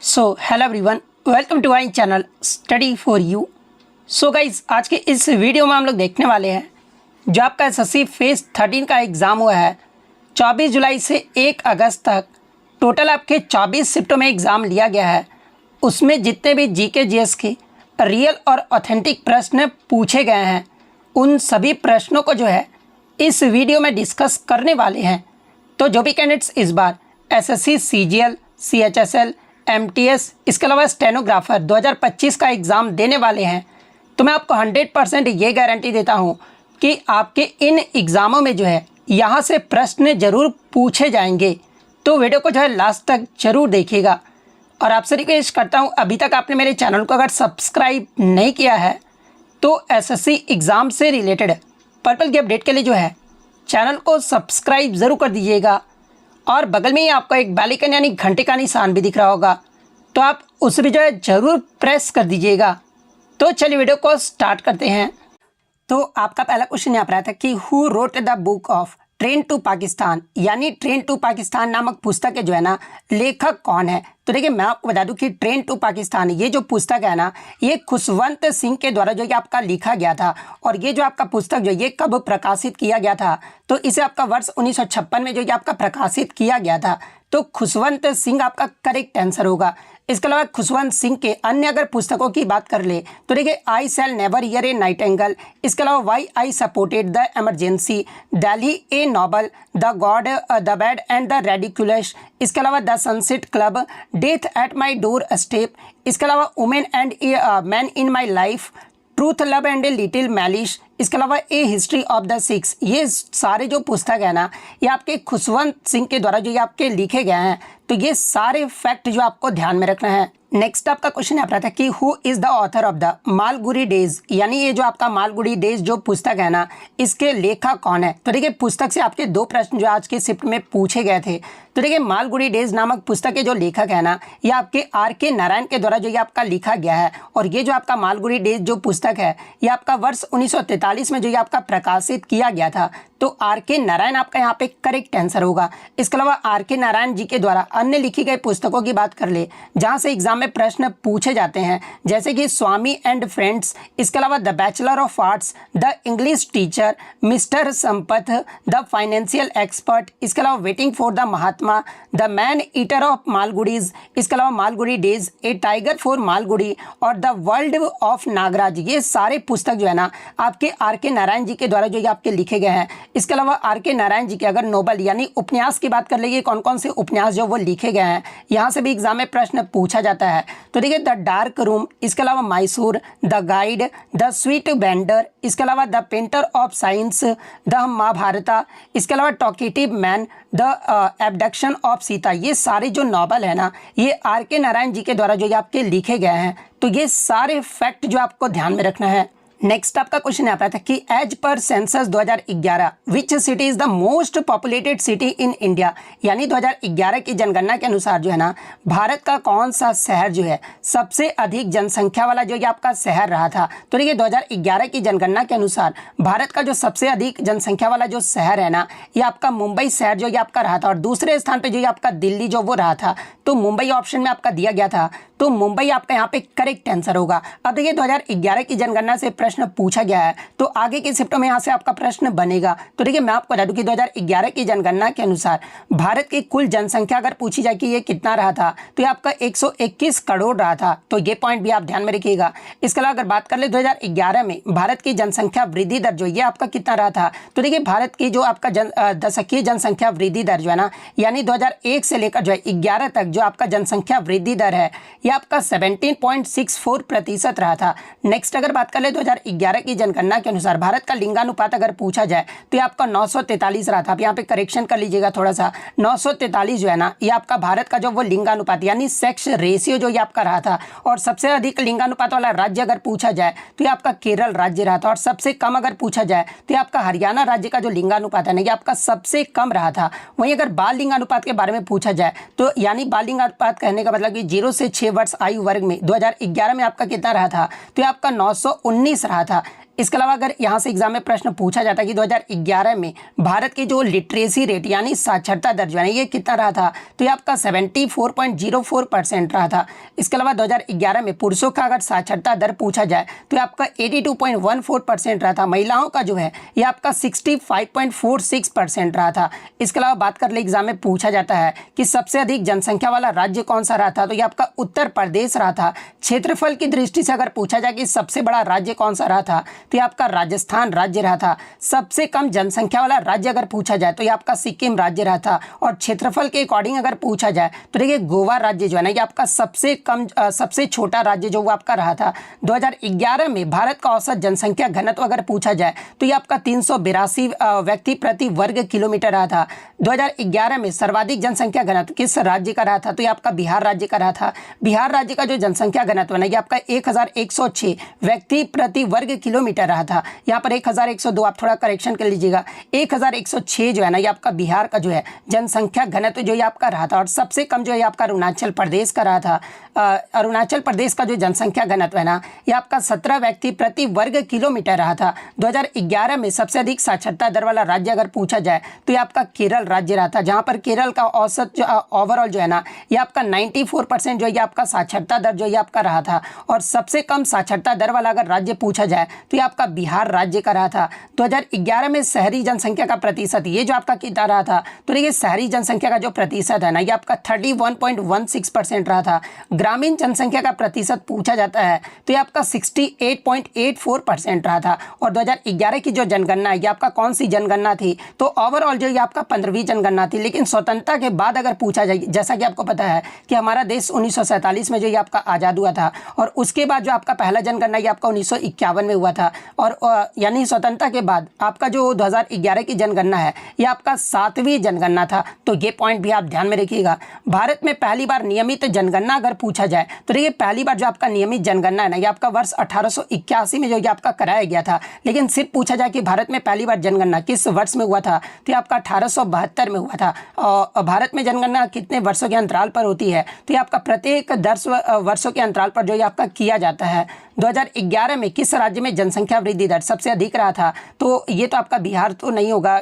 Hello everyone, welcome to my channel study for you. So guys, आज के इस video में हम लोग देखने वाले हैं जो आपका एसएससी फेज 13 का एग्ज़ाम हुआ है 24 जुलाई से 1 अगस्त तक। टोटल आपके 24 शिफ्टों में एग्ज़ाम लिया गया है। उसमें जितने भी जीके जीएस के रियल और ऑथेंटिक प्रश्न पूछे गए हैं, उन सभी प्रश्नों को जो है इस वीडियो में डिस्कस करने वाले हैं। तो जो भी कैंडिडेट्स इस बार एसएससी सीजीएल, सीएचएसएल, एमटीएस, इसके अलावा स्टेनोग्राफर 2025 का एग्ज़ाम देने वाले हैं, तो मैं आपको 100% ये गारंटी देता हूँ कि आपके इन एग्ज़ामों में जो है यहाँ से प्रश्न ज़रूर पूछे जाएंगे। तो वीडियो को जो है लास्ट तक ज़रूर देखिएगा। और आपसे रिक्वेस्ट करता हूँ, अभी तक आपने मेरे चैनल को अगर सब्सक्राइब नहीं किया है तो एसएससी एग्ज़ाम से रिलेटेड पर्पल की अपडेट के लिए जो है चैनल को सब्सक्राइब ज़रूर कर दीजिएगा। और बगल में ही आपको एक बेल आइकन यानी घंटे का निशान भी दिख रहा होगा, तो आप उसे भी जो है ज़रूर प्रेस कर दीजिएगा। तो चलिए वीडियो को स्टार्ट करते हैं। तो आपका पहला क्वेश्चन यहाँ पर आया था कि who wrote the book of train to Pakistan, यानी ट्रेन टू पाकिस्तान नामक पुस्तक के जो है ना लेखक कौन है। तो देखिए, मैं आपको बता दूं कि ट्रेन टू पाकिस्तान ये जो पुस्तक है ना, ये खुशवंत सिंह के द्वारा जो ये आपका लिखा गया था। और ये जो आपका पुस्तक जो ये कब प्रकाशित किया गया था, तो इसे आपका वर्ष 1956 में जो ये आपका प्रकाशित किया गया था। तो खुशवंत सिंह आपका करेक्ट आंसर होगा। इसके अलावा खुशवंत सिंह के अन्य अगर पुस्तकों की बात कर ले तो देखिए, I shall never hear a nightingale, इसके अलावा why I supported the emergency, Delhi a novel, the good the bad and the ridiculous, इसके अलावा the sunset club, death at my door step, इसके अलावा women and men in my life, truth love and a little malice, इसके अलावा a history of the Sikhs. ये सारे जो पुस्तक है ना, ये आपके खुशवंत सिंह के द्वारा जो ये आपके लिखे गए हैं। तो ये सारे फैक्ट जो आपको ध्यान में रखना है। नेक्स्ट आपका क्वेश्चन यहाँ पर आता है कि who is the author of the Malgudi days, यानी ये जो आपका मालगुडी डेज जो पुस्तक है ना, इसके लेखक कौन है। तो देखिए, पुस्तक से आपके दो प्रश्न जो आज के शिफ्ट में पूछे गए थे। तो देखिए, मालगुडी डेज नामक पुस्तक के जो लेखक है ना, ये आपके आर.के. नारायण के द्वारा जो ये आपका लिखा गया है। और ये जो आपका मालगुडी डेज जो पुस्तक है, ये आपका वर्ष 1943 में जो ये आपका प्रकाशित किया गया था। तो आर.के. नारायण आपका यहाँ पे करेक्ट आंसर होगा। इसके अलावा आर.के. नारायण जी के द्वारा अन्य लिखी गई पुस्तकों की बात कर ले, जहाँ से एग्जाम में प्रश्न पूछे जाते हैं, जैसे कि स्वामी एंड फ्रेंड्स, इसके अलावा the bachelor of arts, the English teacher, mister Sampath, the financial expert, इसके अलावा waiting for the Mahatma, the man eater of Malgudis, इसके अलावा Malgudi days, a tiger for Malgudi और द वर्ल्ड ऑफ नागराज। ये सारे पुस्तक जो है ना आपके आर.के. नारायण जी के द्वारा जो ये आपके लिखे गए हैं। इसके अलावा आर.के. नारायण जी के अगर नोबल यानी उपन्यास की बात कर लेंगे, कौन कौन से उपन्यास जो वो लिखे गए हैं, यहाँ से भी एग्जाम में प्रश्न पूछा जाता है। तो देखिए, द डार्क रूम, इसके अलावा Mysore, the guide, the sweet vendor, इसके अलावा the painter of signs, the Mahabharata, इसके अलावा talkative man, the abduction of Sita. ये सारे जो नॉवल है ना, ये आर.के. नारायण जी के द्वारा जो ये आपके लिखे गए हैं। तो ये सारे फैक्ट जो आपको ध्यान में रखना है। नेक्स्ट आपका क्वेश्चन यहाँ पर था कि as per census 2011 which city is the most populated city in India, यानी 2011 की जनगणना के अनुसार जो है ना, भारत का कौन सा शहर जो है सबसे अधिक जनसंख्या वाला जो ये आपका शहर रहा था। तो देखिए, 2011 की जनगणना के अनुसार भारत का जो सबसे अधिक जनसंख्या वाला जो शहर है ना, ये आपका मुंबई शहर जो ये आपका रहा था। और दूसरे स्थान पर जो ये आपका दिल्ली जो वो रहा था। तो मुंबई ऑप्शन में आपका दिया गया था, तो मुंबई आपका यहाँ पे करेक्ट आंसर होगा। अब देखिए, 2011 की जनगणना से प्रश्न पूछा गया है, तो आगे के शिफ्टों में यहाँ से आपका प्रश्न बनेगा। तो देखिए, मैं आपको बता दूं कि 2011 की जनगणना के अनुसार भारत की कुल जनसंख्या अगर पूछी जाए कि ये कितना रहा था, तो ये आपका 121 करोड़ रहा था। तो ये पॉइंट भी आप ध्यान में रखिएगा। इसके अलावा अगर बात कर ले 2011 में भारत की जनसंख्या वृद्धि दर जो ये आपका कितना रहा था, तो देखिए, भारत की जो आपका दशकीय जनसंख्या वृद्धि दर जो है ना, यानी 2001 से लेकर जो है 11 तक जो आपका जनसंख्या वृद्धि दर है, ये आपका 17.64% रहा था। नेक्स्ट अगर बात कर ले 2011 की जनगणना के अनुसार भारत का लिंगानुपात अगर पूछा जाए, तो ये आपका 943 रहा था। आप यहाँ पे करेक्शन कर लीजिएगा थोड़ा सा। 943 जो है ना, ये आपका भारत का जो वो लिंगानुपात यानी सेक्स रेशियो जो ये आपका रहा था। और सबसे अधिक लिंगानुपात वाला राज्य अगर पूछा जाए, तो ये आपका केरल राज्य रहा था। और सबसे कम अगर पूछा जाए, तो ये आपका हरियाणा राज्य का जो लिंगानुपात है ना, ये आपका सबसे कम रहा था। वहीं अगर बाल लिंगानुपात के बारे में पूछा जाए, तो यानी बाल लिंगानुपात कहने का मतलब कि 0 से 6 वर्ष आयु वर्ग में 2011 में आपका कितना रहा था, तो ये आपका 919 रहा था। इसके अलावा अगर यहाँ से एग्जाम में प्रश्न पूछा जाता कि 2011 में भारत की जो लिटरेसी रेट यानी साक्षरता दर जो है ये कितना रहा था, तो ये आपका 74.04% रहा था। इसके अलावा 2011 में पुरुषों का अगर साक्षरता दर पूछा जाए तो ये आपका 82.14% रहा था। महिलाओं का जो है ये आपका 65.46% रहा था। इसके अलावा बात कर ले एग्जाम में पूछा जाता है कि सबसे अधिक जनसंख्या वाला राज्य कौन सा रहा था, तो ये आपका उत्तर प्रदेश रहा था। क्षेत्रफल की दृष्टि से अगर पूछा जाए कि सबसे बड़ा राज्य कौन सा रहा था, तो ये आपका राजस्थान राज्य रहा था। सबसे कम जनसंख्या वाला राज्य अगर पूछा जाए तो ये आपका सिक्किम राज्य रहा था। और क्षेत्रफल के अकॉर्डिंग अगर पूछा जाए तो देखिए गोवा राज्य जो है ना ये आपका सबसे छोटा राज्य जो वो आपका रहा था। 2011 में भारत का औसत जनसंख्या घनत्व अगर पूछा जाए तो ये आपका 382 व्यक्ति प्रति वर्ग किलोमीटर रहा था। 2011 में सर्वाधिक जनसंख्या घनत्व किस राज्य का रहा था, तो ये आपका बिहार राज्य का रहा था। बिहार राज्य का जो जनसंख्या घनत्व है ना ये आपका 1106 व्यक्ति प्रति वर्ग किलोमीटर रहा था। यहाँ पर 1102 आप थोड़ा करेक्शन कर लीजिएगा, 1106 जो है ना ये आपका बिहार का जो है जनसंख्या घनत्व जो ये आपका रहा था। और सबसे कम जो है आपका अरुणाचल प्रदेश का रहा था। अरुणाचल प्रदेश का जो जनसंख्या घनत्व है ना ये आपका 17 व्यक्ति प्रति वर्ग किलोमीटर रहा था। 2011 में सबसे अधिक साक्षरता दर वाला राज्य अगर पूछा जाए तो ये आपका केरल राज्य रहा था, जहाँ पर केरल का औसत जो ओवरऑल जो है ना ये आपका 94% जो ये आपका साक्षरता दर जो ये आपका रहा था। और सबसे कम साक्षरता दर वाला अगर राज्य पूछा जाए तो ये आपका बिहार राज्य का रहा था। 2011 में शहरी जनसंख्या का प्रतिशत ये जो आपका कितना रहा था, तो देखिए शहरी जनसंख्या का जो प्रतिशत है ना ये आपका 31.16% रहा था। ग्रामीण जनसंख्या का प्रतिशत पूछा जाता है तो ये आपका 68.84% रहा था। और 2011 की जो जनगणना है ये आपका कौन सी जनगणना थी, तो ओवरऑल जो ये आपका 15वीं जनगणना थी। लेकिन स्वतंत्रता के बाद अगर पूछा जाए, जैसा कि आपको पता है कि हमारा देश 1947 में जो ये आपका आज़ाद हुआ था, और उसके बाद जो आपका पहला जनगणना ये आपका 1951 में हुआ था। और यानी स्वतंत्रता के बाद आपका जो 2011 की जनगणना है ये आपका 7वीं जनगणना था। तो ये पॉइंट भी आप ध्यान में रखिएगा। भारत में पहली बार नियमित जनगणना अगर पूछा जाए तो देखिए पहली बार जो आपका नियमित जनगणना है ना ये आपका वर्ष 1881 में जो ये आपका कराया गया था। लेकिन सिर्फ पूछा जाए कि भारत में पहली बार जनगणना किस वर्ष में हुआ था, तो ये आपका 1872 में हुआ था। और भारत में जनगणना कितने वर्षों के अंतराल पर होती है, तो ये आपका प्रत्येक 10 वर्षों के अंतराल पर जो ये आपका किया जाता है। 2011 में किस राज्य में जनसंख्या वृद्धि दर सबसे अधिक रहा था, तो ये तो आपका बिहार तो नहीं होगा,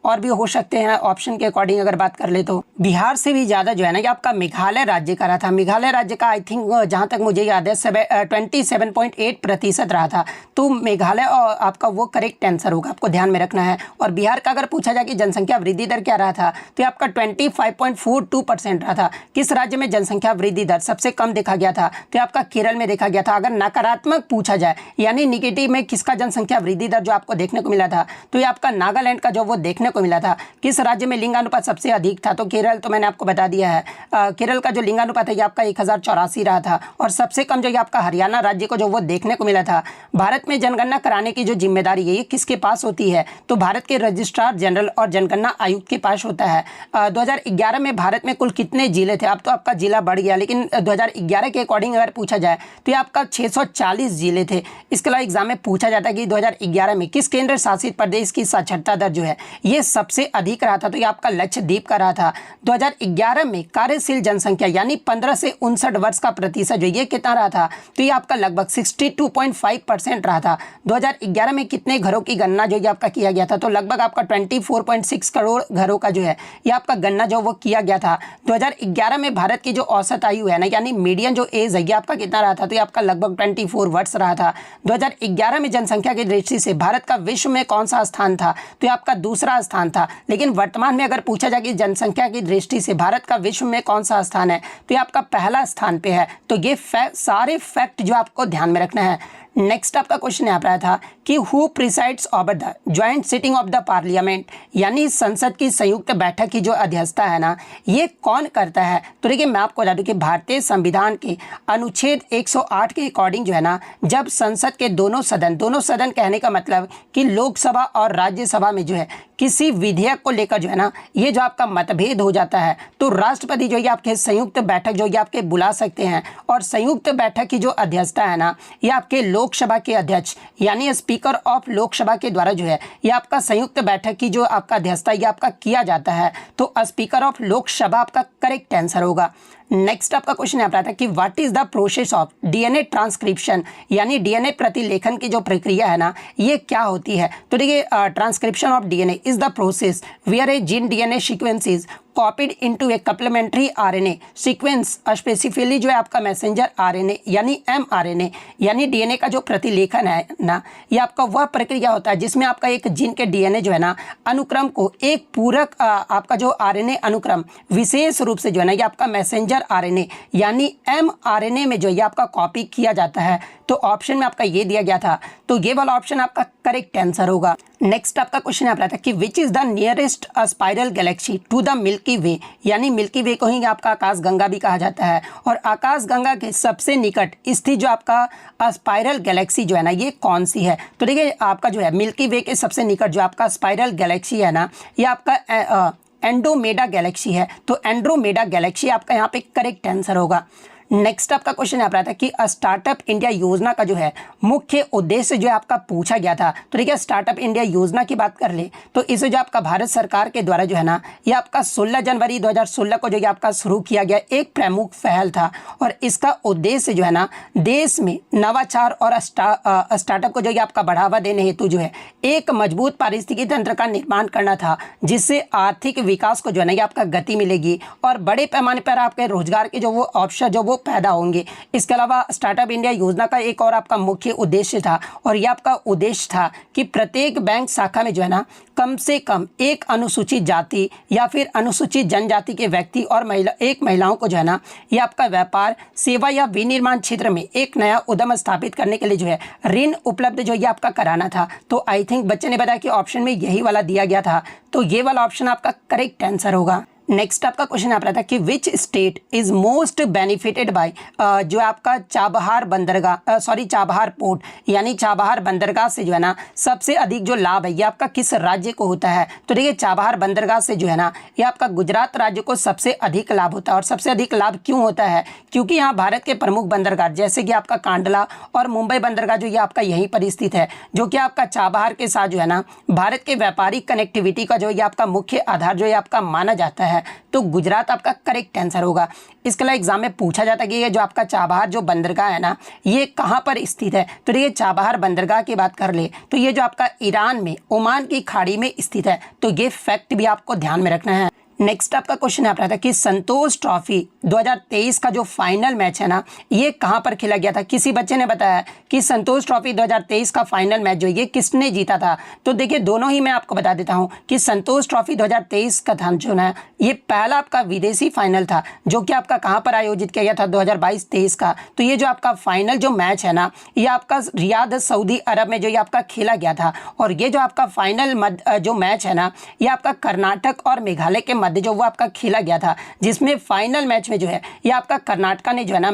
और भी हो सकते हैं ऑप्शन के अकॉर्डिंग अगर बात कर ले तो। बिहार से भी ज़्यादा जो है ना ये आपका मेघालय राज्य का रहा था। मेघालय राज्य का आई थिंक जहाँ तक मुझे याद है 27.8% रहा था। तो मेघालय आपका वो करेक्ट आंसर होगा, आपको ध्यान में रखना है। और बिहार का अगर पूछा जाए कि जनसंख्या वृद्धि दर क्या रहा था, तो ये आपका 25.42% रहा था। किस राज्य में जनसंख्या वृद्धि दर सबसे कम देखा गया था, तो ये आपका केरल में देखा गया था। अगर नकारात्मक पूछा जाए यानी निगेटिव में किसका जनसंख्या वृद्धि दर जो आपको देखने को मिला था, तो ये आपका नागालैंड का जो वो देखने को मिला था। किस राज्य में लिंगानुपात सबसे अधिक था, तो केरल तो मैंने आपको बता दिया है। केरल का जो लिंगानुपात है ये आपका 1084 रहा था। और सबसे कम जो ये आपका हरियाणा राज्य को जो वो देखने को मिला था। भारत में जनगणना कराने की जो जिम्मेदारी है ये किसके पास होती है, तो भारत के रजिस्ट्रार जनरल और जनगणना आयुक्त के पास होता है। 2011 में भारत में कुल कितने जिले थे, अब तो आपका जिला बढ़ गया, लेकिन 2011 के अकॉर्डिंग अगर पूछा जाए तो ये आपका 640 जिले थे। इसके अलावा एग्जाम में पूछा जाता है कि 2011 में किस केंद्र शासित प्रदेश की साक्षरता दर जो है ये सबसे अधिक रहा था, तो ये आपका लक्षद्वीप का रहा था। 2011 में कार्यशील जनसंख्या यानी 15 से 59 वर्ष का प्रतिशत जो ये कितना रहा था, तो ये आपका लगभग 62.5% रहा था। 2011 में कितने घरों की गणना जो ये आपका किया गया था, तो लगभग आपका 24.6 करोड़ घरों का जो है ये आपका गणना जो वो किया गया था। 2011 में भारत की जो औसत आयु है ना यानी मीडियन जो एज है ये आपका कितना रहा था, तो ये आपका लगभग 24 वर्ष रहा था। 2011 में जनसंख्या की दृष्टि से भारत का विश्व में कौन सा स्थान था, तो ये आपका दूसरा स्थान था। लेकिन वर्तमान में अगर पूछा जाए कि जनसंख्या की दृष्टि से भारत का विश्व में कौन सा स्थान है, तो ये आपका पहला स्थान पे है। तो ये सारे फैक्ट जो आपको ध्यान में रखना है। नेक्स्ट आपका क्वेश्चन यहाँ पर आया था कि who presides over the joint sitting of the parliament, यानी संसद की संयुक्त बैठक की जो अध्यक्षता है ना ये कौन करता है। तो देखिए मैं आपको बता दूं कि भारतीय संविधान के अनुच्छेद 108 के अकॉर्डिंग जो है ना जब संसद के दोनों सदन कहने का मतलब कि लोकसभा और राज्यसभा में जो है किसी विधेयक को लेकर जो है ना ये जो आपका मतभेद हो जाता है, तो राष्ट्रपति जो ये आपके संयुक्त बैठक जो ये आपके बुला सकते हैं। और संयुक्त बैठक की जो अध्यक्षता है ना ये आपके लोकसभा के अध्यक्ष यानी स्पीकर ऑफ लोकसभा के द्वारा जो है ये आपका संयुक्त बैठक की जो आपका अध्यक्षता ये आपका किया जाता है। तो स्पीकर ऑफ लोकसभा आपका करेक्ट आंसर होगा। नेक्स्ट आपका क्वेश्चन यहाँ पर आता है कि what is the process of DNA transcription, यानी डीएनए प्रतिलेखन की जो प्रक्रिया है ना ये क्या होती है। तो देखिए transcription of DNA is the process where a gene DNA sequence is copied into a complementary RNA sequence, specifically जो है आपका मैसेंजर आरएनए यानी एमआरएनए, यानी डीएनए का जो प्रतिलेखन है ना ये आपका वह प्रक्रिया होता है जिसमें आपका एक जीन के डीएनए जो है ना अनुक्रम को एक पूरक आपका जो आरएनए अनुक्रम विशेष रूप से जो है ना ये आपका मैसेंजर आरएनए यानी एमआरएनए में जो ये आपका कॉपी किया जाता है। तो ऑप्शन में आपका ये दिया गया था, तो ये वाला ऑप्शन आपका करेक्ट आंसर होगा। नेक्स्ट आपका क्वेश्चन यहाँ पर आता है कि which is the nearest spiral galaxy to the milky way, यानी मिल्की वे को ही आपका आकाश गंगा भी कहा जाता है। और आकाश गंगा के सबसे निकट स्थित जो आपका स्पाइरल गैलेक्सी जो है ना ये कौन सी है। तो देखिए आपका जो है मिल्की वे के सबसे निकट जो आपका स्पाइरल गैलेक्सी है ना ये आपका एंड्रोमेडा गैलेक्सी है। तो एंड्रोमेडा गैलेक्सी आपका यहाँ पे करेक्ट आंसर होगा। नेक्स्ट आपका क्वेश्चन यहाँ पर आता है कि स्टार्टअप इंडिया योजना का जो है मुख्य उद्देश्य जो है आपका पूछा गया था। तो देखिए स्टार्टअप इंडिया योजना की बात कर ले तो इसे जो आपका भारत सरकार के द्वारा जो है ना ये आपका 16 जनवरी 2016 को जो ये आपका शुरू किया गया एक प्रमुख पहल था। और इसका उद्देश्य जो है ना देश में नवाचार और स्टार्टअप को जो ये आपका बढ़ावा देने हेतु जो है एक मजबूत पारिस्थितिकी तंत्र का निर्माण करना था, जिससे आर्थिक विकास को जो है ना ये आपका गति मिलेगी और बड़े पैमाने पर आपके रोजगार के जो वो अवसर जो वो पैदा होंगे। इसके अलावा स्टार्टअप इंडिया योजना का एक और आपका मुख्य उद्देश्य था और यह आपका उद्देश्य था कि प्रत्येक बैंक शाखा में जो है ना कम से कम एक अनुसूचित जाति या फिर अनुसूचित जनजाति के व्यक्ति और महिलाओं को जो है ना ये आपका व्यापार, सेवा या विनिर्माण क्षेत्र में एक नया उद्यम स्थापित करने के लिए जो है ऋण उपलब्ध जो ये आपका कराना था। तो आई थिंक बच्चे ने बताया कि ऑप्शन में यही वाला दिया गया था, तो ये वाला ऑप्शन आपका करेक्ट आंसर होगा। नेक्स्ट आपका क्वेश्चन यहाँ पर आता है कि which state is most benefited bye, जो आपका चाबहार बंदरगाह चाबहार पोर्ट यानी चाबहार बंदरगाह से जो है ना सबसे अधिक जो लाभ है ये आपका किस राज्य को होता है। तो देखिए चाबहार बंदरगाह से जो है ना ये आपका गुजरात राज्य को सबसे अधिक लाभ होता है। और सबसे अधिक लाभ क्यों होता है, क्योंकि यहाँ भारत के प्रमुख बंदरगाह जैसे कि आपका कांडला और मुंबई बंदरगाह जो ये आपका यहीं पर स्थित है, जो कि आपका चाबहार के साथ जो है ना भारत के व्यापारिक कनेक्टिविटी का जो ये आपका मुख्य आधार जो ये आपका माना जाता है। तो गुजरात आपका करेक्ट आंसर होगा। इसके अलावा एग्जाम में पूछा जाता है कि ये जो आपका चाबहार जो बंदरगाह है ना ये कहाँ पर स्थित है। तो ये चाबहार बंदरगाह की बात कर ले तो ये जो आपका ईरान में ओमान की खाड़ी में स्थित है। तो ये फैक्ट भी आपको ध्यान में रखना है। नेक्स्ट आपका क्वेश्चन यहाँ पर आता है कि संतोष ट्रॉफी 2023 का जो फाइनल मैच है ना ये कहाँ पर खेला गया था। किसी बच्चे ने बताया कि संतोष ट्रॉफी 2023 का फाइनल मैच जो ये किसने जीता था। तो देखिए दोनों ही मैं आपको बता देता हूँ कि संतोष ट्रॉफी 2023 का था जो ना ये पहला आपका विदेशी फाइनल था जो कि आपका कहाँ पर आयोजित किया गया था 2022-23 का। तो ये जो आपका फाइनल जो मैच है ना ये आपका रियाद सऊदी अरब में जो ये आपका खेला गया था। और ये जो आपका फाइनल जो मैच है ना ये आपका कर्नाटक और मेघालय के जो वो आपका खेला गया था, जिसमें फाइनल मैच में जो है ये आपका कर्नाटक ने जो है ना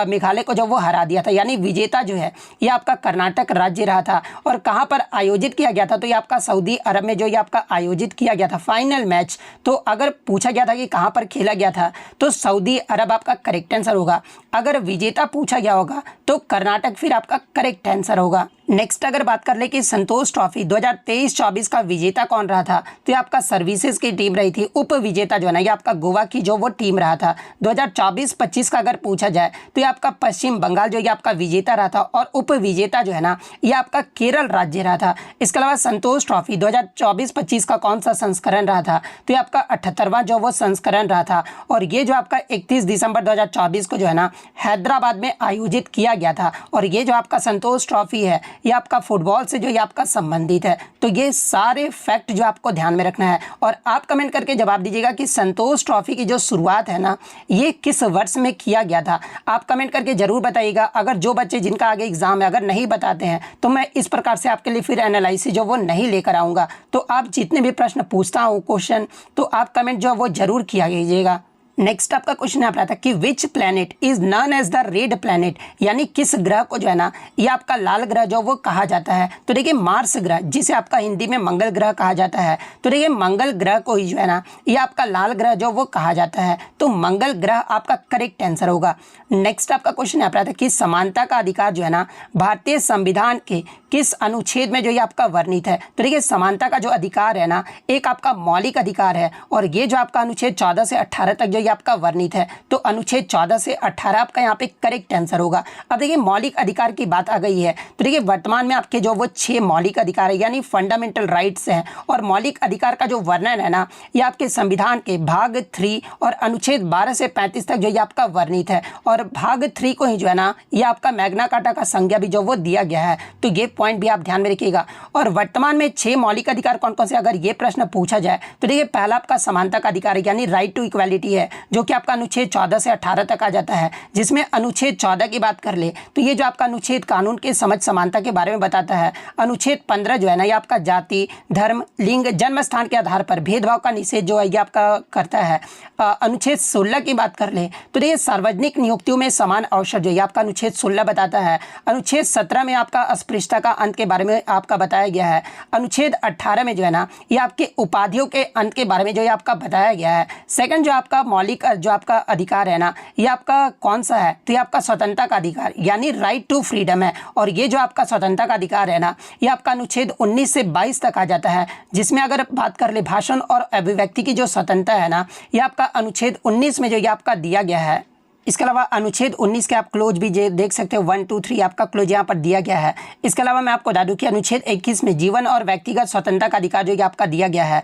मेघालय को जो वो हरा दिया था, यानी विजेता जो है ये आपका कर्नाटक राज्य रहा था। और कहां पर आयोजित किया गया था, तो ये आपका सऊदी अरब में जो ये आपका आयोजित किया गया था फाइनल मैच। तो अगर पूछा गया था कि कहां पर खेला गया था तो सऊदी अरब आपका करेक्ट आंसर होगा। अगर विजेता पूछा गया होगा तो कर्नाटक फिर आपका करेक्ट आंसर होगा। नेक्स्ट अगर बात कर ले कि संतोष ट्रॉफी 2023-24 का विजेता कौन रहा था, तो ये आपका सर्विसेज की टीम रही थी। उप विजेता जो है ना ये आपका गोवा की जो वो टीम रहा था। 2024-25 का अगर पूछा जाए तो ये आपका पश्चिम बंगाल जो ये आपका विजेता रहा था और उप विजेता जो है ना ये आपका केरल राज्य रहा था। इसके अलावा संतोष ट्रॉफी 2024-25 का कौन सा संस्करण रहा था, तो ये आपका 78वां जो वो संस्करण रहा था। और ये जो आपका 31 दिसंबर 2024 को जो है ना हैदराबाद में आयोजित किया गया था। और ये जो आपका संतोष ट्रॉफी है ये आपका फुटबॉल से जो ये आपका संबंधित है। तो ये सारे फैक्ट जो आपको ध्यान में रखना है और आप कमेंट करके जवाब दीजिएगा कि संतोष ट्रॉफी की जो शुरुआत है ना ये किस वर्ष में किया गया था। आप कमेंट करके जरूर बताइएगा। अगर जो बच्चे जिनका आगे एग्जाम है अगर नहीं बताते हैं तो मैं इस प्रकार से आपके लिए फिर एनालिसिस जो वो नहीं लेकर आऊँगा। तो आप जितने भी प्रश्न पूछता हूँ क्वेश्चन तो आप कमेंट जो वो जरूर किया कीजिएगा। नेक्स्ट आपका क्वेश्चन यहाँ पर आता है कि which planet is known as the red planet, यानी किस ग्रह को जो है ना ये आपका लाल ग्रह जो वो कहा जाता है। तो देखिए मार्स ग्रह जिसे आपका हिंदी में मंगल ग्रह कहा जाता है। तो देखिए मंगल ग्रह को ही जो है ना ये आपका लाल ग्रह जो वो कहा जाता है। तो मंगल ग्रह आपका करेक्ट आंसर होगा। नेक्स्ट आपका क्वेश्चन यहाँ पर आता है कि समानता का अधिकार जो है ना भारतीय संविधान के किस अनुच्छेद में जो ये आपका वर्णित है। तो देखिए समानता का जो अधिकार है ना एक आपका मौलिक अधिकार है और ये जो आपका अनुच्छेद 14 से 18 तक जो ये आपका वर्णित है, तो अनुच्छेद 14 से 18 आपका यहाँ पे करेक्ट आंसर होगा। अब देखिए मौलिक अधिकार की बात आ गई है, तो देखिए वर्तमान में आपके जो वो 6 मौलिक अधिकार है यानी फंडामेंटल राइट्स हैं, और मौलिक अधिकार का जो वर्णन है ना ये आपके संविधान के भाग 3 और अनुच्छेद 12 से 35 तक जो ये आपका वर्णित है, और भाग 3 को ही जो है ना ये आपका मैग्ना कार्टा का संज्ञा भी जो वो दिया गया है, तो ये पॉइंट भी आप ध्यान में रखिएगा। और वर्तमान में 6 मौलिक अधिकार कौन कौन से अगर ये प्रश्न पूछा जाए तो देखिए पहला आपका समानता का अधिकार है यानी राइट टू इक्वालिटी है, जो कि आपका अनुच्छेद 14 से 18 तक आ जाता है, जिसमें अनुच्छेद 14 की बात कर ले तो ये जो आपका अनुच्छेद कानून के समझ समानता के बारे में बताता है। अनुच्छेद 15 जो है ना ये आपका जाति, धर्म, लिंग, जन्म स्थान के आधार पर भेदभाव का निषेध जो है ये आपका करता है। अनुच्छेद 16 की बात कर ले तो ये सार्वजनिक नियुक्तियों में समान अवसर जो ये आपका अनुच्छेद 16 बताता है। अनुच्छेद 17 में आपका अस्पृश्यता का अंत के बारे में आपका बताया गया है। अनुच्छेद 18 में जो है ना ये आपके उपाधियों के अंत के बारे में जो ये आपका बताया गया है। सेकंड जो आपका मौलिक जो आपका अधिकार है ना ये आपका कौन सा है, तो ये आपका स्वतंत्रता का अधिकार यानी राइट टू फ्रीडम है, और ये जो आपका स्वतंत्रता का अधिकार है ना ये आपका अनुच्छेद 19 से 22 तक आ जाता है, जिसमें अगर बात कर ले भाषण और अभिव्यक्ति की जो स्वतंत्रता है ना ये आपका अनुच्छेद 19 में जो ये आपका दिया गया है। इसके अलावा अनुच्छेद 19 के आप क्लोज भी देख सकते हो, 1, 2, 3 आपका क्लोज यहाँ पर दिया गया है। इसके अलावा मैं आपको बता दूं कि अनुच्छेद 21 में जीवन और व्यक्तिगत स्वतंत्रता का अधिकार जो ये आपका दिया गया है।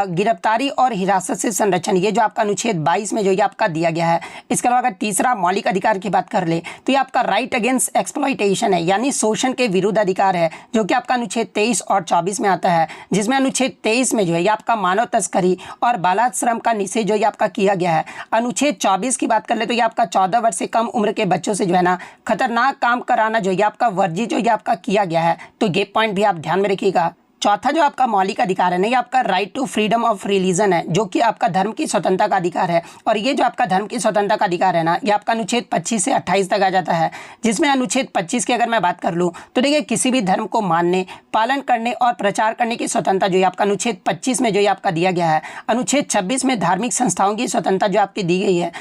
गिरफ्तारी और हिरासत से संरक्षण ये जो आपका अनुच्छेद 22 में जो ये आपका दिया गया है। इसके अलावा अगर तीसरा मौलिक अधिकार की बात कर ले तो ये आपका राइट अगेंस्ट एक्सप्लॉइटेशन है यानी शोषण के विरुद्ध अधिकार है, जो कि आपका अनुच्छेद 23 और 24 में आता है, जिसमें अनुच्छेद 23 में जो है ये आपका मानव तस्करी और बालात श्रम का निषेध जो ये आपका किया गया है। अनुच्छेद 24 की बात कर ले तो ये आपका 14 वर्ष से कम उम्र के बच्चों से जो है ना खतरनाक काम कराना जो ये आपका वर्जित जो ये आपका किया गया है, तो ये पॉइंट भी आप ध्यान में रखिएगा। चौथा जो आपका मौलिक अधिकार है ना ये आपका right to freedom of religion है, जो कि आपका धर्म की स्वतंत्रता का अधिकार है, और ये जो आपका धर्म की स्वतंत्रता का अधिकार है ना ये आपका अनुच्छेद 25 से 28 तक आ जाता है, जिसमें अनुच्छेद 25 की अगर मैं बात कर लूँ तो देखिए किसी भी धर्म को मानने, पालन करने और प्रचार करने की स्वतंत्रता जो है आपका अनुच्छेद 25 में जो ये आपका दिया गया है। अनुच्छेद 26 में धार्मिक संस्थाओं की स्वतंत्रता जो आपकी दी गई है,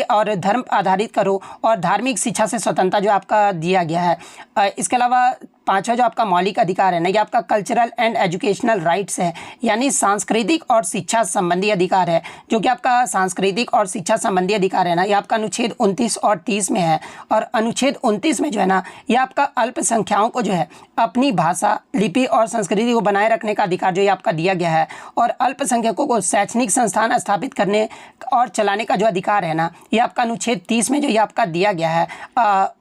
और धर्म आधारित करो और धार्मिक शिक्षा से स्वतंत्रता जो आपका दिया गया है। इसके अलावा पांचवा जो आपका मौलिक अधिकार है ना ये आपका कल्चरल एंड एजुकेशनल राइट्स है यानी सांस्कृतिक और शिक्षा संबंधी अधिकार है, जो कि आपका सांस्कृतिक और शिक्षा संबंधी अधिकार है ना ये आपका अनुच्छेद 29 और 30 में है। और अनुच्छेद 29 में जो है ना ये आपका अल्पसंख्याओं को जो है अपनी भाषा, लिपि और संस्कृति को बनाए रखने का अधिकार जो ये आपका दिया गया है, और अल्पसंख्यकों को शैक्षणिक संस्थान स्थापित करने और चलाने का जो अधिकार है ना ये आपका अनुच्छेद 30 में जो ये आपका दिया गया है।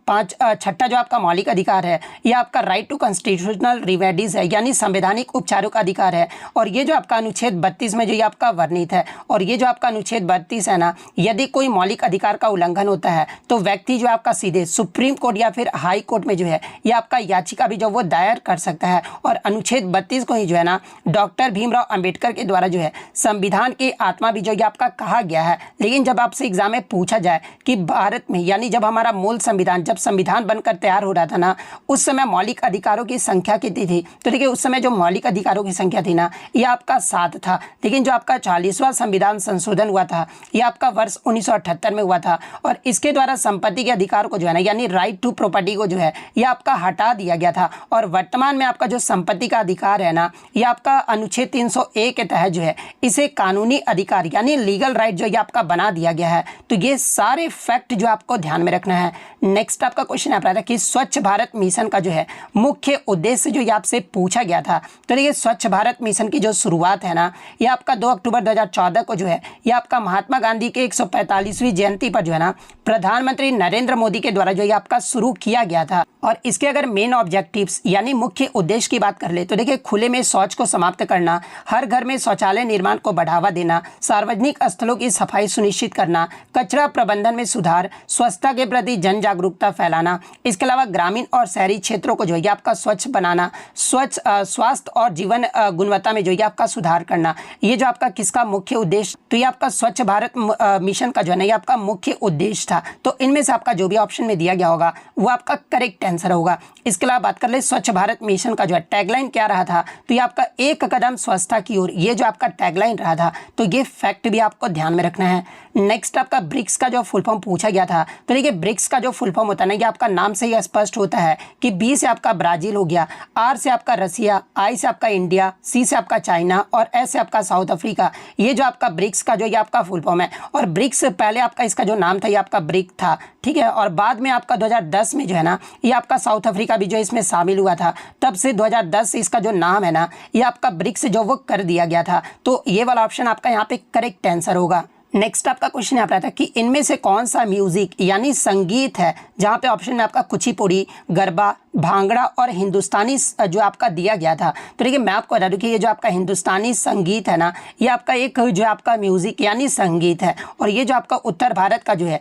छठा जो आपका मौलिक अधिकार है ये आपका राइट टू कॉन्स्टिट्यूशनल रिमेडीज है यानी संवैधानिक उपचारों का अधिकार है, और ये जो आपका अनुच्छेद 32 में जो ये आपका वर्णित है। और ये जो आपका अनुच्छेद 32 है ना यदि कोई मौलिक अधिकार का उल्लंघन होता है तो व्यक्ति जो आपका सीधे सुप्रीम कोर्ट या फिर हाई कोर्ट में जो है ये आपका याचिका भी जो वो दायर कर सकता है। और अनुच्छेद 32 को ही जो है ना डॉक्टर भीमराव अंबेडकर के द्वारा जो है संविधान की आत्मा भी जो ये आपका कहा गया है। लेकिन जब आपसे एग्जाम में पूछा जाए कि भारत में यानी जब हमारा मूल संविधान जब संविधान बनकर तैयार हो रहा था ना उस समय मौलिक अधिकारों की संख्या कितनी थी, तो देखिए उस समय जो मौलिक अधिकारों की संख्या थी ना ये आपका 7 था। लेकिन जो आपका 40वां संविधान संशोधन हुआ था ये आपका वर्ष 1978 में हुआ था, और इसके द्वारा संपत्ति के अधिकार को जो है ना यानी राइट टू प्रॉपर्टी को जो है ये आपका हटा दिया गया था। और वर्तमान में आपका जो संपत्ति का अधिकार है ना ये आपका अनुच्छेद 301 के तहत जो है इसे कानूनी अधिकार यानी लीगल राइट जो ये आपका बना दिया गया है। तो ये सारे फैक्ट जो आपको ध्यान में रखना है। नेक्स्ट आपका क्वेश्चन आ रहा था कि स्वच्छ भारत मिशन का जो है मुख्य उद्देश्य जो ये आपसे पूछा गया था, तो देखिए स्वच्छ भारत मिशन की जो शुरुआत है ना ये आपका 2 अक्टूबर 2014 को जो है ये आपका महात्मा गांधी के 145वीं जयंती पर जो है ना प्रधानमंत्री नरेंद्र मोदी के द्वारा जो ये आपका शुरू किया गया था। और इसके अगर मेन ऑब्जेक्टिव्स यानी मुख्य उद्देश्य की बात कर ले तो देखिए खुले में शौच को समाप्त करना, हर घर में शौचालय निर्माण को बढ़ावा देना, सार्वजनिक स्थलों की सफाई सुनिश्चित करना, कचरा प्रबंधन में सुधार, स्वच्छता के प्रति जन जागरूकता फैलाना, इसके अलावा ग्रामीण और शहरी क्षेत्रों को जो है आपका स्वच्छ बनाना, स्वच्छ स्वास्थ्य और जीवन गुणवत्ता में जो है आपका सुधार करना। ये जो आपका किसका मुख्य उद्देश्य, तो ये आपका स्वच्छ भारत मिशन का जो है ना ये आपका मुख्य उद्देश्य था। तो इनमें से आपका जो भी ऑप्शन में दिया गया होगा वो आपका करेक्ट आंसर होगा। इसके अलावा बात कर ले स्वच्छ भारत मिशन का जो है टैगलाइन क्या रहा था, तो ये आपका एक कदम स्वच्छता की ओर, ये जो आपका टैगलाइन रहा था। तो ये फैक्ट भी आपको ध्यान में रखना है। नेक्स्ट आपका ब्रिक्स का जो फुल फॉर्म पूछा गया था, तो देखिए ब्रिक्स का जो फुल फॉर्म होता होता है ना, ये आपका नाम से ही स्पष्ट होता है कि बी से आपका ब्राज़ील हो गया, आर से आपका रसिया, आई से आपका इंडिया, सी से आपका चाइना और एस से आपका साउथ अफ्रीका। ये जो आपका ब्रिक्स का जो ये आपका फुल फॉर्म है। और ब्रिक्स पहले आपका इसका जो नाम था ये आपका ब्रिक था, ठीक है। और बाद में आपका 2010 में जो है ना ये आपका साउथ अफ्रीका भी जो इसमें शामिल हुआ था, तब से 2010 से इसका जो नाम है ना ये आपका ब्रिक्स जो वो कर दिया गया था। तो ये वाला ऑप्शन आपका यहाँ पे करेक्ट आंसर होगा। नेक्स्ट आपका क्वेश्चन यहाँ पर आता है कि इनमें से कौन सा म्यूजिक यानी संगीत है जहाँ पे ऑप्शन में आपका कुचिपुड़ी, गरबा, भांगड़ा और हिंदुस्तानी जो आपका दिया गया था। तो देखिए मैं आपको बता दूं कि ये जो आपका हिंदुस्तानी संगीत है ना ये आपका एक जो आपका म्यूजिक यानी संगीत है, और ये जो आपका उत्तर भारत का जो है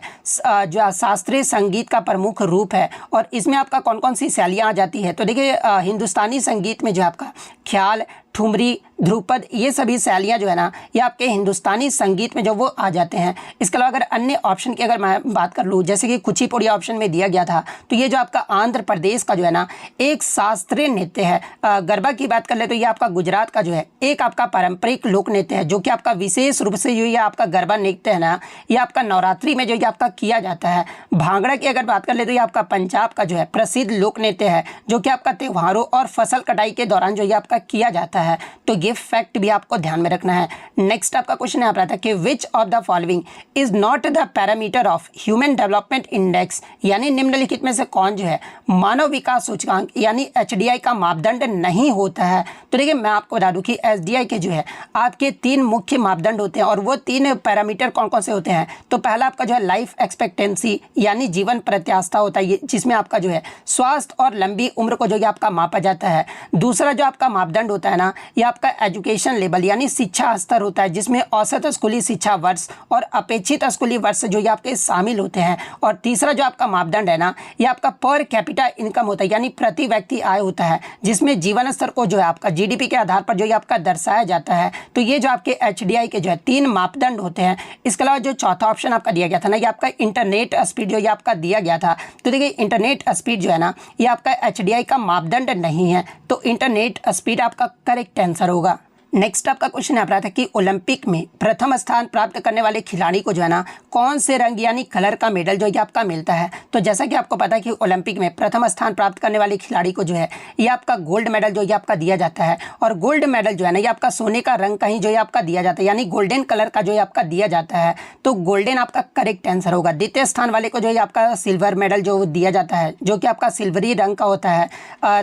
जो शास्त्रीय संगीत का प्रमुख रूप है। और इसमें आपका कौन कौन सी शैलियाँ आ जाती है, तो देखिए हिंदुस्तानी संगीत में जो आपका ख्याल, ठुमरी, ध्रुपद, ये सभी शैलियाँ जो है ना ये आपके हिंदुस्तानी संगीत में जो वो आ जाते हैं। इसके अलावा अगर अन्य ऑप्शन की अगर मैं बात कर लूँ, जैसे कि कुचिपुड़ी ऑप्शन में दिया गया था, तो ये जो आपका आंध्र प्रदेश का जो है ना एक शास्त्रीय नृत्य है। गरबा की बात कर ले तो ये आपका गुजरात का जो है एक आपका पारंपरिक लोक नृत्य है, जो कि आपका विशेष रूप से जो ये आपका गरबा नृत्य है ना ये आपका नवरात्रि में जो ये आपका किया जाता है। भांगड़ा की अगर बात कर ले तो ये आपका पंजाब का जो है प्रसिद्ध लोक नृत्य है, जो कि आपका त्योहारों और फसल कटाई के दौरान जो ये आपका किया जाता है। तो ये फैक्ट भी आपको ध्यान में रखना है। नेक्स्ट आपका क्वेश्चन यहाँ पर आता है कि which of the following is not the parameter of human development index, यानी निम्नलिखित में से कौन जो है मानव विकास सूचकांक यानी HDI का मापदंड नहीं होता है। तो देखिए मैं आपको बता दूं कि HDI के जो है आपके 3 मुख्य मापदंड होते हैं, और वो 3 पैरामीटर कौन कौन से होते हैं। तो पहला आपका जो है लाइफ एक्सपेक्टेंसी यानी जीवन प्रत्याशा होता है, जिसमें आपका जो है स्वास्थ्य और लंबी उम्र को जो है आपका मापा जाता है। दूसरा जो आपका मापदंड होता है ना ये आपका एजुकेशन लेवल यानी शिक्षा स्तर होता है, जिसमें औसत स्कूली शिक्षा वर्ष और अपेक्षित स्कूली वर्ष जो ये आपके शामिल होते हैं। और तीसरा जो आपका मापदंड है ना ये आपका पर कैपिटा इनकम होता है यानी प्रति व्यक्ति आय होता है, जिसमें जीवन स्तर को जो है आपका GDP के आधार पर जो ये आपका दर्शाया जाता है। तो ये जो आपके HDI के जो है 3 मापदंड होते हैं। इसके अलावा जो चौथा ऑप्शन आपका दिया गया था ना ये आपका इंटरनेट स्पीड जो ये आपका दिया गया था। तो देखिए इंटरनेट स्पीड जो है ना ये आपका HDI का मापदंड नहीं है, तो इंटरनेट स्पीड आपका करेक्ट आंसर होगा। नेक्स्ट आपका क्वेश्चन यहाँ पर आता है कि ओलंपिक में प्रथम स्थान प्राप्त करने वाले खिलाड़ी को जो है ना कौन से रंग यानी कलर का मेडल जो है आपका मिलता है। तो जैसा कि आपको पता है कि ओलंपिक में प्रथम स्थान प्राप्त करने वाले खिलाड़ी को जो है ये आपका गोल्ड मेडल जो है आपका दिया जाता है। और गोल्ड मेडल जो है ना ये आपका सोने का रंग का ही जो है आपका दिया जाता है, यानी गोल्डन कलर का जो है आपका दिया जाता है। तो गोल्डन आपका करेक्ट आंसर होगा। द्वितीय स्थान वाले को जो है आपका सिल्वर मेडल जो दिया जाता है, जो कि आपका सिल्वरी रंग का होता है।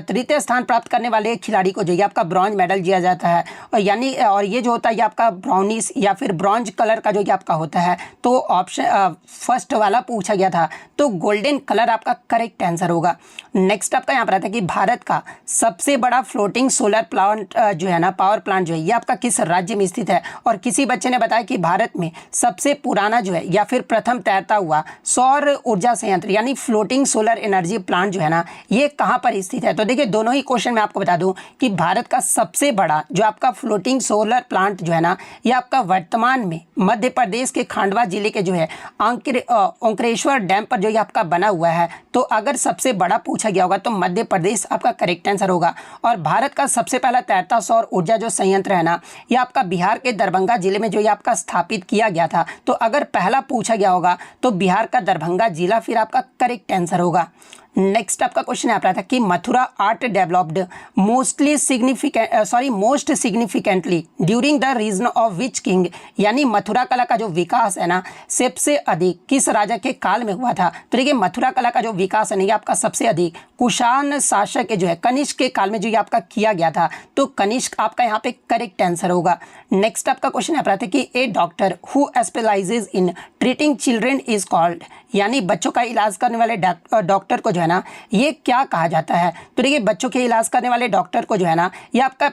तृतीय स्थान प्राप्त करने वाले खिलाड़ी को जो है आपका ब्रॉन्ज मेडल दिया जाता है, यानी और ये जो होता है ये आपका ब्राउनिश या फिर ब्रॉन्ज कलर का जो ये आपका होता है। तो ऑप्शन फर्स्ट वाला पूछा गया था, तो गोल्डन कलर आपका करेक्ट आंसर होगा। नेक्स्ट आपका यहाँ पर आता है कि भारत का सबसे बड़ा फ्लोटिंग सोलर प्लांट जो है ना पावर प्लांट जो है ये आपका किस राज्य में स्थित है। और किसी बच्चे ने बताया कि भारत में सबसे पुराना जो है या फिर प्रथम तैरता हुआ सौर ऊर्जा संयंत्र यानी फ्लोटिंग सोलर एनर्जी प्लांट जो है ना ये कहाँ पर स्थित है। तो देखिए दोनों ही क्वेश्चन में आपको बता दूं कि भारत का सबसे बड़ा जो आपका फ्लोटिंग सोलर प्लांट जो है ना ये आपका वर्तमान में मध्य प्रदेश के खांडवा जिले के जो है ओंकारेश्वर डैम पर जो ये आपका बना हुआ है। तो अगर सबसे बड़ा पूछा गया होगा तो मध्य प्रदेश आपका करेक्ट आंसर होगा। और भारत का सबसे पहला तैरता सौर ऊर्जा जो संयंत्र है ना ये आपका बिहार के दरभंगा जिले में जो ये आपका स्थापित किया गया था। तो अगर पहला पूछा गया होगा तो बिहार का दरभंगा जिला फिर आपका करेक्ट आंसर होगा। नेक्स्ट आपका क्वेश्चन यहाँ पर आता है कि Mathura art developed most significantly during the region of which king, यानी मथुरा कला का जो विकास है ना सबसे अधिक किस राजा के काल में हुआ था। तो देखिए मथुरा कला का जो विकास है ना ये आपका सबसे अधिक कुषाण शासक के जो है कनिष्क के काल में जो ये आपका किया गया था। तो कनिष्क आपका यहाँ पे करेक्ट आंसर होगा। नेक्स्ट आपका क्वेश्चन यहाँ पर आता है कि a doctor who specialises in treating children is called, यानी बच्चों का इलाज करने वाले डॉक्टर को जो है ना ये क्या कहा जाता है। तो देखिए बच्चों के इलाज करने वाले डॉक्टर को जो है ना ये आपका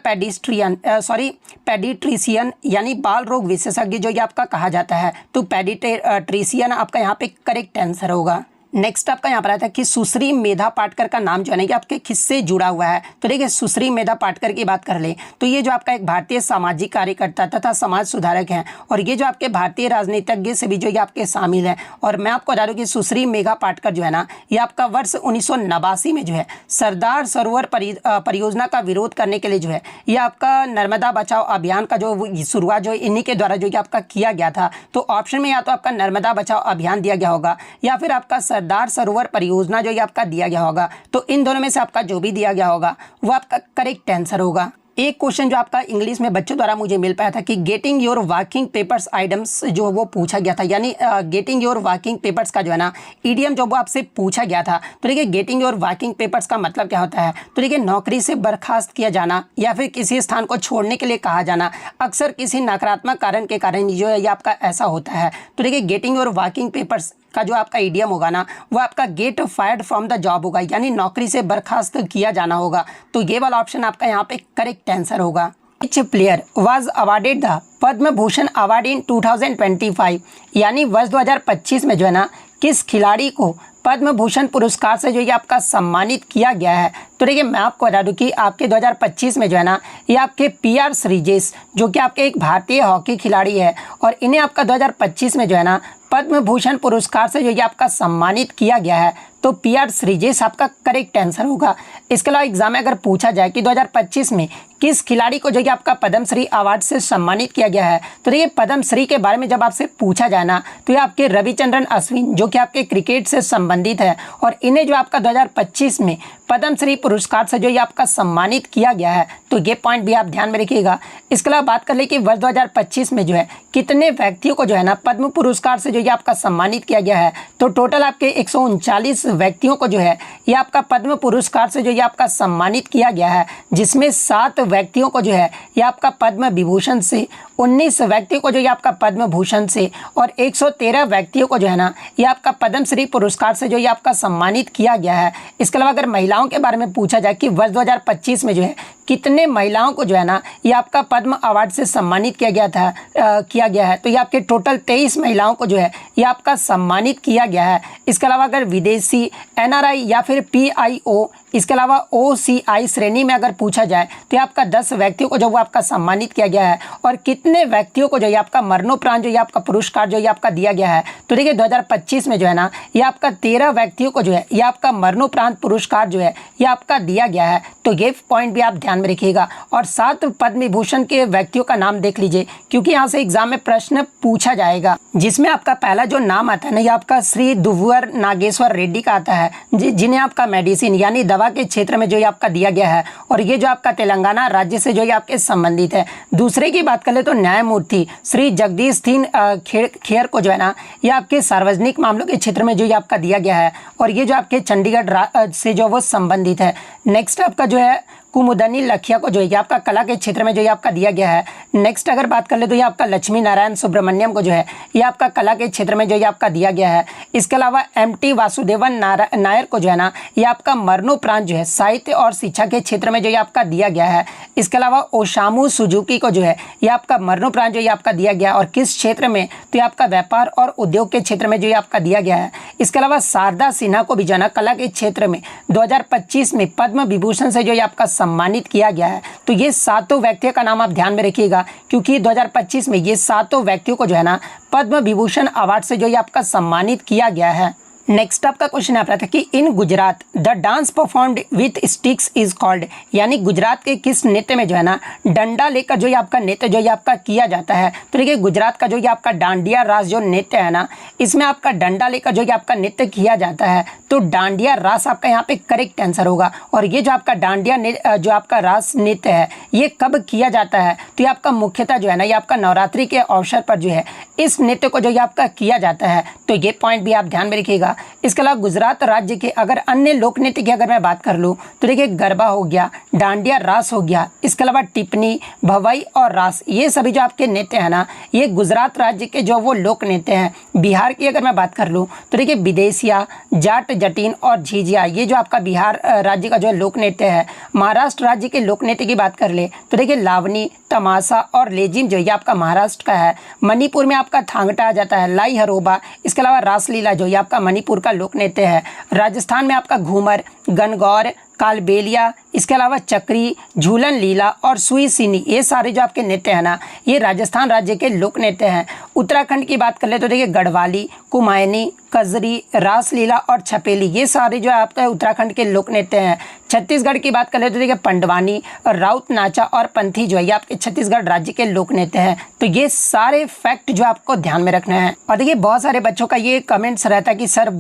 पेडिट्रिशियन यानी बाल रोग विशेषज्ञ जो ये आपका कहा जाता है। तो पेडिट्रिशियन आपका यहाँ पे करेक्ट आंसर होगा। नेक्स्ट आपका यहाँ पर आता है कि सुश्री मेधा पाटकर का नाम जो है ना कि आपके किससे जुड़ा हुआ है। तो देखिए सुश्री मेधा पाटकर की बात कर ले तो ये जो आपका एक भारतीय सामाजिक कार्यकर्ता तथा समाज सुधारक हैं, और ये जो आपके भारतीय राजनीतिज्ञ से भी जो ये आपके शामिल हैं। और मैं आपको बता दूं कि सुश्री मेधा पाटकर जो है ना ये आपका वर्ष 1989 में जो है सरदार सरोवर परियोजना का विरोध करने के लिए जो है ये आपका नर्मदा बचाओ अभियान का जो शुरुआत जो इन्हीं के द्वारा जो ये आपका किया गया था। तो ऑप्शन में या तो आपका नर्मदा बचाओ अभियान दिया गया होगा या फिर आपका सरदार सरोवर परियोजना जो ये आपका दिया गया होगा। तो इन दोनों में से आपका जो भी दिया गया होगा वो आपका करेक्ट आंसर होगा। एक क्वेश्चन जो आपका इंग्लिश में बच्चों द्वारा मुझे मिल पाया था कि getting your working papers items जो वो पूछा गया था, यानी गेटिंग योर वर्किंग पेपर्स का जो है ना ईडीएम जो वो आपसे पूछा गया था। तो देखिए गेटिंग योर वर्किंग पेपर्स का मतलब क्या होता है। तो देखिए नौकरी से बर्खास्त किया जाना या फिर किसी स्थान को छोड़ने के लिए कहा जाना, अक्सर किसी नकारात्मक कारण के कारण जो है ये आपका ऐसा होता है। तो देखिए गेटिंग योर वर्किंग पेपर्स का जो आपका ईडीएम होगा ना वो आपका get fired from the job होगा, यानी नौकरी से बर्खास्त किया जाना होगा। तो ये वाला ऑप्शन आपका यहाँ पे करेक्ट आंसर होगा। विच player was awarded the Padma Bhushan award in 2025, यानी वर्ष 2025 में जो है ना किस खिलाड़ी को पद्म भूषण पुरस्कार से जो ये आपका सम्मानित किया गया है। तो देखिए मैं आपको बता दूं कि आपके 2025 में जो है ना ये आपके पीआर श्रीजेश जो कि आपके एक भारतीय हॉकी खिलाड़ी है और इन्हें आपका 2025 में जो है ना पद्म भूषण पुरस्कार से जो ये आपका सम्मानित किया गया है। तो पीआर श्रीजेश आपका करेक्ट आंसर होगा। इसके अलावा एग्जाम में अगर पूछा जाए कि 2025 में किस खिलाड़ी को जो कि आपका पद्मश्री अवार्ड से सम्मानित किया गया है, तो देखिए पद्मश्री के बारे में जब आपसे पूछा जाए ना तो ये आपके रविचंद्रन अश्विन जो कि आपके क्रिकेट से संबंधित है और इन्हें जो आपका 2025 में पद्मश्री पुरस्कार से जो ये आपका सम्मानित किया गया है। तो ये पॉइंट भी आप ध्यान में रखिएगा। इसके अलावा बात कर ले कि वर्ष 2025 में जो है कितने व्यक्तियों को जो है ना पद्म पुरस्कार से जो ये आपका सम्मानित किया गया है। तो टोटल आपके 139 व्यक्तियों को जो है ये आपका पद्म पुरस्कार से जो ये आपका सम्मानित किया गया है, जिसमें 7 व्यक्तियों को जो है ये आपका पद्म विभूषण से, 19 व्यक्तियों को जो ये आपका पद्म भूषण से और 113 व्यक्तियों को जो है ना ये आपका पद्मश्री पुरस्कार से जो ये आपका सम्मानित किया गया है। इसके अलावा अगर महिलाओं के बारे में पूछा जाए कि वर्ष 2025 में जो है कितने महिलाओं को जो है ना ये आपका पद्म अवार्ड से सम्मानित किया गया है, तो ये आपके टोटल 23 महिलाओं को जो है ये आपका सम्मानित किया गया है। इसके अलावा अगर विदेशी, एनआरआई या फिर पीआईओ, इसके अलावा ओसीआई श्रेणी में अगर पूछा जाए तो ये आपका 10 व्यक्तियों को जो वो आपका सम्मानित किया गया है और कितने व्यक्तियों को जो ये आपका मरणोपरांत जो ये आपका पुरस्कार जो ये आपका दिया गया है। तो देखिए 2025 में जो है ना ये आपका 13 व्यक्तियों को जो है ये आपका मरणोपरांत पुरस्कार जो है ये आपका दिया गया है। तो ये पॉइंट भी आप ध्यान में रखिएगा और 7 पद्म विभूषण के व्यक्तियों का नाम देख लीजिए, क्योंकि यहाँ से एग्जाम में प्रश्न पूछा जाएगा, जिसमें आपका पहला जो नाम आता है ना ये आपका श्री दुव्वर नागेश्वर रेड्डी का आता है, जिन्हें आपका मेडिसिन यानी दवा के क्षेत्र में जो ये आपका दिया गया है और ये जो आपका तेलंगाना राज्य से जो ये आपके संबंधित है। दूसरे की बात कर ले तो न्यायमूर्ति श्री जगदीश सिंह खेर को जो है ना ये आपके सार्वजनिक मामलों के क्षेत्र में जो ये आपका दिया गया है और ये जो आपके चंडीगढ़ से जो वो संबंधित है। नेक्स्ट आपका जो है कुमुदनी लखिया को जो है आपका कला के क्षेत्र में जो ये आपका दिया गया है। नेक्स्ट अगर बात कर ले तो ये आपका लक्ष्मी नारायण सुब्रमण्यम को जो है ये आपका कला के क्षेत्र में जो ये आपका दिया गया है। इसके अलावा एमटी वासुदेवन नायर को जो है ना ये आपका मरणोपरांत जो है साहित्य और शिक्षा के क्षेत्र में जो ये आपका दिया गया है। इसके अलावा ओसामू सुजुकी को जो है ये आपका मरणोपरांत जो ये आपका दिया गया और किस क्षेत्र में, तो ये आपका व्यापार और उद्योग के क्षेत्र में जो ये आपका दिया गया है। इसके अलावा शारदा सिन्हा को भी जो है ना कला के क्षेत्र में 2025 में पद्म विभूषण से जो ये आपका सम्मानित किया गया है। तो ये 7 व्यक्तियों का नाम आप ध्यान में रखिएगा, क्योंकि 2025 में ये 7 व्यक्तियों को जो है ना पद्म विभूषण अवार्ड से जो ये आपका सम्मानित किया गया है। नेक्स्ट आपका क्वेश्चन आ रहा था कि in Gujarat the dance performed with sticks is called, यानी गुजरात के किस नृत्य में जो है ना डंडा लेकर जो ये आपका नृत्य जो ये आपका किया जाता है। तो देखिए गुजरात का जो ये आपका डांडिया रास जो नृत्य है ना इसमें आपका डंडा लेकर जो ये आपका नृत्य किया जाता है। तो डांडिया रास आपका यहाँ पे करेक्ट आंसर होगा। और ये जो आपका डांडिया जो आपका रास नृत्य है ये कब किया जाता है, तो ये आपका मुख्यतः जो है ना ये आपका नवरात्रि के अवसर पर जो है इस नृत्य को जो ये आपका किया जाता है। तो ये पॉइंट भी आप ध्यान में रखिएगा। इसके अलावा गुजरात राज्य के अगर अन्य लोक नृत्य की अगर मैं बात कर लूँ तो देखिए गरबा हो गया, डांडिया रास हो गया, इसके अलावा टिप्पणी, भवाई और रास, ये सभी जो आपके नृत्य है ना ये गुजरात राज्य के जो वो लोक नृत्य हैं। बिहार की अगर मैं बात कर लूँ तो देखिए विदेशिया, जाट जटीन और झिझिया, ये जो आपका बिहार राज्य का जो लोक नृत्य है। महाराष्ट्र राज्य के लोक नृत्य की बात कर ले तो देखिए लावनी, तमाशा और लेजिम जो ये आपका महाराष्ट्र का है। मणिपुर में आपका थांगटा आ जाता है, लाई हरोबा, इसके अलावा रासलीला जो ये आपका मणिपुर का लोक नृत्य है। राजस्थान में आपका घूमर, गणगौर, कालबेलिया, इसके अलावा चक्री, झूलन लीला और सुई सीनी, ये सारे जो आपके नृत्य हैं ना ये राजस्थान राज्य के लोक नृत्य हैं। उत्तराखंड की बात कर ले तो देखिए गढ़वाली, कुमायूनी, कजरी, रासलीला और छपेली, ये सारे जो है आपका उत्तराखंड के लोक नृत्य हैं। छत्तीसगढ़ की बात कर ले तो देखिए पंडवानी, राउत नाचा और पंथी जो है ये आपके छत्तीसगढ़ राज्य के लोक नृत्य हैं। तो ये सारे फैक्ट जो आपको ध्यान में रखना है। और देखिए बहुत सारे बच्चों का ये कमेंट्स रहता है कि सर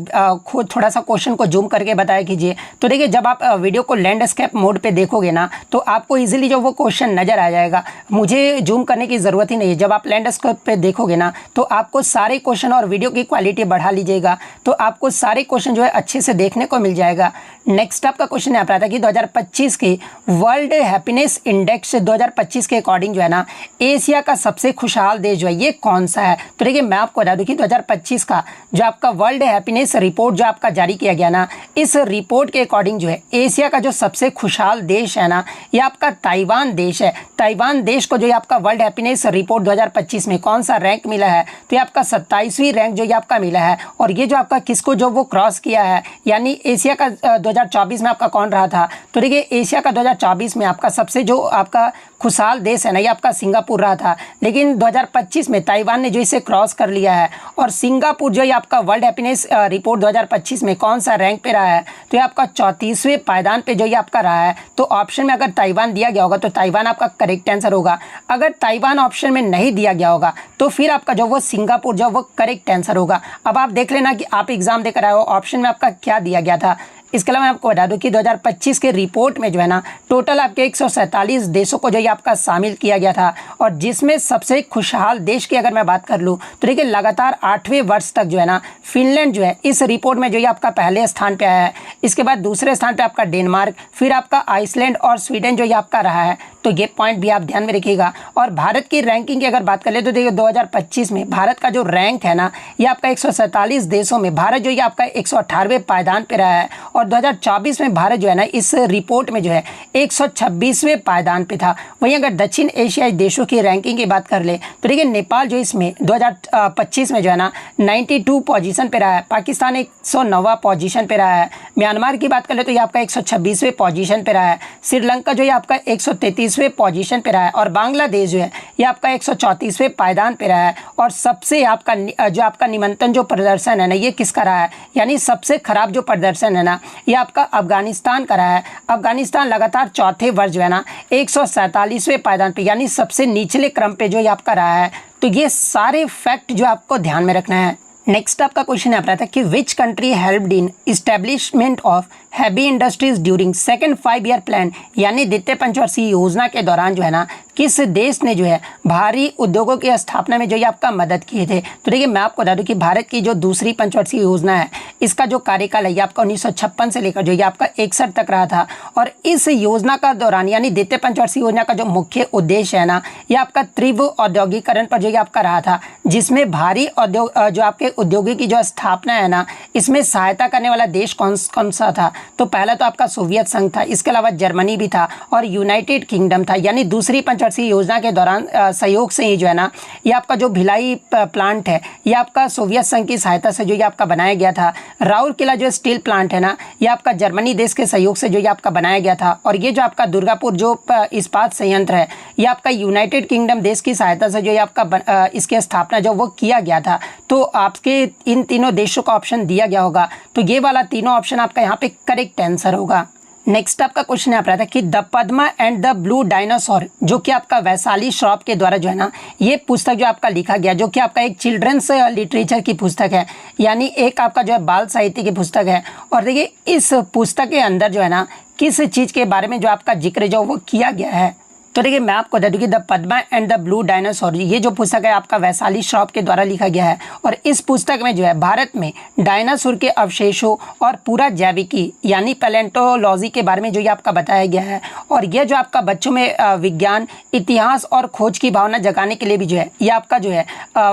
खुद थोड़ा सा क्वेश्चन को जूम करके बताया कीजिए। तो देखिए जब आप वीडियो को लैंडस्केप मोड पे देखोगे ना तो आपको इजीली जो वो क्वेश्चन नजर आ जाएगा, मुझे जूम करने की ज़रूरत ही नहीं है। जब आप लैंडस्केप पे देखोगे ना तो आपको सारे क्वेश्चन और वीडियो की क्वालिटी बढ़ा लीजिएगा तो आपको सारे क्वेश्चन जो है अच्छे से देखने को मिल जाएगा। नेक्स्ट आपका क्वेश्चन यहाँ पर आता है कि 2025 के वर्ल्ड हैप्पीनेस इंडेक्स 2025 के अकॉर्डिंग जो है ना एशिया का सबसे खुशहाल देश जो है ये कौन सा है। तो देखिए मैं आपको बता दूं कि 2025 का जो आपका वर्ल्ड हैप्पीनेस रिपोर्ट जो आपका जारी किया गया ना, इस रिपोर्ट के अकॉर्डिंग जो है एशिया का जो सबसे खुशहाल देश है ना ये आपका ताइवान देश है। ताइवान देश को जो ये आपका वर्ल्ड हैप्पीनेस रिपोर्ट 2025 में कौन सा रैंक मिला है, तो ये आपका 27वीं रैंक जो ये आपका मिला है। और ये जो आपका किसको जो वो क्रॉस किया है, यानी एशिया का 2024 में आपका कौन रहा था। तो देखिए एशिया का 2024 में आपका सबसे जो आपका खुशहाल देश है ना ये आपका सिंगापुर रहा था, लेकिन 2025 में ताइवान ने जो इसे क्रॉस कर लिया है। और सिंगापुर जो ये आपका वर्ल्ड हैप्पीनेस रिपोर्ट 2025 में कौन सा रैंक पे रहा है, तो ये आपका 34वें पायदान पे जो ये आपका रहा है। तो ऑप्शन में अगर ताइवान दिया गया होगा तो ताइवान आपका करेक्ट आंसर होगा। अगर ताइवान ऑप्शन में नहीं दिया गया होगा तो फिर आपका जो वो सिंगापुर जो वो करेक्ट आंसर होगा। अब आप देख लेना कि आप एग्जाम देकर आए हो, ऑप्शन में आपका क्या दिया गया था। इसके अलावा मैं आपको बता दूं कि 2025 के रिपोर्ट में जो है ना टोटल आपके 147 देशों को जो ये आपका शामिल किया गया था। और जिसमें सबसे खुशहाल देश की अगर मैं बात कर लूँ तो देखिए लगातार 8वें वर्ष तक जो है ना फिनलैंड जो है इस रिपोर्ट में जो ये आपका पहले स्थान पे आया है। इसके बाद दूसरे स्थान पे आपका डेनमार्क, फिर आपका आइसलैंड और स्वीडन जो ये आपका रहा है। तो ये पॉइंट भी आप ध्यान में रखिएगा। और भारत की रैंकिंग की अगर बात कर ले तो देखिए 2025 में भारत का जो रैंक है ना ये आपका 147 देशों में भारत जो ये आपका 118वें पायदान पे रहा है। और 2024 में भारत जो है ना इस रिपोर्ट में जो है 126वें पायदान पे था। वहीं अगर दक्षिण एशियाई देशों की रैंकिंग की बात कर ले तो देखिए नेपाल जो इसमें 2025 में जो है ना 92 पोजीशन पे रहा है। पाकिस्तान 109वां पोजीशन पे रहा है। म्यांमार की बात कर ले तो ये आपका 126वें पोजीशन पे रहा है। श्रीलंका जो ये आपका 133वें पोजीशन पे रहा है। और बांग्लादेश जो है ये आपका 134वें पायदान पे रहा है। और सबसे आपका जो आपका निमंत्रण जो प्रदर्शन है ना ये किसका रहा है, यानी सबसे खराब जो प्रदर्शन है ना ये आपका अफगानिस्तान का रहा है। अफगानिस्तान लगातार चौथे वर्ष जो है ना 147वें पायदान पे यानी सबसे निचले क्रम पे जो ये आपका रहा है। तो ये सारे फैक्ट जो आपको ध्यान में रखना है। नेक्स्ट आपका क्वेश्चन यहाँ पर आता है कि which country helped in establishment of heavy industries during second 5 year plan, यानी द्वितीय पंचवर्षीय योजना के दौरान जो है ना किस देश ने जो है भारी उद्योगों की स्थापना में जो ये आपका मदद किए थे। तो देखिए मैं आपको बता दूं कि भारत की जो दूसरी पंचवर्षीय योजना है इसका जो कार्यकाल है ये आपका 1956 से लेकर जो ये आपका 61 तक रहा था। और इस योजना का दौरान यानी द्वितीय पंचवर्षीय योजना का जो मुख्य उद्देश्य है ना ये आपका तीव्र औद्योगिकरण पर जो ये आपका रहा था, जिसमें भारी उद्योग जो आपके उद्योगिक की जो स्थापना है ना इसमें सहायता करने वाला देश कौन सा था। तो पहला तो आपका सोवियत संघ था, इसके अलावा जर्मनी भी था और यूनाइटेड किंगडम था। यानी दूसरी पंचवर्षीय योजना के दौरान सहयोग से ही जो है ना ये आपका जो भिलाई प्लांट है ये आपका सोवियत संघ की सहायता से जो ये आपका बनाया गया था। राउरकेला जो स्टील प्लांट है ना ये आपका जर्मनी देश के सहयोग से जो ये आपका बनाया गया था। और ये जो आपका दुर्गापुर जो इस्पात संयंत्र है ये आपका यूनाइटेड किंगडम देश की सहायता से जो ये आपका इसकी स्थापना जो वो किया गया था। तो आपके इन तीनों देशों का ऑप्शन दिया गया होगा, तो ये वाला तीनों ऑप्शन आपका यहाँ पे करेक्ट आंसर होगा। नेक्स्ट आपका क्वेश्चन यहाँ पर आता है कि the Padma and the blue dinosaur जो कि आपका वैशाली श्रॉफ के द्वारा जो है ना ये पुस्तक जो आपका लिखा गया, जो कि आपका एक चिल्ड्रंस लिटरेचर की पुस्तक है, यानी एक आपका जो है बाल साहित्य की पुस्तक है। और देखिए इस पुस्तक के अंदर जो है ना किस चीज़ के बारे में जो आपका जिक्र जो वो किया गया है। तो देखिए मैं आपको बता दूं कि the Padma and the blue dinosaur ये जो पुस्तक है आपका वैशाली श्रॉफ के द्वारा लिखा गया है। और इस पुस्तक में जो है भारत में डायनासोर के अवशेषों और पूरा जैविकी यानी पैलेंटोलॉजी के बारे में जो ये आपका बताया गया है। और यह जो आपका बच्चों में विज्ञान, इतिहास और खोज की भावना जगाने के लिए भी जो है ये आपका जो है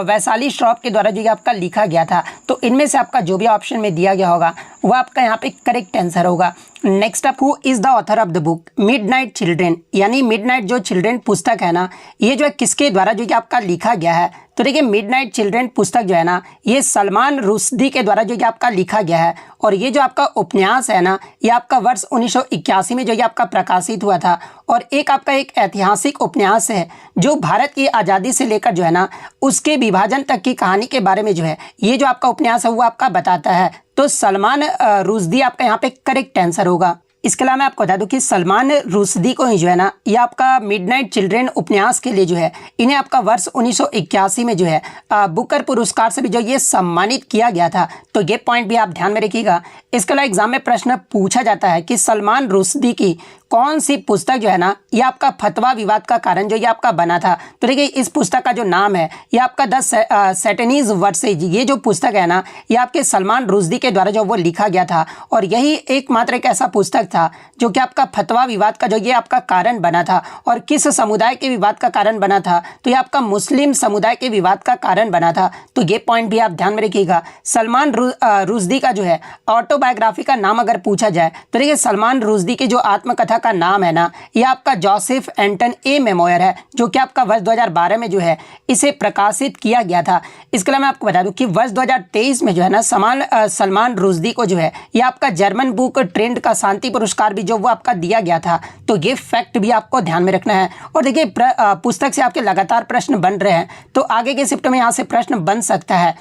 वैशाली श्रॉफ के द्वारा जो ये आपका लिखा गया था। तो इनमें से आपका जो भी ऑप्शन में दिया गया होगा वो आपका यहाँ पे करेक्ट आंसर होगा। Next up, who is the author of the book midnight children, यानी मिडनाइट जो चिल्ड्रेन पुस्तक है ना ये जो है किसके द्वारा जो कि आपका लिखा गया है। तो देखिए मिडनाइट चिल्ड्रन पुस्तक जो है ना, ये सलमान रुश्दी के द्वारा जो ये आपका लिखा गया है और ये जो आपका उपन्यास है ना, ये आपका वर्ष 1981 में जो ये आपका प्रकाशित हुआ था और एक आपका एक ऐतिहासिक उपन्यास है जो भारत की आज़ादी से लेकर जो है ना उसके विभाजन तक की कहानी के बारे में जो है ये जो आपका उपन्यास है वो आपका बताता है। तो सलमान रुश्दी आपका यहाँ पे करेक्ट आंसर होगा। इसके अलावा मैं आपको बता दूं कि सलमान रुश्दी को ही जो है ना ये आपका मिडनाइट चिल्ड्रन उपन्यास के लिए जो है इन्हें आपका वर्ष 1981 में जो है बुकर पुरस्कार से भी जो ये सम्मानित किया गया था। तो ये पॉइंट भी आप ध्यान में रखिएगा। इसके अलावा एग्जाम में प्रश्न पूछा जाता है कि सलमान रुश्दी की कौन सी पुस्तक जो है ना ये आपका फतवा विवाद का कारण जो ये आपका बना था। तो देखिए इस पुस्तक का जो नाम है ये आपका द सैटनीज वर्सेज, ये जो पुस्तक है ना ये आपके सलमान रुश्दी के द्वारा जो वो लिखा गया था और यही एकमात्र एक ऐसा पुस्तक था जो कि आपका फतवा विवाद का जो ये आपका कारण बना था। और किस समुदाय के विवाद का कारण बना था, तो ये आपका मुस्लिम समुदाय के विवाद का कारण बना था। तो ये पॉइंट भी आप ध्यान में रखिएगा। सलमान रुश्दी का जो है ऑटोबायोग्राफी का नाम अगर पूछा जाए तो देखिए सलमान रुश्दी की जो आत्मकथा का नाम है ना ये आपका जोसेफ एंटन ए मेमोयर है जो कि आपका वर्ष 2012 में जो है इसे प्रकाशित किया गया था। इसके अलावा मैं आपको बता दूं कि वर्ष 2023 में जो है ना सलमान रुश्दी को जो है ये आपका जर्मन बुक ट्रेंड का शांति पुरस्कार भी जो वो आपका दिया गया था। तो ये फैक्ट भी आपको ध्यान में रखना है। और देखिए पुस्तक से आपके लगातार प्रश्न बन रहे हैं तो आगे के शिफ्ट में यहाँ से प्रश्न बन सकता है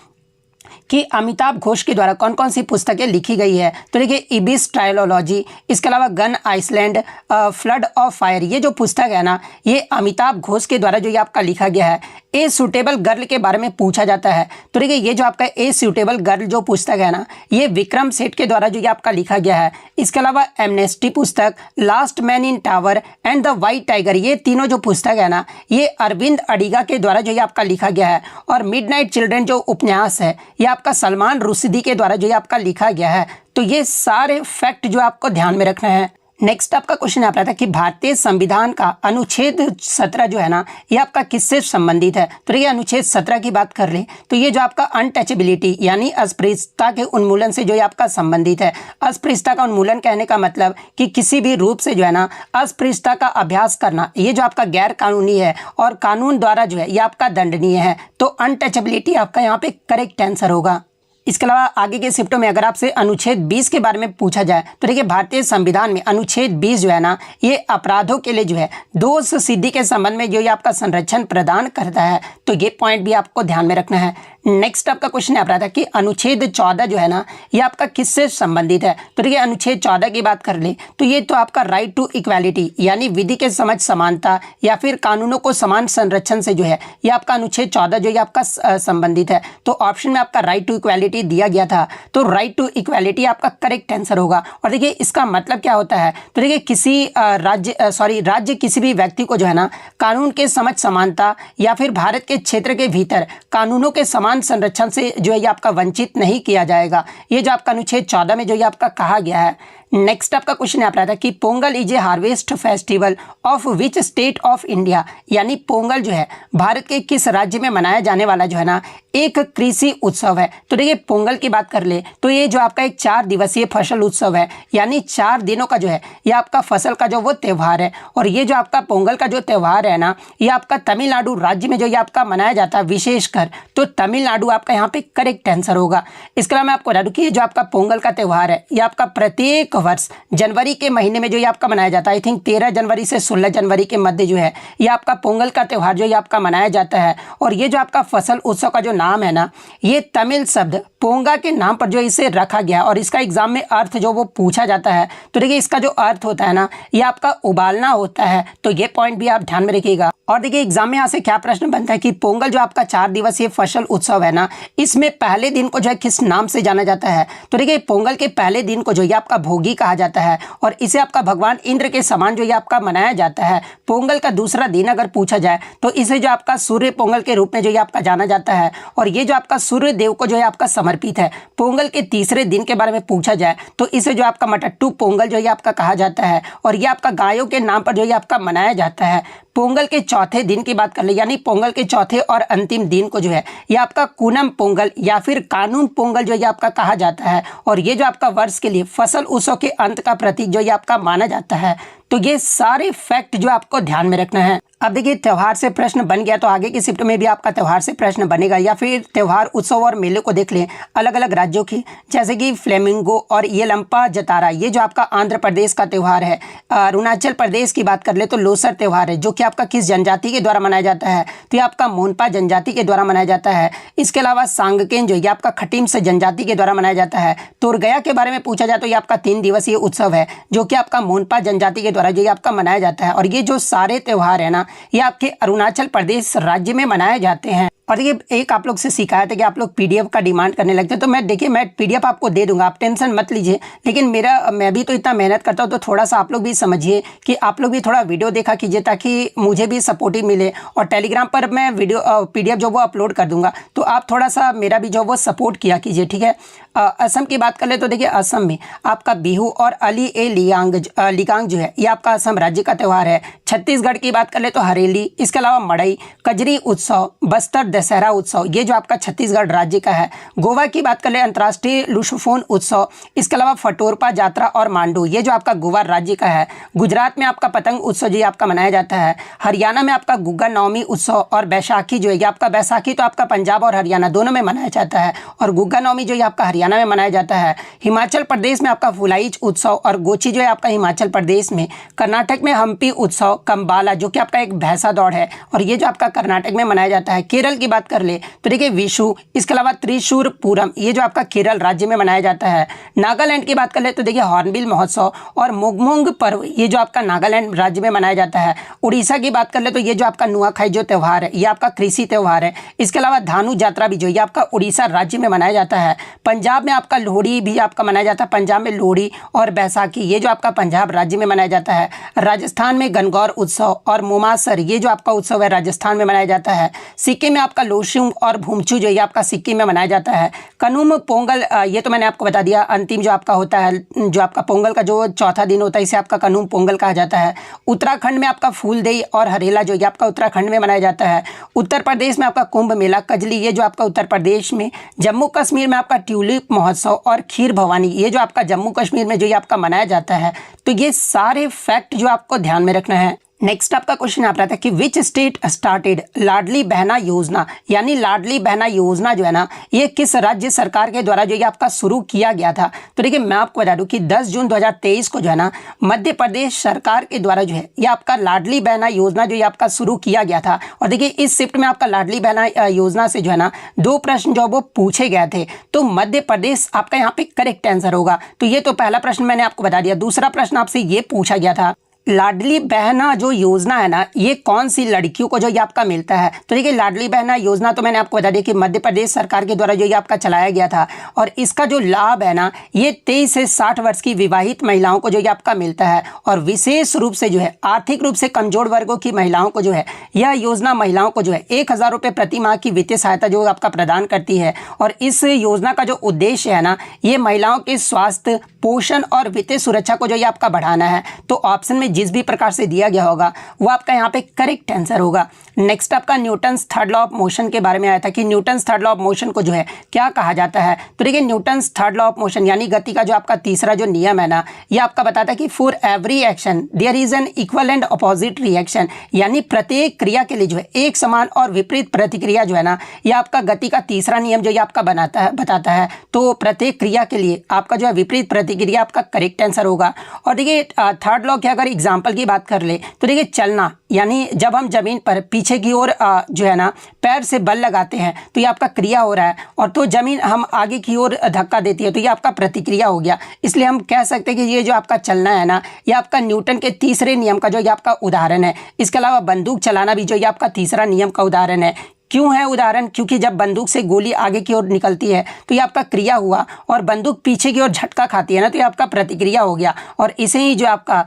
कि अमिताभ घोष के द्वारा कौन कौन सी पुस्तकें लिखी गई है। तो देखिए इबिस ट्रायोलॉजी, इसके अलावा Gun Island, Flood of Fire, ये जो पुस्तक है ना ये अमिताभ घोष के द्वारा जो ये आपका लिखा गया है। ए सूटेबल गर्ल के बारे में पूछा जाता है तो देखिए ये जो आपका ए सूटेबल गर्ल जो पुस्तक है ना ये विक्रम सेठ के द्वारा जो ये आपका लिखा गया है। इसके अलावा एमनेस्टी पुस्तक, last man in tower and the white tiger, ये तीनों जो पुस्तक है ना ये अरविंद अडिगा के द्वारा जो ये आपका लिखा गया है। और मिडनाइट चिल्ड्रन जो उपन्यास है ये आपका सलमान रुश्दी के द्वारा जो ये आपका लिखा गया है। तो ये सारे फैक्ट जो आपको ध्यान में रखना है। नेक्स्ट आपका क्वेश्चन आता था कि भारतीय संविधान का अनुच्छेद 17 जो है ना ये आपका किससे संबंधित है। तो ये अनुच्छेद 17 की बात कर ले तो ये जो आपका अनटचेबिलिटी यानी अस्पृश्यता के उन्मूलन से जो ये आपका संबंधित है। अस्पृश्यता का उन्मूलन कहने का मतलब कि किसी भी रूप से जो है ना अस्पृश्यता का अभ्यास करना ये जो आपका गैर कानूनी है और कानून द्वारा जो है ये आपका दंडनीय है। तो अनटचेबिलिटी आपका यहाँ पे करेक्ट आंसर होगा। इसके अलावा आगे के शिफ्टों में अगर आपसे अनुच्छेद 20 के बारे में पूछा जाए तो देखिए भारतीय संविधान में अनुच्छेद 20 जो है ना ये अपराधों के लिए जो है दोष सिद्धि के संबंध में जो ये आपका संरक्षण प्रदान करता है। तो ये पॉइंट भी आपको ध्यान में रखना है। नेक्स्ट आपका क्वेश्चन आ रहा था कि अनुच्छेद 14 जो है ना ये आपका किससे संबंधित है। तो देखिए अनुच्छेद 14 की बात कर ले तो ये तो आपका राइट टू इक्वालिटी यानी विधि के समझ समानता या फिर कानूनों को समान संरक्षण से जो है ये आपका अनुच्छेद 14 जो ये आपका संबंधित है। तो ऑप्शन में आपका राइट टू इक्वालिटी दिया गया था तो राइट टू इक्वालिटी आपका करेक्ट आंसर होगा। और देखिए इसका मतलब क्या होता है, तो देखिए किसी राज्य किसी भी व्यक्ति को जो है ना कानून के समझ समानता या फिर भारत के क्षेत्र के भीतर कानूनों के समान संरक्षण से जो है ये आपका वंचित नहीं किया जाएगा। ये जो आपका अनुच्छेद 14 में जो ये आपका कहा गया है। नेक्स्ट आपका क्वेश्चन आ रहा था कि Pongal is a harvest festival of which state of India, यानी पोंगल जो है भारत के किस राज्य में मनाया जाने वाला जो है ना एक कृषि उत्सव है। तो देखिए पोंगल की बात कर ले तो ये जो आपका एक 4 दिवसीय फसल उत्सव है यानी 4 दिनों का जो है ये आपका फसल का जो वो त्यौहार है। और ये जो आपका पोंगल का जो त्यौहार है ना ये आपका तमिलनाडु राज्य में जो ये आपका मनाया जाता है विशेषकर। तो तमिलनाडु आपका यहाँ पे करेक्ट आंसर होगा। इसके अलावा मैं आपको बता दूं कि ये जो आपका पोंगल का त्यौहार है ये आपका प्रत्येक वर्ष जनवरी के महीने में जो ये आपका मनाया जाता है। आई थिंक 13 जनवरी से 16 जनवरी के मध्य जो है ये आपका पोंगल का त्यौहार जो ये आपका मनाया जाता है। और ये जो आपका फसल उत्सव का जो नाम है ना ये तमिल शब्द पोंगा के नाम पर जो इसे रखा गया और इसका एग्जाम में अर्थ जो वो पूछा जाता है। तो देखिए इसका जो अर्थ होता है ना ये आपका उबालना होता है। तो ये पॉइंट भी आप ध्यान में रखिएगा। और देखिए एग्जाम में यहाँ से क्या प्रश्न बनता है कि पोंगल जो आपका 4 दिवसीय फसल उत्सव है ना इसमें पहले दिन को जो है किस नाम से जाना जाता है। तो देखिए पोंगल के पहले दिन को जो ये आपका भोगी कहा जाता है और इसे आपका भगवान इंद्र के समान जो ये आपका मनाया जाता है। पोंगल का दूसरा दिन अगर पूछा जाए तो इसे जो आपका सूर्य पोंगल के रूप में जो ये आपका जाना जाता है और ये जो आपका सूर्य देव को जो है आपका समर्पित है। पोंगल के तीसरे दिन के बारे में पूछा जाए तो इसे जो आपका मटट्टू पोंगल जो ये आपका कहा जाता है और ये आपका गायों के नाम पर जो ये आपका मनाया जाता है। पोंगल के चौथे दिन की बात कर ले यानी पोंगल के चौथे और अंतिम दिन को जो है ये आपका कूनम पोंगल या फिर कानून पोंगल जो ये आपका कहा जाता है। और ये जो आपका वर्ष के लिए फसल उत्सव के अंत का प्रतीक जो ये आपका माना जाता है। तो ये सारे फैक्ट जो आपको ध्यान में रखना है। अब देखिए त्यौहार से प्रश्न बन गया तो आगे की शिफ्ट में भी आपका त्यौहार से प्रश्न बनेगा, या फिर त्यौहार उत्सव और मेले को देख लें अलग अलग राज्यों की, जैसे कि फ्लेमिंगो और येलम्पा जतारा, ये जो आपका आंध्र प्रदेश का त्यौहार है। अरुणाचल प्रदेश की बात कर ले तो लोसर त्यौहार है, जो कि आपका किस जनजाति के द्वारा मनाया जाता है, तो ये आपका मोनपा जनजाति के द्वारा मनाया जाता है। इसके अलावा सांगकेन जो ये आपका खटिम्स जनजाति के द्वारा मनाया जाता है। तुरगया के बारे में पूछा जाए तो ये आपका 3 दिवसीय उत्सव है, जो कि आपका मोनपा जनजाति के द्वारा जो ये आपका मनाया जाता है। और ये जो सारे त्यौहार है ना, ये आपके अरुणाचल प्रदेश राज्य में मनाए जाते हैं। और ये एक आप लोग से शिकायत है कि आप लोग पीडीएफ का डिमांड करने लगते हैं, तो मैं देखिए मैं पीडीएफ आपको दे दूंगा, आप टेंशन मत लीजिए। लेकिन मैं भी तो इतना मेहनत करता हूँ, तो थोड़ा सा आप लोग भी समझिए कि आप लोग भी थोड़ा वीडियो देखा कीजिए, ताकि मुझे भी सपोर्टिव मिले। और टेलीग्राम पर मैं वीडियो पीडीएफ जो वो अपलोड कर दूंगा, तो आप थोड़ा सा मेरा भी जो वो सपोर्ट किया कीजिए, ठीक है। असम की बात कर ले तो देखिए असम में आपका बिहू और अली ए लिगांग जो है ये आपका असम राज्य का त्यौहार है। छत्तीसगढ़ की बात कर ले तो हरेली, इसके अलावा मड़ई, कजरी उत्सव, बस्तर दशहरा उत्सव, ये जो आपका छत्तीसगढ़ राज्य का है। गोवा की बात कर ले अंतर्राष्ट्रीय लुशफोन उत्सव, इसके अलावा फटोरपा जात्रा और मांडू, ये जो आपका गोवा राज्य का है। गुजरात में आपका पतंग उत्सव जो आपका मनाया जाता है। हरियाणा में आपका गुग्गा नवमी उत्सव और बैसाखी जो है ये आपका, बैसाखी तो आपका पंजाब और हरियाणा दोनों में मनाया जाता है, और गुग्गा नवमी जो है आपका हरियाणा में मनाया जाता है। हिमाचल प्रदेश में आपका फुलाईच उत्सव और गोची जो है आपका हिमाचल प्रदेश में। कर्नाटक में हम्पी उत्सव, कंबाला जो कि आपका एक भैंसा दौड़ है, और ये जो आपका कर्नाटक में मनाया जाता है। केरल की बात कर ले तो देखिए विशु, इसके अलावा त्रिशूर पूरम, ये जो आपका केरल राज्य में मनाया जाता है। नागालैंड की बात कर ले तो देखिए हॉर्नबिल महोत्सव और मोगमोंग पर्व, ये जो आपका नागालैंड राज्य में मनाया जाता है। उड़ीसा की बात कर ले तो ये जो आपका नुआखाई जो त्यौहार है ये आपका कृषि त्यौहार है। इसके अलावा धानु यात्रा भी जो ये आपका उड़ीसा राज्य में मनाया जाता है। पंजाब में आपका लोहड़ी भी आपका मनाया जाता है, पंजाब में लोहड़ी और बैसाखी ये जो आपका पंजाब राज्य में मनाया जाता है। राजस्थान में गणगौर उत्सव और मोमासर, ये जो आपका उत्सव है राजस्थान में मनाया जाता है। सिक्किम में आपका लोशुंग और भूमचू जो ये आपका सिक्किम में मनाया जाता है। कनुम पोंगल, ये तो मैंने आपको बता दिया, अंतिम जो आपका होता है, जो आपका पोंगल का जो चौथा दिन होता है इसे आपका कनुम पोंगल कहा जाता है। उत्तराखंड में आपका फूलदेई और हरेला जो ये आपका उत्तराखंड में मनाया जाता है। उत्तर प्रदेश में आपका कुंभ मेला कजली, ये जो आपका उत्तर प्रदेश में। जम्मू कश्मीर में आपका ट्यूलिप महोत्सव और खीर भवानी, ये जो आपका जम्मू कश्मीर में जो ये आपका मनाया जाता है। तो ये सारे फैक्ट जो आपको ध्यान में रखना है। नेक्स्ट आपका क्वेश्चन आप रहा था कि which state started Ladli Behna योजना, यानी लाडली बहना योजना जो है ना ये किस राज्य सरकार के द्वारा जो ये आपका शुरू किया गया था। तो देखिए मैं आपको बता दूं कि 10 जून 2023 को जो है ना मध्य प्रदेश सरकार के द्वारा जो है ये आपका लाडली बहना योजना जो ये आपका शुरू किया गया था। और देखिए इस शिफ्ट में आपका लाडली बहना योजना से जो है ना 2 प्रश्न जो वो पूछे गए थे, तो मध्य प्रदेश आपका यहाँ पे करेक्ट आंसर होगा। तो ये तो पहला प्रश्न मैंने आपको बता दिया। दूसरा प्रश्न आपसे ये पूछा गया था लाडली बहना जो योजना है ना ये कौन सी लड़कियों को जो ये आपका मिलता है। तो देखिए लाडली बहना योजना तो मैंने आपको बता दिया कि मध्य प्रदेश सरकार के द्वारा जो ये आपका चलाया गया था, और इसका जो लाभ है ना ये 23 से 60 वर्ष की विवाहित महिलाओं को जो ये आपका मिलता है। और विशेष रूप से जो है आर्थिक रूप से कमजोर वर्गों की महिलाओं को जो है यह योजना महिलाओं को जो है 1000 रुपये प्रति माह की वित्तीय सहायता जो आपका प्रदान करती है। और इस योजना का जो उद्देश्य है ना ये महिलाओं के स्वास्थ्य, पोषण और वित्तीय सुरक्षा को जो ये आपका बढ़ाना है। तो ऑप्शन में जिस भी प्रकार से दिया गया होगा वो आपका यहाँ पे करेक्ट आंसर होगा। नेक्स्ट आपका Newton's third law of motion के बारे में आया था कि Newton's third law of motion को जो है क्या कहा जाता है। तो देखिए Newton's third law of motion यानी गति का जो आपका तीसरा जो नियम है ना ये आपका बताता है कि for every action there is an equal and opposite reaction, यानी प्रत्येक क्रिया के लिए जो है एक समान और विपरीत प्रतिक्रिया जो है ना ये आपका गति का तीसरा नियम जो ये आपका बताता है। तो प्रत्येक क्रिया के लिए आपका जो है विपरीत प्रतिक्रिया आपका करेक्ट आंसर होगा। और देखिए थर्ड लॉ की अगर एग्जाम्पल की बात कर ले तो देखिए चलना, यानी जब हम जमीन पर पीछे की ओर जो है ना पैर से बल लगाते हैं तो ये आपका क्रिया हो रहा है, और तो जमीन हम आगे की ओर धक्का देती है तो ये आपका प्रतिक्रिया हो गया। इसलिए हम कह सकते हैं कि ये जो आपका चलना है ना ये आपका न्यूटन के तीसरे नियम का जो ये आपका उदाहरण है। इसके अलावा बंदूक चलाना भी जो ये आपका तीसरा नियम का उदाहरण है। क्यों है उदाहरण? क्योंकि जब बंदूक से गोली आगे की ओर निकलती है तो ये आपका क्रिया हुआ, और बंदूक पीछे की ओर झटका खाती है ना तो ये आपका प्रतिक्रिया हो गया। और इसे ही जो आपका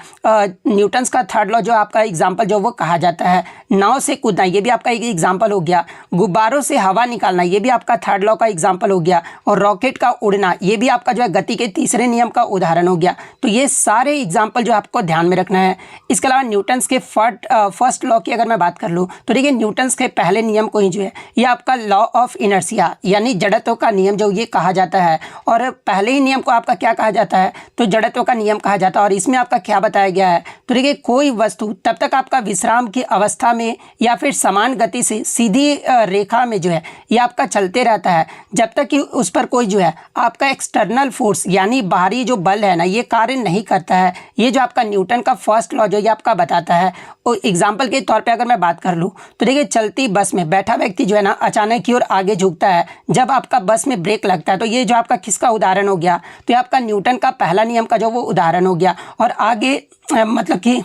न्यूटन्स का थर्ड लॉ जो आपका एग्जाम्पल जो वो कहा जाता है। नाव से कूदना ये भी आपका एक एग्जाम्पल हो गया। गुब्बारों से हवा निकालना ये भी आपका थर्ड लॉ का एग्जाम्पल हो गया। और रॉकेट का उड़ना ये भी आपका जो है गति के तीसरे नियम का उदाहरण हो गया। तो ये सारे एग्जाम्पल जो आपको ध्यान में रखना है। इसके अलावा न्यूटन्स के फर्स्ट लॉ की अगर मैं बात कर लूँ तो देखिए न्यूटन्स के पहले नियम को ही जो है ये आपका लॉ ऑफ इनर्शिया यानी जड़त्व का नियम जो ये कहा जाता है। और पहले ही नियम को आपका क्या कहा जाता है, तो जड़त्व का नियम कहा जाता है। और इसमें आपका क्या बताया गया है, तो देखिए कोई वस्तु तब तक आपका विश्राम की अवस्था में या फिर समान गति से सीधी रेखा में जो है ये आपका चलते रहता है जब तक कि उस पर कोई जो है आपका एक्सटर्नल फोर्स यानी बाहरी जो बल है ना ये कार्य नहीं करता है। ये जो आपका न्यूटन का फर्स्ट लॉ जो ये आपका बताता है। और एग्जाम्पल के तौर पे अगर मैं बात कर लूँ तो देखिए चलती बस में बैठा व्यक्ति जो है ना अचानक की ओर आगे झुकता है जब आपका बस में ब्रेक लगता है। तो ये जो आपका किसका उदाहरण हो गया, तो ये आपका न्यूटन का पहला नियम का जो वो उदाहरण हो गया। और आगे मतलब कि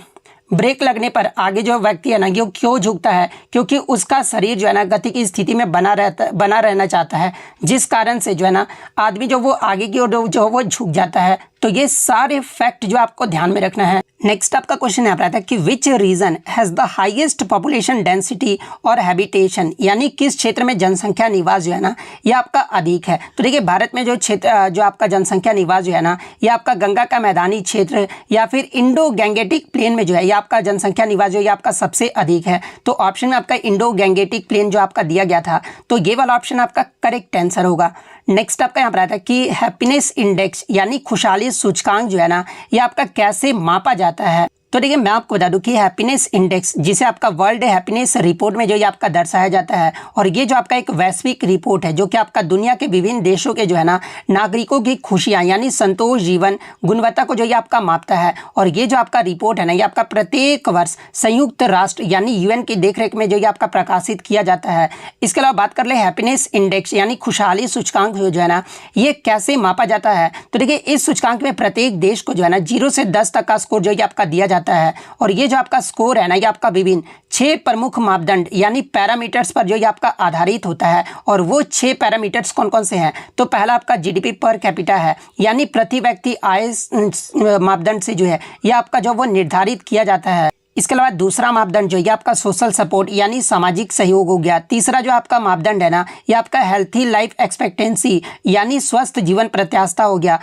ब्रेक लगने पर आगे जो व्यक्ति है ना ये क्यों झुकता है, क्योंकि उसका शरीर जो है ना गति की स्थिति में बना रहना चाहता है, जिस कारण से जो है ना आदमी जो वो आगे की ओर जो वो झुक जाता है। तो ये सारे फैक्ट जो आपको ध्यान में रखना है। नेक्स्ट आपका क्वेश्चन यहाँ पर आता है कि which region has the highest population density और हैबिटेशन, यानी किस क्षेत्र में जनसंख्या निवास जो है ना ये आपका अधिक है। तो देखिए भारत में जो क्षेत्र जो आपका जनसंख्या निवास जो है ना ये आपका गंगा का मैदानी क्षेत्र या फिर इंडो गैंगेटिक प्लेन में जो है ये आपका जनसंख्या निवास जो ये आपका सबसे अधिक है। तो ऑप्शन में आपका इंडो गैंगेटिक प्लेन जो आपका दिया गया था, तो ये वाला ऑप्शन आपका करेक्ट आंसर होगा। नेक्स्ट आपका यहाँ पर आता है कि हैप्पीनेस इंडेक्स यानी खुशहाली सूचकांक जो है ना ये आपका कैसे मापा जाता है। तो देखिए मैं आपको बता दूं कि हैप्पीनेस इंडेक्स जिसे आपका वर्ल्ड हैप्पीनेस रिपोर्ट में जो ये आपका दर्शाया जाता है, और ये जो आपका एक वैश्विक रिपोर्ट है जो कि आपका दुनिया के विभिन्न देशों के जो है ना नागरिकों की खुशियां यानी संतोष जीवन गुणवत्ता को जो ये आपका मापता है। और ये जो आपका रिपोर्ट है ना ये आपका प्रत्येक वर्ष संयुक्त राष्ट्र यानी यूएन की देखरेख में जो ये आपका प्रकाशित किया जाता है। इसके अलावा बात कर ले हैप्पीनेस इंडेक्स यानी खुशहाली सूचकांक जो है ना ये कैसे मापा जाता है। तो देखिए इस सूचकांक में प्रत्येक देश को जो है ना 0 से 10 तक का स्कोर जो ये आपका दिया जाता है। और ये जो आपका स्कोर है ना ये आपका विभिन्न 6 प्रमुख मापदंड यानी पैरामीटर्स पर जो ये आपका आधारित होता है। और वो 6 पैरामीटर्स कौन कौन से हैं, तो पहला आपका जीडीपी पर कैपिटा है यानी प्रति व्यक्ति आय मापदंड से जो है ये आपका जो वो निर्धारित किया जाता है। इसके अलावा दूसरा मापदंड जो ये आपका सोशल सपोर्ट यानी सामाजिक सहयोग हो गया। तीसरा जो आपका मापदंड है ना ये आपका हेल्थी लाइफ एक्सपेक्टेंसी यानी स्वस्थ जीवन प्रत्याशा हो गया।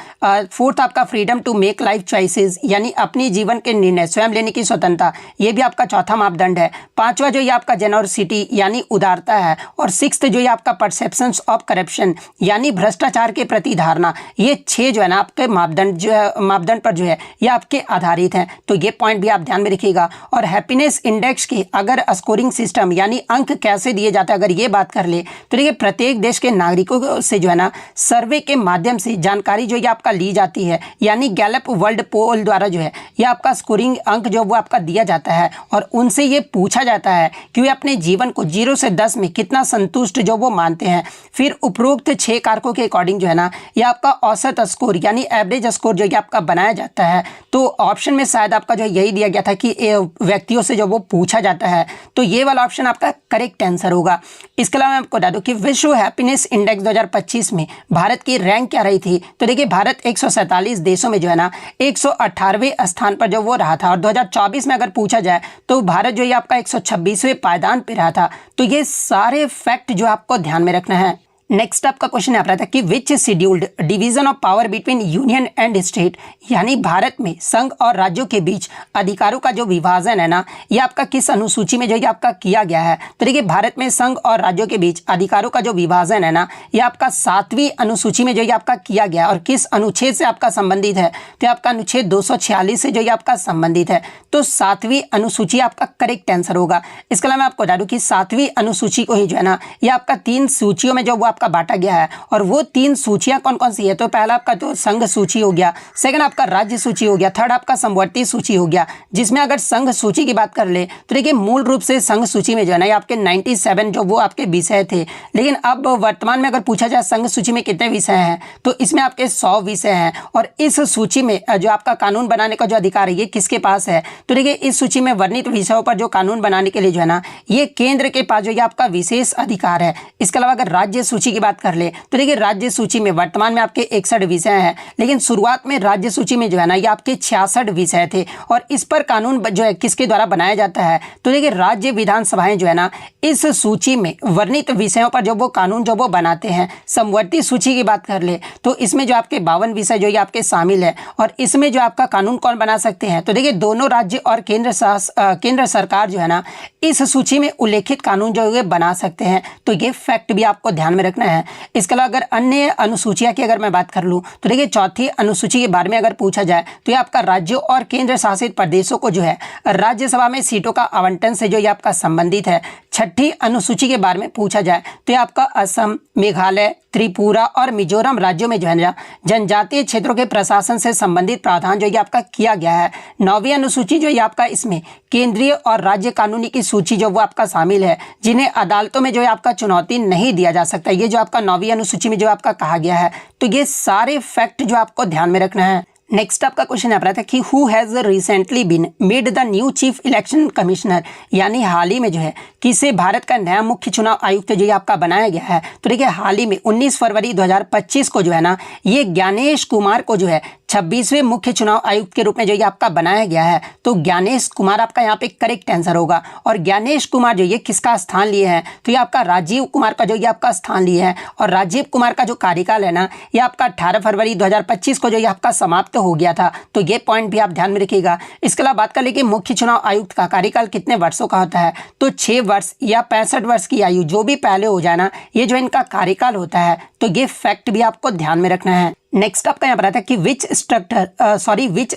फोर्थ आपका freedom to make life choices यानी अपनी जीवन के निर्णय स्वयं लेने की स्वतंत्रता, ये भी आपका चौथा मापदंड है। पांचवा जो ये आपका जेनरसिटी यानी उदारता है। और सिक्स्थ जो ये आपका परसेप्शंस ऑफ करप्शन यानी भ्रष्टाचार के प्रति धारणा। ये 6 जो है ना आपके मापदंड जो है मापदंड पर जो है ये आपके आधारित हैं। तो ये पॉइंट भी आप ध्यान में रखिएगा। और हैप्पीनेस इंडेक्स के अगर स्कोरिंग सिस्टम यानी अंक कैसे दिए जाते हैं अगर ये बात कर ले तो देखिए प्रत्येक देश के नागरिकों से जो है ना सर्वे के माध्यम से जानकारी जो ये आपका ली जाती है यानी गैलप वर्ल्ड पोल द्वारा जो है ये आपका स्कोरिंग अंक जो वो आपका दिया जाता है। और उनसे ये पूछा जाता है कि वे अपने जीवन को 0 से 10 में कितना संतुष्ट जो वो मानते हैं। फिर उपरोक्त 6 कारकों के अकॉर्डिंग जो है ना ये आपका औसत स्कोर यानी एवरेज स्कोर जो ये आपका बनाया जाता है। तो ऑप्शन में शायद आपका जो यही दिया गया था कि व्यक्तियों से जो वो पूछा जाता है, तो ये वाला ऑप्शन आपका करेक्ट आंसर होगा। इसके अलावा मैं आपको बता दूं कि विश्व हैप्पीनेस इंडेक्स 2025 में भारत की रैंक क्या रही थी। तो देखिए भारत 147 देशों में जो है ना 118वें स्थान पर जो वो रहा था। और 2024 में अगर पूछा जाए तो भारत जो ये आपका 126वें पायदान पे रहा था। तो ये सारे फैक्ट जो आपको ध्यान में रखना है। नेक्स्ट आपका क्वेश्चन यहाँ पर आता है कि which scheduled division of power between union and state यानी भारत में संघ और राज्यों के बीच अधिकारों का जो विभाजन है ना ये आपका किस अनुसूची में जो ये आपका किया गया है। तो देखिए भारत में संघ और राज्यों के बीच अधिकारों का जो विभाजन है ना ये आपका 7वीं अनुसूची में जो ये आपका किया गया है। और किस अनुच्छेद से आपका संबंधित है, तो आपका अनुच्छेद 246 से जो ये आपका संबंधित है। तो 7वीं अनुसूची आपका करेक्ट आंसर होगा। इसके अलावा मैं आपको बता दूं कि 7वीं अनुसूची को ही जो है ना ये आपका 3 सूचियों में जो वो का बांटा गया है। और वो 3 सूचियां कौन कौन सी है, तो पहला आपका तो संघ सूची हो गया, सेकंड आपका राज्य सूची हो गया, थर्ड आपका समवर्ती सूची हो गया। जिसमें अगर संघ सूची की बात कर ले तो देखिए मूल रूप से संघ सूची में जो है ना आपके 97 जो वो आपके विषय थे। लेकिन अब वर्तमान में अगर पूछा जाए संघ सूची में कितने विषय हैं, तो इसमें आपके 100 विषय हैं। और इस सूची में जो आपका कानून बनाने का जो अधिकार है ये किसके पास है, तो देखिए इस सूची में वर्णित विषयों पर जो कानून बनाने के लिए जो है ना ये केंद्र के पास जो ये आपका विशेष अधिकार है। इसके अलावा अगर राज्य सूची सूची की बात कर ले तो देखिए राज्य सूची में वर्तमान में आपके 61 विषय हैं, लेकिन शुरुआत में राज्य सूची में जो है ना ये आपके 66 विषय थे। और इस पर कानून जो है किसके द्वारा बनाया जाता है तो देखिए राज्य विधानसभाएं जो है ना इस सूची में वर्णित विषयों पर जो वो कानून जो वो बनाते हैं। समवर्ती सूची की बात कर ले तो इसमें जो आपके 52 विषय जो ये आपके शामिल है, और इसमें जो आपका कानून कौन बना सकते हैं तो देखिए दोनों राज्य और केंद्र सरकार जो है ना इस सूची में उल्लेखित कानून जो है बना सकते हैं। तो ये फैक्ट भी आपको ध्यान में रखना है। इसके अलावा अगर अन्य अनुसूचियां की अगर मैं बात कर लूँ तो देखिए चौथी अनुसूची के बारे में अगर पूछा जाए तो ये आपका राज्यों और केंद्र शासित प्रदेशों को जो है राज्यसभा में सीटों का आवंटन से जो ये आपका संबंधित है। छठी अनुसूची के बारे में पूछा जाए तो ये आपका असम, मेघालय, त्रिपुरा और मिजोरम राज्यों में जो है जनजातीय क्षेत्रों के प्रशासन से संबंधित प्रावधान जो ये आपका किया गया है। 9वीं अनुसूची जो ये आपका इसमें केंद्रीय और राज्य कानूनी की सूची जो वो आपका शामिल है, जिन्हें अदालतों में जो है आपका चुनौती नहीं दिया जा सकता। ये जो आपका 9वीं अनुसूची में जो आपका कहा गया है। तो ये सारे फैक्ट जो आपको ध्यान में रखना है। नेक्स्ट आपका क्वेश्चन यहाँ पर आता है कि who has recently been made the new chief election commissioner, यानी हाल ही में जो है किसे भारत का नया मुख्य चुनाव आयुक्त जो ये आपका बनाया गया है। तो देखिए हाल ही में 19 फरवरी 2025 को जो है ना ये ज्ञानेश कुमार को जो है 26वें मुख्य चुनाव आयुक्त के रूप में जो ये आपका बनाया गया है। तो ज्ञानेश कुमार आपका यहाँ पे करेक्ट आंसर होगा। और ज्ञानेश कुमार जो ये किसका स्थान लिए हैं तो ये आपका राजीव कुमार का जो ये आपका स्थान लिए हैं। और राजीव कुमार का जो कार्यकाल है ना ये आपका 18 फरवरी 2025 को जो ये आपका समाप्त हो गया था। तो ये पॉइंट भी आप ध्यान में रखिएगा। इसके अलावा बात कर ले कि मुख्य चुनाव आयुक्त का कार्यकाल कितने वर्षों का होता है तो 6 वर्ष या 65 वर्ष की आयु जो भी पहले हो जाए ना ये जो इनका कार्यकाल होता है। तो ये फैक्ट भी आपको ध्यान में रखना है। नेक्स्ट आपका यहाँ पर आता है कि which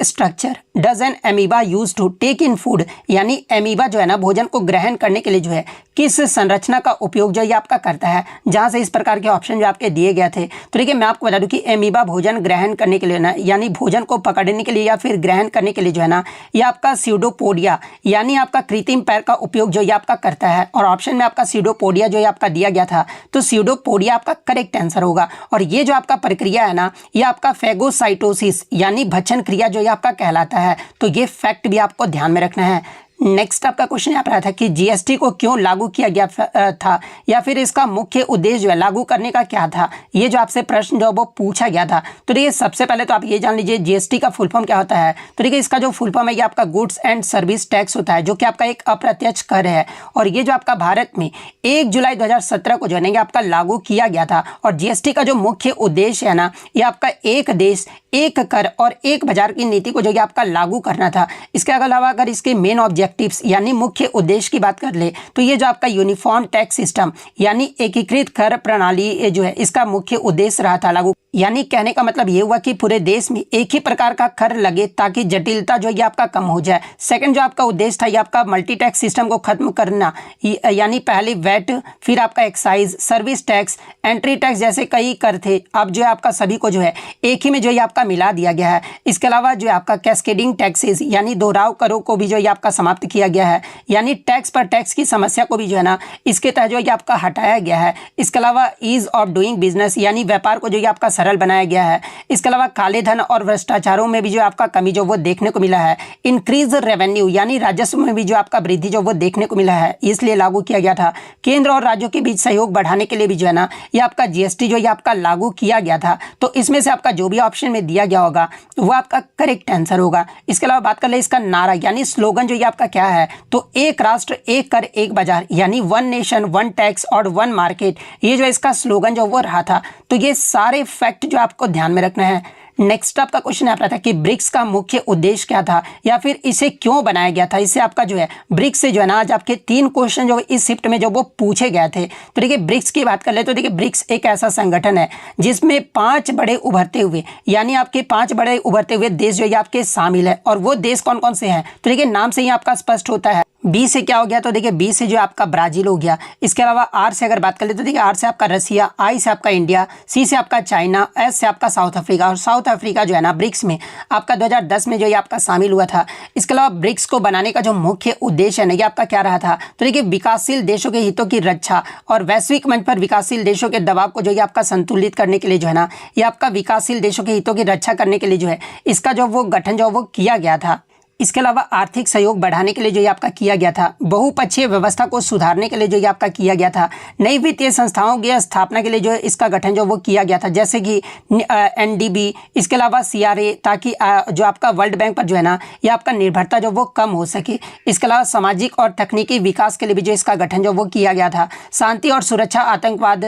structure does an amoeba use to take in food, यानी एमीबा जो है ना भोजन को ग्रहण करने के लिए जो है किस संरचना का उपयोग जो ये आपका करता है। जहाँ से इस प्रकार के ऑप्शन जो आपके दिए गए थे। तो देखिए मैं आपको बता दूं कि एमीबा भोजन ग्रहण करने के लिए ना यानी भोजन को पकड़ने के लिए या फिर ग्रहण करने के लिए जो है ना ये आपका स्यूडोपोडिया यानी आपका कृत्रिम पैर का उपयोग जो ये आपका करता है। और ऑप्शन में आपका स्यूडोपोडिया जो ये आपका दिया गया था। तो स्यूडोपोडिया आपका करेक्ट आंसर होगा। और ये जो आपका प्रक्रिया है ना ये आपका फेगोसाइटोसिस यानी भक्षण क्रिया जो ये आपका कहलाता है। तो ये फैक्ट भी आपको ध्यान में रखना है। नेक्स्ट आपका क्वेश्चन यहाँ पर आया था कि जीएसटी को क्यों लागू किया गया था, या फिर इसका मुख्य उद्देश्य जो है लागू करने का क्या था। ये जो आपसे प्रश्न जो वो पूछा गया था। तो देखिए सबसे पहले तो आप ये जान लीजिए जीएसटी का फुल फॉर्म क्या होता है। तो देखिए इसका जो फुल फॉर्म है ये आपका गुड्स एंड सर्विस टैक्स होता है, जो कि आपका एक अप्रत्यक्ष कर है। और ये जो आपका भारत में 1 जुलाई 2017 को जो है आपका लागू किया गया था। और जीएसटी का जो मुख्य उद्देश्य है ना ये आपका एक देश एक कर और एक बाजार की नीति को जो आपका लागू करना था। इसके अलावा अगर इसके मेन ऑब्जेक्टिव्स यानी मुख्य उद्देश्य की बात कर ले तो ये जो आपका यूनिफॉर्म टैक्स सिस्टम यानी एकीकृत कर प्रणाली ये जो है इसका मुख्य उद्देश्य रहा था लागू। यानी कहने का मतलब ये हुआ कि पूरे देश में एक ही प्रकार का कर लगे ताकि जटिलता जो ये आपका कम हो जाए। सेकंड जो आपका उद्देश्य था ये आपका मल्टी टैक्स सिस्टम को खत्म करना, यानी पहले वैट, फिर आपका excise, service tax, entry tax जैसे कई कर थे, अब जो है आपका सभी को जो है एक ही में जो ये आपका मिला दिया गया है। इसके अलावा जो है आपका कैस्केडिंग टैक्सेस यानी दोहराव करों को भी जो ये आपका समाप्त किया गया है, यानी टैक्स पर टैक्स की समस्या को भी जो है ना इसके तहत जो ये आपका हटाया गया है। इसके अलावा ईज ऑफ डूइंग बिजनेस यानी व्यापार को जो ये आपका सरल बनाया गया है। इसके अलावा काले धन और भ्रष्टाचारों में भी जो आपका कमी जो वो देखने को मिला है। इंक्रीज रेवेन्यू यानी राजस्व में भी जो आपका वृद्धि जो वो देखने को मिला है, इसलिए लागू किया गया था। केंद्र और राज्यों के बीच सहयोग बढ़ाने के लिए भी जो है ना ये आपका जीएसटी जो ये आपका लागू किया गया था। तो इसमें से आपका जो भी ऑप्शन में दिया गया होगा वो आपका करेक्ट आंसर होगा। इसके अलावा बात कर ले इसका नारा यानी स्लोगन जो ये आपका क्या है, तो एक राष्ट्र एक कर एक बाजार यानी वन नेशन वन टैक्स और वन मार्केट, ये जो इसका स्लोगन जो वो रहा था। तो ये सारे फैक्ट जो आपको ध्यान में रखना है। नेक्स्ट आपका क्वेश्चन आता था कि ब्रिक्स का मुख्य उद्देश्य क्या था या फिर इसे क्यों बनाया गया था। इससे आपका जो है ब्रिक्स से जो है ना आज आपके 3 क्वेश्चन जो इस शिफ्ट में जो वो पूछे गए थे। तो देखिए ब्रिक्स की बात कर ले तो देखिए ब्रिक्स एक ऐसा संगठन है जिसमें 5 बड़े उभरते हुए यानी आपके 5 बड़े उभरते हुए देश जो ये आपके शामिल है। और वो देश कौन कौन से हैं तो देखिए नाम से ही आपका स्पष्ट होता है। बी से क्या हो गया तो देखिए बी से जो आपका ब्राजील हो गया। इसके अलावा आर से अगर बात कर ले तो देखिए आर से आपका रसिया, आई से आपका इंडिया, सी से आपका चाइना, एस से आपका साउथ अफ्रीका। और साउथ अफ्रीका जो है ना ब्रिक्स में आपका 2010 में जो ये आपका शामिल हुआ था। इसके अलावा ब्रिक्स को बनाने का जो मुख्य उद्देश्य है ना ये आपका क्या रहा था तो देखिए विकासशील देशों के हितों की रक्षा और वैश्विक मंच पर विकासशील देशों के दबाव को जो ये आपका संतुलित करने के लिए जो है ना ये आपका विकासशील देशों के हितों की रक्षा करने के लिए जो है इसका जो वो गठन जो वो किया गया था। इसके अलावा आर्थिक सहयोग बढ़ाने के लिए जो ये आपका किया गया था, बहुपक्षीय व्यवस्था को सुधारने के लिए जो ये आपका किया गया था, नई वित्तीय संस्थाओं की स्थापना के लिए जो इसका गठन जो वो किया गया था, जैसे कि एनडीबी, इसके अलावा सीआरए, ताकि जो आपका वर्ल्ड बैंक पर जो है ना ये आपका निर्भरता जो वो कम हो सके। इसके अलावा सामाजिक और तकनीकी विकास के लिए भी जो इसका गठन जो वो किया गया था। शांति और सुरक्षा, आतंकवाद,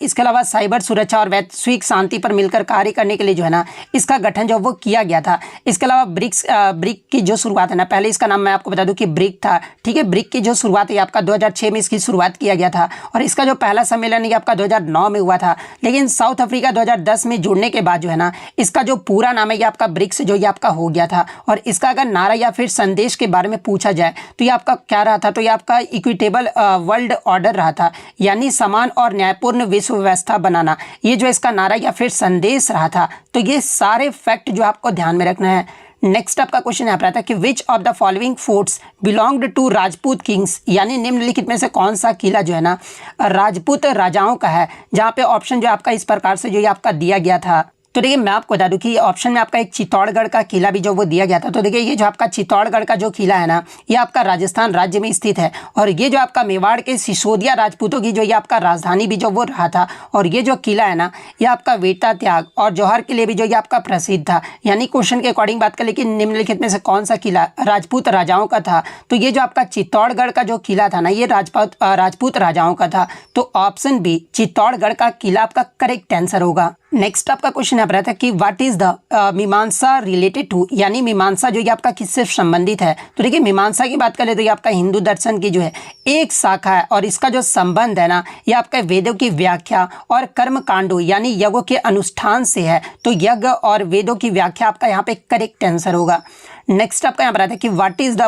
इसके अलावा साइबर सुरक्षा और वैश्विक शांति पर मिलकर कार्य करने के लिए जो है ना इसका गठन जो वो किया गया था। इसके अलावा ब्रिक की जो शुरुआत है ना, पहले इसका नाम मैं आपको बता दूं कि ब्रिक था, ठीक है। ब्रिक की जो शुरुआत है आपका 2006 में इसकी शुरुआत किया गया था और इसका जो पहला सम्मेलन है आपका 2009 में हुआ था। लेकिन साउथ अफ्रीका 2010 में जुड़ने के बाद जो है ना इसका जो पूरा नाम है ये आपका ब्रिक्स जो ये आपका हो गया था। और इसका अगर नारा या फिर संदेश के बारे में पूछा जाए तो ये आपका क्या रहा था, तो ये आपका इक्विटेबल वर्ल्ड ऑर्डर रहा था, यानी समान और न्यायपूर्ण विश्व व्यवस्था बनाना, ये जो इसका नारा या फिर संदेश रहा था। तो ये सारे फैक्ट जो आपको ध्यान में रखना है। नेक्स्ट आपका क्वेश्चन यहाँ पर आता है कि which of the following forts belonged to Rajput kings, यानी निम्नलिखित में से कौन सा किला जो है ना राजपूत राजाओं का है, जहाँ पे ऑप्शन जो आपका इस प्रकार से जो ये आपका दिया गया था। तो देखिए मैं आपको बता दूं कि ऑप्शन में आपका एक चित्तौड़गढ़ का किला भी जो वो दिया गया था। तो देखिए ये जो आपका चित्तौड़गढ़ का जो किला है ना ये आपका राजस्थान राज्य में स्थित है और ये जो आपका मेवाड़ के सिसोदिया राजपूतों की जो ये आपका राजधानी भी जो वो रहा था। और ये जो किला है ना ये आपका वीरता, त्याग और जौहर के लिए भी जो ये आपका प्रसिद्ध था। यानी क्वेश्चन के अकॉर्डिंग बात करें कि निम्नलिखित में से कौन सा किला राजपूत राजाओं का था, तो ये जो आपका चित्तौड़गढ़ का जो किला था ना ये राजपूत राजाओं का था। तो ऑप्शन बी चित्तौड़गढ़ का किला आपका करेक्ट आंसर होगा। नेक्स्ट आपका क्वेश्चन यहाँ पर आता है कि व्हाट इज द मीमांसा रिलेटेड टू, यानी मीमांसा जो ये आपका किससे संबंधित है। तो देखिए मीमांसा की बात करें तो ये आपका हिंदू दर्शन की जो है एक शाखा है और इसका जो संबंध है ना ये आपका वेदों की व्याख्या और कर्म कांडों यानी यज्ञों के अनुष्ठान से है। तो यज्ञ और वेदों की व्याख्या आपका यहाँ पे करेक्ट आंसर होगा। नेक्स्ट आपका यहाँ पर आता है कि what is the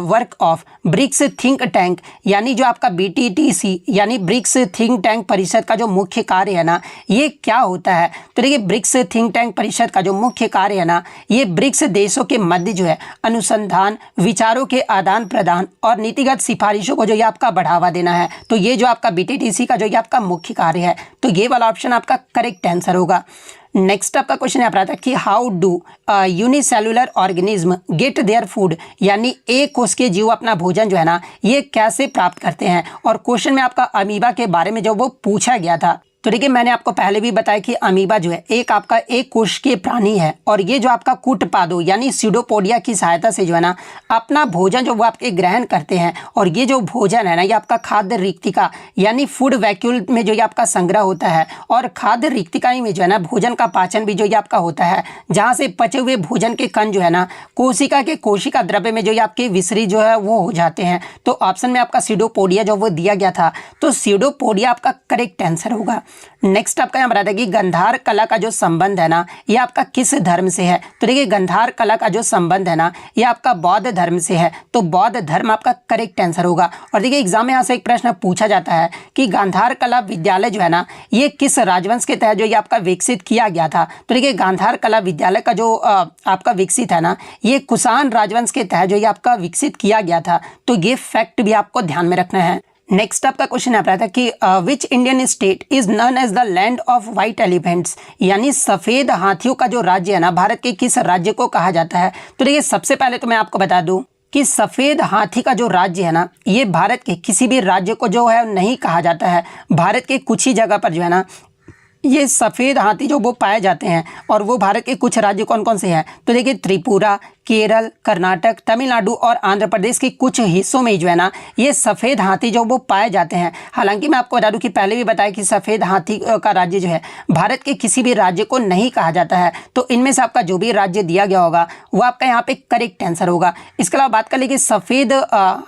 work of BRICS think tank, यानी जो आपका BTTC यानी ब्रिक्स थिंक टैंक परिषद का जो मुख्य कार्य है ना ये क्या होता है। तो देखिए ब्रिक्स थिंक टैंक परिषद का जो मुख्य कार्य है ना ये ब्रिक्स देशों के मध्य जो है अनुसंधान, विचारों के आदान प्रदान और नीतिगत सिफारिशों को जो ये आपका बढ़ावा देना है। तो ये जो आपका BTTC का जो ये आपका मुख्य कार्य है, तो ये वाला ऑप्शन आपका करेक्ट आंसर होगा। नेक्स्ट आपका क्वेश्चन यहाँ पर आता है कि how do unicellular organism gate their food, यानी एक कोश के जीव अपना भोजन जो है ना ये कैसे प्राप्त करते हैं। और क्वेश्चन में आपका अमीबा के बारे में जो वो पूछा गया था। तो देखिए मैंने आपको पहले भी बताया कि अमीबा जो है एक आपका एक कोशिकीय प्राणी है और ये जो आपका कूटपादों यानी सीडोपोडिया की सहायता से जो है ना अपना भोजन जो वो आपके ग्रहण करते हैं। और ये जो भोजन है ना ये आपका खाद्य रिक्तिका यानी फूड वैक्यूल में जो ये आपका संग्रह होता है और खाद्य रिक्तिका में जो है ना भोजन का पाचन भी जो ये आपका होता है, जहाँ से पचे हुए भोजन के कण जो है ना कोशिका के कोशिका द्रव्य में जो ये आपके विसरी जो है वो हो जाते हैं। तो ऑप्शन में आपका सीडोपोडिया जो वो दिया गया था, तो सीडोपोडिया आपका करेक्ट आंसर होगा। नेक्स्ट आपका यहाँ बताया कि गंधार कला का जो संबंध है ना ये आपका किस धर्म से है। तो देखिए गंधार कला का जो संबंध है ना ये आपका बौद्ध धर्म से है। तो बौद्ध धर्म आपका करेक्ट आंसर होगा। और देखिए एग्जाम में यहाँ से एक प्रश्न पूछा जाता है कि गांधार कला विद्यालय जो है ना ये किस राजवंश के तहत जो ये आपका विकसित किया गया था। तो देखिए गांधार कला विद्यालय का जो आपका विकसित है ना ये कुषाण राजवंश के तहत जो ये आपका विकसित किया गया था। तो ये फैक्ट भी आपको ध्यान में रखना है। नेक्स्ट आपका क्वेश्चन आता है कि which Indian state is known as the land of white elephants, यानी सफ़ेद हाथियों का जो राज्य है ना भारत के किस राज्य को कहा जाता है। तो देखिए सबसे पहले तो मैं आपको बता दूं कि सफ़ेद हाथी का जो राज्य है ना ये भारत के किसी भी राज्य को जो है नहीं कहा जाता है। भारत के कुछ ही जगह पर जो है ना ये सफ़ेद हाथी जो वो पाए जाते हैं और वो भारत के कुछ राज्य कौन कौन से हैं। तो देखिए त्रिपुरा, केरल, कर्नाटक, तमिलनाडु और आंध्र प्रदेश के कुछ हिस्सों में जो है ना ये सफ़ेद हाथी जो वो पाए जाते हैं। हालांकि मैं आपको बता दूं कि पहले भी बताया कि सफ़ेद हाथी का राज्य जो है भारत के किसी भी राज्य को नहीं कहा जाता है। तो इनमें से आपका जो भी राज्य दिया गया होगा वो आपका यहाँ पे करेक्ट आंसर होगा। इसके अलावा बात कर लीजिए सफ़ेद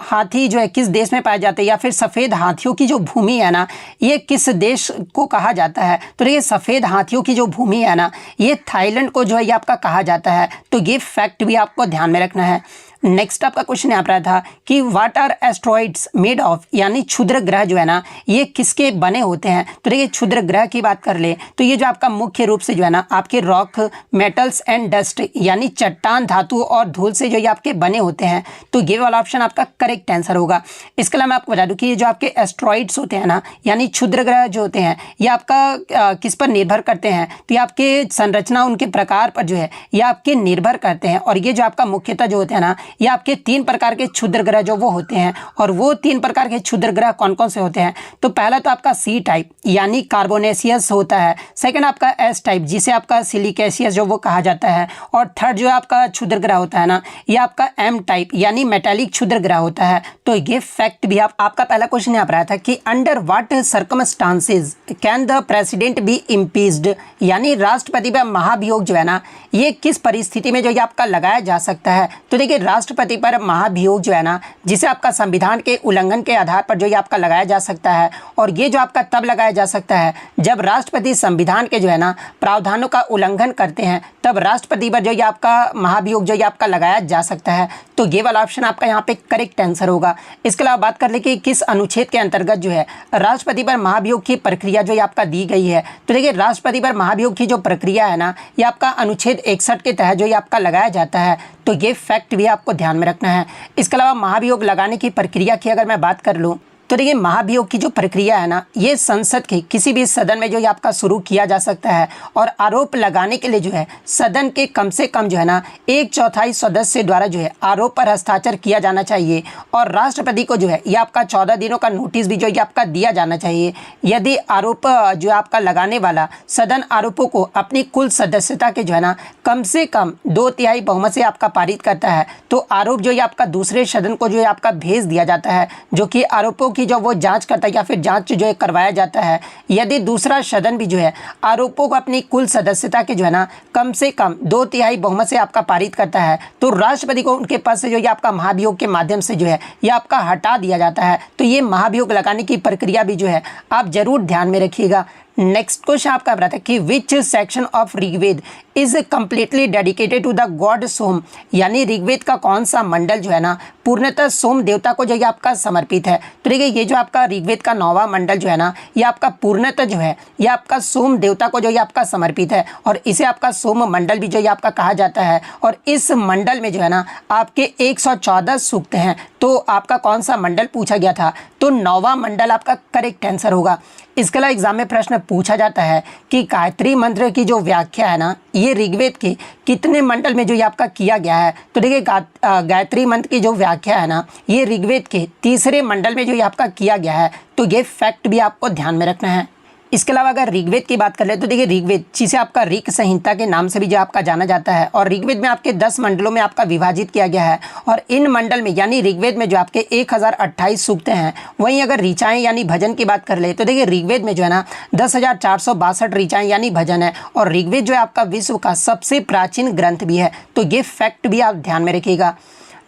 हाथी जो है किस देश में पाए जाते हैं या फिर सफ़ेद हाथियों की जो भूमि है ना ये किस देश को कहा जाता है। तो ये सफ़ेद हाथियों की जो भूमि है ना ये थाईलैंड को जो है ये आपका कहा जाता है। तो ये फैक्ट भी आपको ध्यान में रखना है। नेक्स्ट आपका क्वेश्चन यहाँ पर आया था कि what are asteroids made of, यानी क्षुद्र ग्रह जो है ना ये किसके बने होते हैं। तो देखिए क्षुद्र ग्रह की बात कर ले तो ये जो आपका मुख्य रूप से जो है ना आपके रॉक, मेटल्स एंड डस्ट, यानी चट्टान, धातु और धूल से जो ये आपके बने होते हैं। तो ये वाला ऑप्शन आपका करेक्ट आंसर होगा। इसके अलावा मैं आपको बता दूं कि ये जो आपके एस्ट्रॉइड्स होते हैं ना, यानी क्षुद्र ग्रह जो होते हैं, ये आपका किस पर निर्भर करते हैं। तो ये आपके संरचना, उनके प्रकार पर जो है ये आपके निर्भर करते हैं। और ये जो आपका मुख्यतः जो होते हैं ना ये आपके 3 प्रकार के क्षुद्र ग्रह जो वो होते हैं। और वो 3 प्रकार के क्षुद्र ग्रह कौन कौन से होते हैं। तो पहला तो आपका सी टाइप यानी कार्बोनेशियस होता है। सेकंड आपका एस टाइप जिसे आपका सिलिकेशियस जो वो कहा जाता है। और थर्ड जो आपका क्षुद्र ग्रह होता है ना ये आपका एम टाइप यानी मेटालिक क्षुद्र ग्रह होता है। तो ये फैक्ट भी आपका पहला क्वेश्चन यहाँ पर आया था कि under what circumstances can the president be impeached, यानी राष्ट्रपति पर महाभियोग जो है ना ये किस परिस्थिति में जो ये आपका लगाया जा सकता है। तो देखिए राष्ट्रपति पर महाभियोग जो है ना जिसे आपका संविधान के उल्लंघन के आधार पर जो ये आपका लगाया जा सकता है। और ये जो आपका तब लगाया जा सकता है जब राष्ट्रपति संविधान के जो है ना प्रावधानों का उल्लंघन करते हैं, तब राष्ट्रपति पर जो ये आपका महाभियोग जो ये आपका लगाया जा सकता है। तो ये वाला ऑप्शन आपका यहाँ पे करेक्ट आंसर होगा। इसके अलावा बात कर ले कि किस अनुच्छेद के अंतर्गत जो है राष्ट्रपति पर महाभियोग की प्रक्रिया जो ये आपका दी गई है। तो देखिए राष्ट्रपति पर महाभियोग की जो प्रक्रिया है ना ये आपका अनुच्छेद 61 के तहत जो ये आपका लगाया जाता है। तो ये फैक्ट भी आपको ध्यान में रखना है। इसके अलावा महाभियोग लगाने की प्रक्रिया की अगर मैं बात कर लूँ तो देखिए महाभियोग की जो प्रक्रिया है ना ये संसद के किसी भी सदन में जो ये आपका शुरू किया जा सकता है। और आरोप लगाने के लिए जो है सदन के कम से कम जो है ना 1/4 सदस्य द्वारा जो है आरोप पर हस्ताक्षर किया जाना चाहिए। और राष्ट्रपति को जो है ये आपका 14 दिनों का नोटिस भी जो ये आपका दिया जाना चाहिए। यदि आरोप जो आपका लगाने वाला सदन आरोपों को अपनी कुल सदस्यता के जो है ना कम से कम 2/3 बहुमत से आपका पारित करता है तो आरोप जो ये आपका दूसरे सदन को जो है आपका भेज दिया जाता है, जो कि आरोपों की जो वो जांच करता है या फिर जांच जो है करवाया जाता है। यदि दूसरा सदन भी जो है आरोपों को अपनी कुल सदस्यता के जो है ना कम से कम 2/3 बहुमत से आपका पारित करता है तो राष्ट्रपति को उनके पद से जो ये आपका महाभियोग के माध्यम से जो है ये आपका हटा दिया जाता है। तो ये महाभियोग लगाने की प्रक्रिया भी जो है आप जरूर ध्यान में रखिएगा। नेक्स्ट क्वेश्चन आपका बताता है कि which section of Rigveda is completely dedicated to the god Soma, यानी ऋग्वेद का कौन सा मंडल जो है ना पूर्णतः सोम देवता को जो ये आपका समर्पित है। तो देखिए ये जो आपका ऋग्वेद का 9वां मंडल जो है ना ये आपका पूर्णतः जो है ये आपका सोम देवता को जो ये आपका समर्पित है। और इसे आपका सोम मंडल भी जो ये आपका कहा जाता है। और इस मंडल में जो है ना आपके 114 सूक्त हैं। तो आपका कौन सा मंडल पूछा गया था, तो 9वां मंडल आपका करेक्ट आंसर होगा। इसके अलावा एग्जाम में प्रश्न पूछा जाता है कि गायत्री मंत्र की जो व्याख्या है ना ये ऋग्वेद के कितने मंडल में जो ये आपका किया गया है। तो देखिए गायत्री मंत्र की जो व्याख्या है ना ये ऋग्वेद के 3रे मंडल में जो ये आपका किया गया है। तो ये फैक्ट भी आपको ध्यान में रखना है। इसके अलावा अगर ऋग्वेद की बात कर ले तो देखिए ऋग्वेद जिसे आपका ऋक संहिता के नाम से भी जो आपका जाना जाता है। और ऋग्वेद में आपके 10 मंडलों में आपका विभाजित किया गया है। और इन मंडल में यानी ऋग्वेद में जो आपके 1028 सूक्त हैं, वहीं अगर ऋचाएँ यानी भजन की बात कर ले तो देखिए ऋग्वेद में जो है ना 10,462 ऋचाएँ यानी भजन है। और ऋग्वेद जो है आपका विश्व का सबसे प्राचीन ग्रंथ भी है। तो ये फैक्ट भी आप ध्यान में रखिएगा।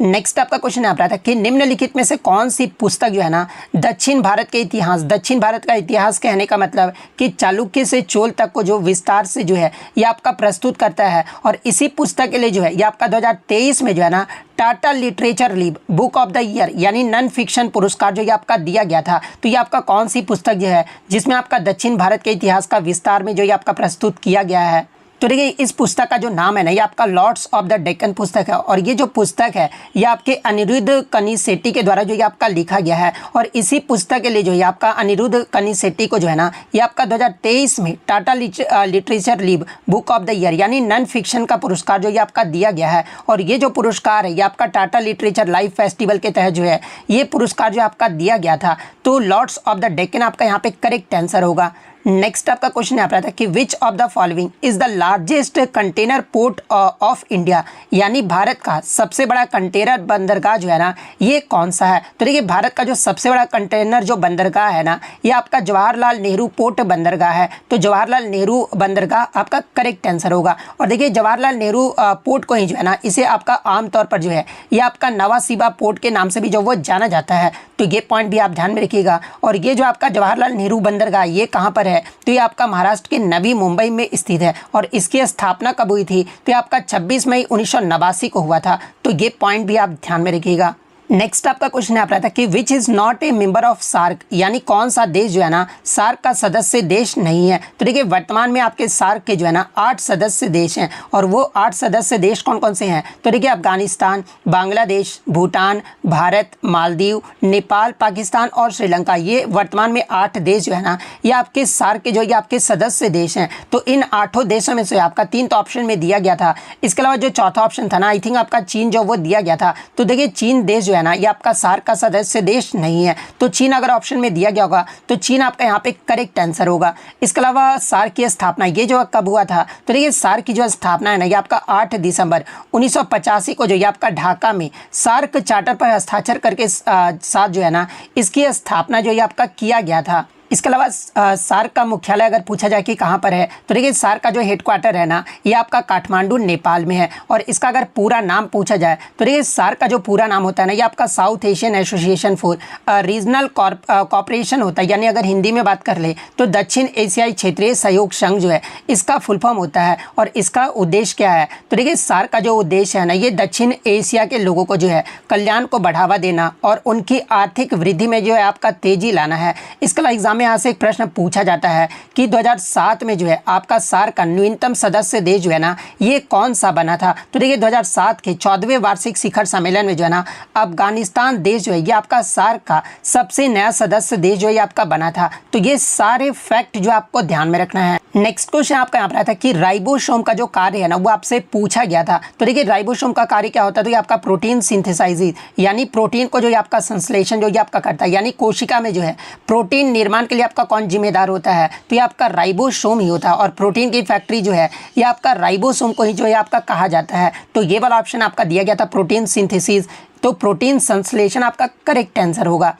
नेक्स्ट आपका क्वेश्चन यहाँ पर आता है कि निम्नलिखित में से कौन सी पुस्तक जो है ना दक्षिण भारत के इतिहास, दक्षिण भारत का इतिहास कहने का मतलब कि चालुक्य से चोल तक को जो विस्तार से जो है ये आपका प्रस्तुत करता है। और इसी पुस्तक के लिए जो है ये आपका 2023 में जो है ना Tata literature leap book of the year यानी नॉन फिक्शन पुरस्कार जो ये आपका दिया गया था। तो ये आपका कौन सी पुस्तक जो है जिसमें आपका दक्षिण भारत के इतिहास का विस्तार में जो ये आपका प्रस्तुत किया गया है। तो देखिए इस पुस्तक का जो नाम है ना ये आपका लॉर्ड्स ऑफ द डेक्कन पुस्तक है। और ये जो पुस्तक है ये आपके अनिरुद्ध कनिसेट्टी के द्वारा जो ये आपका लिखा गया है। और इसी पुस्तक के लिए जो ये आपका अनिरुद्ध कनिसेट्टी को जो है ना ये आपका 2023 में Tata literature leap book of the year यानी नॉन फिक्शन का पुरस्कार जो ये आपका दिया गया है। और ये जो पुरस्कार है ये आपका टाटा लिटरेचर लाइव फेस्टिवल के तहत जो है ये पुरस्कार जो आपका दिया गया था। तो लॉर्ड्स ऑफ द डेक्कन आपका यहाँ पे करेक्ट आंसर होगा। नेक्स्ट आपका क्वेश्चन यहाँ पर आता है कि which of the following is the largest container port of India, यानी भारत का सबसे बड़ा कंटेनर बंदरगाह जो है ना ये कौन सा है। तो देखिए भारत का जो सबसे बड़ा कंटेनर जो बंदरगाह है ना ये आपका जवाहरलाल नेहरू पोर्ट बंदरगाह है। तो जवाहरलाल नेहरू बंदरगाह आपका करेक्ट आंसर होगा। और देखिए जवाहरलाल नेहरू पोर्ट को ही जो है ना इसे आपका आमतौर पर जो है ये आपका नवा सीबा पोर्ट के नाम से भी जो वो जाना जाता है। तो ये पॉइंट भी आप ध्यान में रखिएगा। और ये जो आपका जवाहरलाल नेहरू बंदरगाह ये कहाँ पर है, है तो ये आपका महाराष्ट्र के नवी मुंबई में स्थित है और इसकी स्थापना कब हुई थी तो ये आपका 26 मई 1989 को हुआ था। तो ये पॉइंट भी आप ध्यान में रखिएगा। नेक्स्ट आपका क्वेश्चन आप रहा था कि which is not a member of SAARC, यानी कौन सा देश जो है ना सार्क का सदस्य देश नहीं है। तो देखिए वर्तमान में आपके सार्क के जो है ना 8 सदस्य देश हैं और वो 8 सदस्य देश कौन कौन से हैं तो देखिए अफगानिस्तान, बांग्लादेश, भूटान, भारत, मालदीव, नेपाल, पाकिस्तान और श्रीलंका। ये वर्तमान में 8 देश जो है ना ये आपके सार्क के जो ये आपके सदस्य देश हैं। तो इन 8 देशों में से आपका 3 तो ऑप्शन में दिया गया था, इसके अलावा जो चौथा ऑप्शन था ना आई थिंक आपका चीन जो वो दिया गया था। तो देखिए चीन देश जो है ना ये आपका सार्क का सदस्य देश नहीं है। तो चीन अगर ऑप्शन में दिया गया होगा तो चीन आपका यहाँ पे करेक्ट आंसर होगा। इसके अलावा सार्क की स्थापना ये जो कब हुआ था तो देखिए सार्क की जो स्थापना है ना ये आपका 8 दिसंबर 1985 को जो ये आपका ढाका में सार्क चार्टर पर हस्ताक्षर करके साथ जो है ना इसकी स्थापना जो ये आपका किया गया था। इसके अलावा सार्क का मुख्यालय अगर पूछा जाए कि कहाँ पर है तो देखिए सार्क का जो हेडक्वार्टर है ना ये आपका काठमांडू नेपाल में है। और इसका अगर पूरा नाम पूछा जाए तो देखिए सार्क का जो पूरा नाम होता है ना ये आपका South Asian Association for Regional Cooperation होता है, यानी अगर हिंदी में बात कर ले तो दक्षिण एशियाई क्षेत्रीय सहयोग संघ जो है इसका फुल फॉर्म होता है। और इसका उद्देश्य क्या है तो देखिए सार्क का जो उद्देश्य है ना ये दक्षिण एशिया के लोगों को जो है कल्याण को बढ़ावा देना और उनकी आर्थिक वृद्धि में जो है आपका तेजी लाना है। इसके अलावा एग्जाम में यहाँ से एक प्रश्न पूछा जाता है कि 2007 में जो है आपका सार्क का न्यूनतम सदस्य देश जो है ना ये कौन सा बना था। तो देखिए 2007 के 14वें वार्षिक शिखर सम्मेलन में जो है ना अफगानिस्तान देश जो है ये आपका सार्क का सबसे नया सदस्य देश जो है आपका बना था। तो ये सारे फैक्ट जो आपको ध्यान में रखना है। नेक्स्ट क्वेश्चन आपका यहाँ पर आता है कि राइबोसोम का जो कार्य है ना वो आपसे पूछा गया था। तो देखिए राइबोसोम का कार्य क्या होता है तो ये आपका प्रोटीन सिंथेसाइज, यानी प्रोटीन को जो ये आपका संश्लेषण जो ये आपका करता है, यानी कोशिका में जो है प्रोटीन निर्माण के लिए आपका कौन जिम्मेदार होता है तो ये आपका राइबोसोम ही होता है। और प्रोटीन की फैक्ट्री जो है ये आपका राइबोसोम को ही जो है आपका कहा जाता है। तो ये वाला ऑप्शन आपका दिया गया था प्रोटीन सिंथेसिस, तो प्रोटीन संश्लेषण आपका करेक्ट आंसर होगा।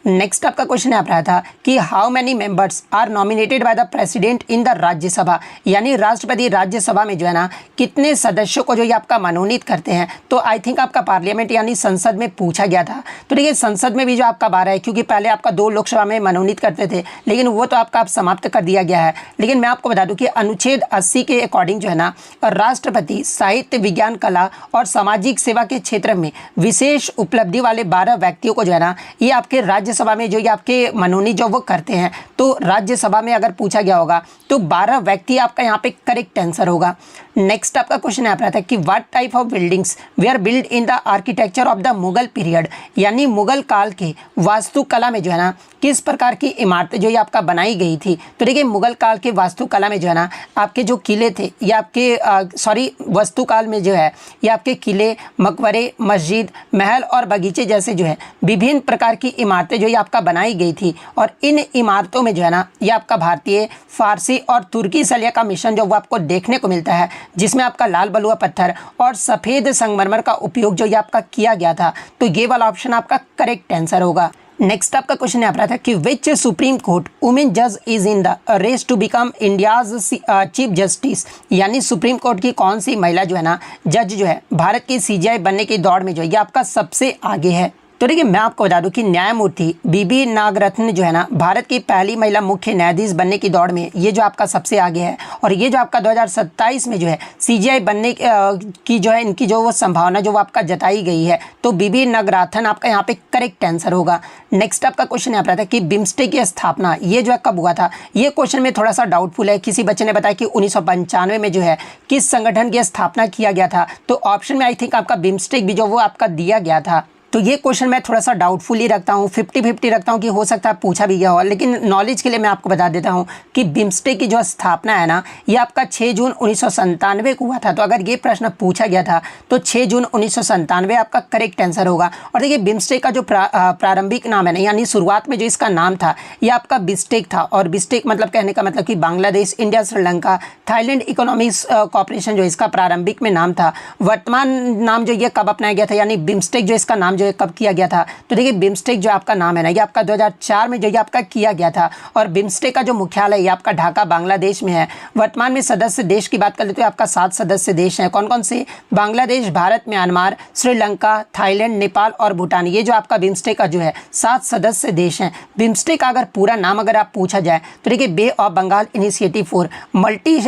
नेक्स्ट आपका क्वेश्चन आप रहा था कि how many members are nominated by the president in the Rajya Sabha, यानी राष्ट्रपति राज्यसभा में जो है ना कितने सदस्यों को जो ये आपका मनोनीत करते हैं। तो आई थिंक आपका पार्लियामेंट यानी संसद में पूछा गया था। तो देखिए संसद में भी जो आपका 12 है, क्योंकि पहले आपका 2 लोकसभा में मनोनीत करते थे लेकिन वो तो आपका समाप्त कर दिया गया है। लेकिन मैं आपको बता दूं कि अनुच्छेद 80 के अकॉर्डिंग जो है ना राष्ट्रपति साहित्य, विज्ञान, कला और सामाजिक सेवा के क्षेत्र में विशेष उपलब्धि वाले 12 व्यक्तियों को जो है ना ये आपके राज्यसभा में जो ये आपके मनोनीत जो वो करते हैं। तो राज्यसभा में अगर पूछा गया होगा तो 12 व्यक्ति आपका यहाँ पे करेक्ट आंसर होगा। नेक्स्ट आपका क्वेश्चन यहाँ पर आता है कि what type of buildings were build in the architecture of the Mughal period, यानी मुगल काल के वास्तुकला में जो है ना किस प्रकार की इमारतें जो ये आपका बनाई गई थी। तो देखिए मुगल काल के वास्तुकला में जो है ना आपके जो किले थे या आपके वास्तुकाल में जो है ये आपके किले, मकबरे, मस्जिद, महल और बगीचे जैसे जो है विभिन्न प्रकार की इमारतें जो ये आपका बनाई गई थी। और इन इमारतों में जो है ना ये आपका भारतीय, फारसी और तुर्की शैली का मिश्रण जो वो आपको देखने को मिलता है, जिसमें आपका लाल बलुआ पत्थर और सफ़ेद संगमरमर का उपयोग जो ये आपका किया गया था। तो ये वाला ऑप्शन आपका करेक्ट आंसर होगा। नेक्स्ट आपका क्वेश्चन यहाँ पर आता है कि विच सुप्रीम कोर्ट वुमेन जज is in the race to become India's chief justice, यानी सुप्रीम कोर्ट की कौन सी महिला जो है ना जज जो है भारत की CJI बनने की दौड़ में जो है ये आपका सबसे आगे है। तो देखिए मैं आपको बता दूं कि न्यायमूर्ति बीबी नागरत्न जो है ना भारत की पहली महिला मुख्य न्यायाधीश बनने की दौड़ में ये जो आपका सबसे आगे है। और ये जो आपका 2027 में जो है CJI बनने की जो है इनकी जो वो संभावना जो वो आपका जताई गई है। तो बीबी नागरत्न आपका यहाँ पे करेक्ट आंसर होगा। नेक्स्ट आपका क्वेश्चन यहाँ पर आता है कि बिम्स्टेक की स्थापना ये जो है कब हुआ था। ये क्वेश्चन में थोड़ा सा डाउटफुल है। किसी बच्चे ने बताया कि 1995 में जो है किस संगठन की स्थापना किया गया था। तो ऑप्शन में आई थिंक आपका बिम्स्टेक भी जो वो आपका दिया गया था। तो ये क्वेश्चन मैं थोड़ा सा डाउटफुल ही रखता हूँ, 50-50 रखता हूँ कि हो सकता है पूछा भी गया हो। लेकिन नॉलेज के लिए मैं आपको बता देता हूँ कि बिम्स्टेक की जो स्थापना है ना ये आपका 6 जून 1997 को हुआ था। तो अगर ये प्रश्न पूछा गया था तो 6 जून 1997 आपका करेक्ट आंसर होगा। और देखिए बिम्स्टेक का जो प्रारंभिक नाम है ना, यानी शुरुआत में जो इसका नाम था ये आपका बिस्टेक था। और बिस्टेक मतलब कहने का मतलब कि Bangladesh, India, Sri Lanka, Thailand economics cooperation जो इसका प्रारंभिक में नाम था। वर्तमान नाम जो ये कब अपनाया गया था, यानी बिम्स्टेक जो इसका नाम जो है कब किया गया था? तो देखिए बिम्स्टेक जो आपका नाम है ना, ये आपका 2004 में जो ये आपका किया गया था। और बिम्स्टेक का जो मुख्यालय ये आपका ढाका बांग्लादेश में है। वर्तमान में सदस्य देश की बात कर लेते हैं, आपका 7 सदस्य देश हैं। कौन कौन से? बांग्लादेश, भारत, म्यांमार, श्रीलंका, थाईलैंड, नेपाल और भूटान। ये जो आपका बिम्स्टेक का जो है 7 सदस्य देश हैं। बिम्स्टेक का अगर पूरा नाम अगर आप पूछा जाए तो देखिए bay of Bengal initiative for multi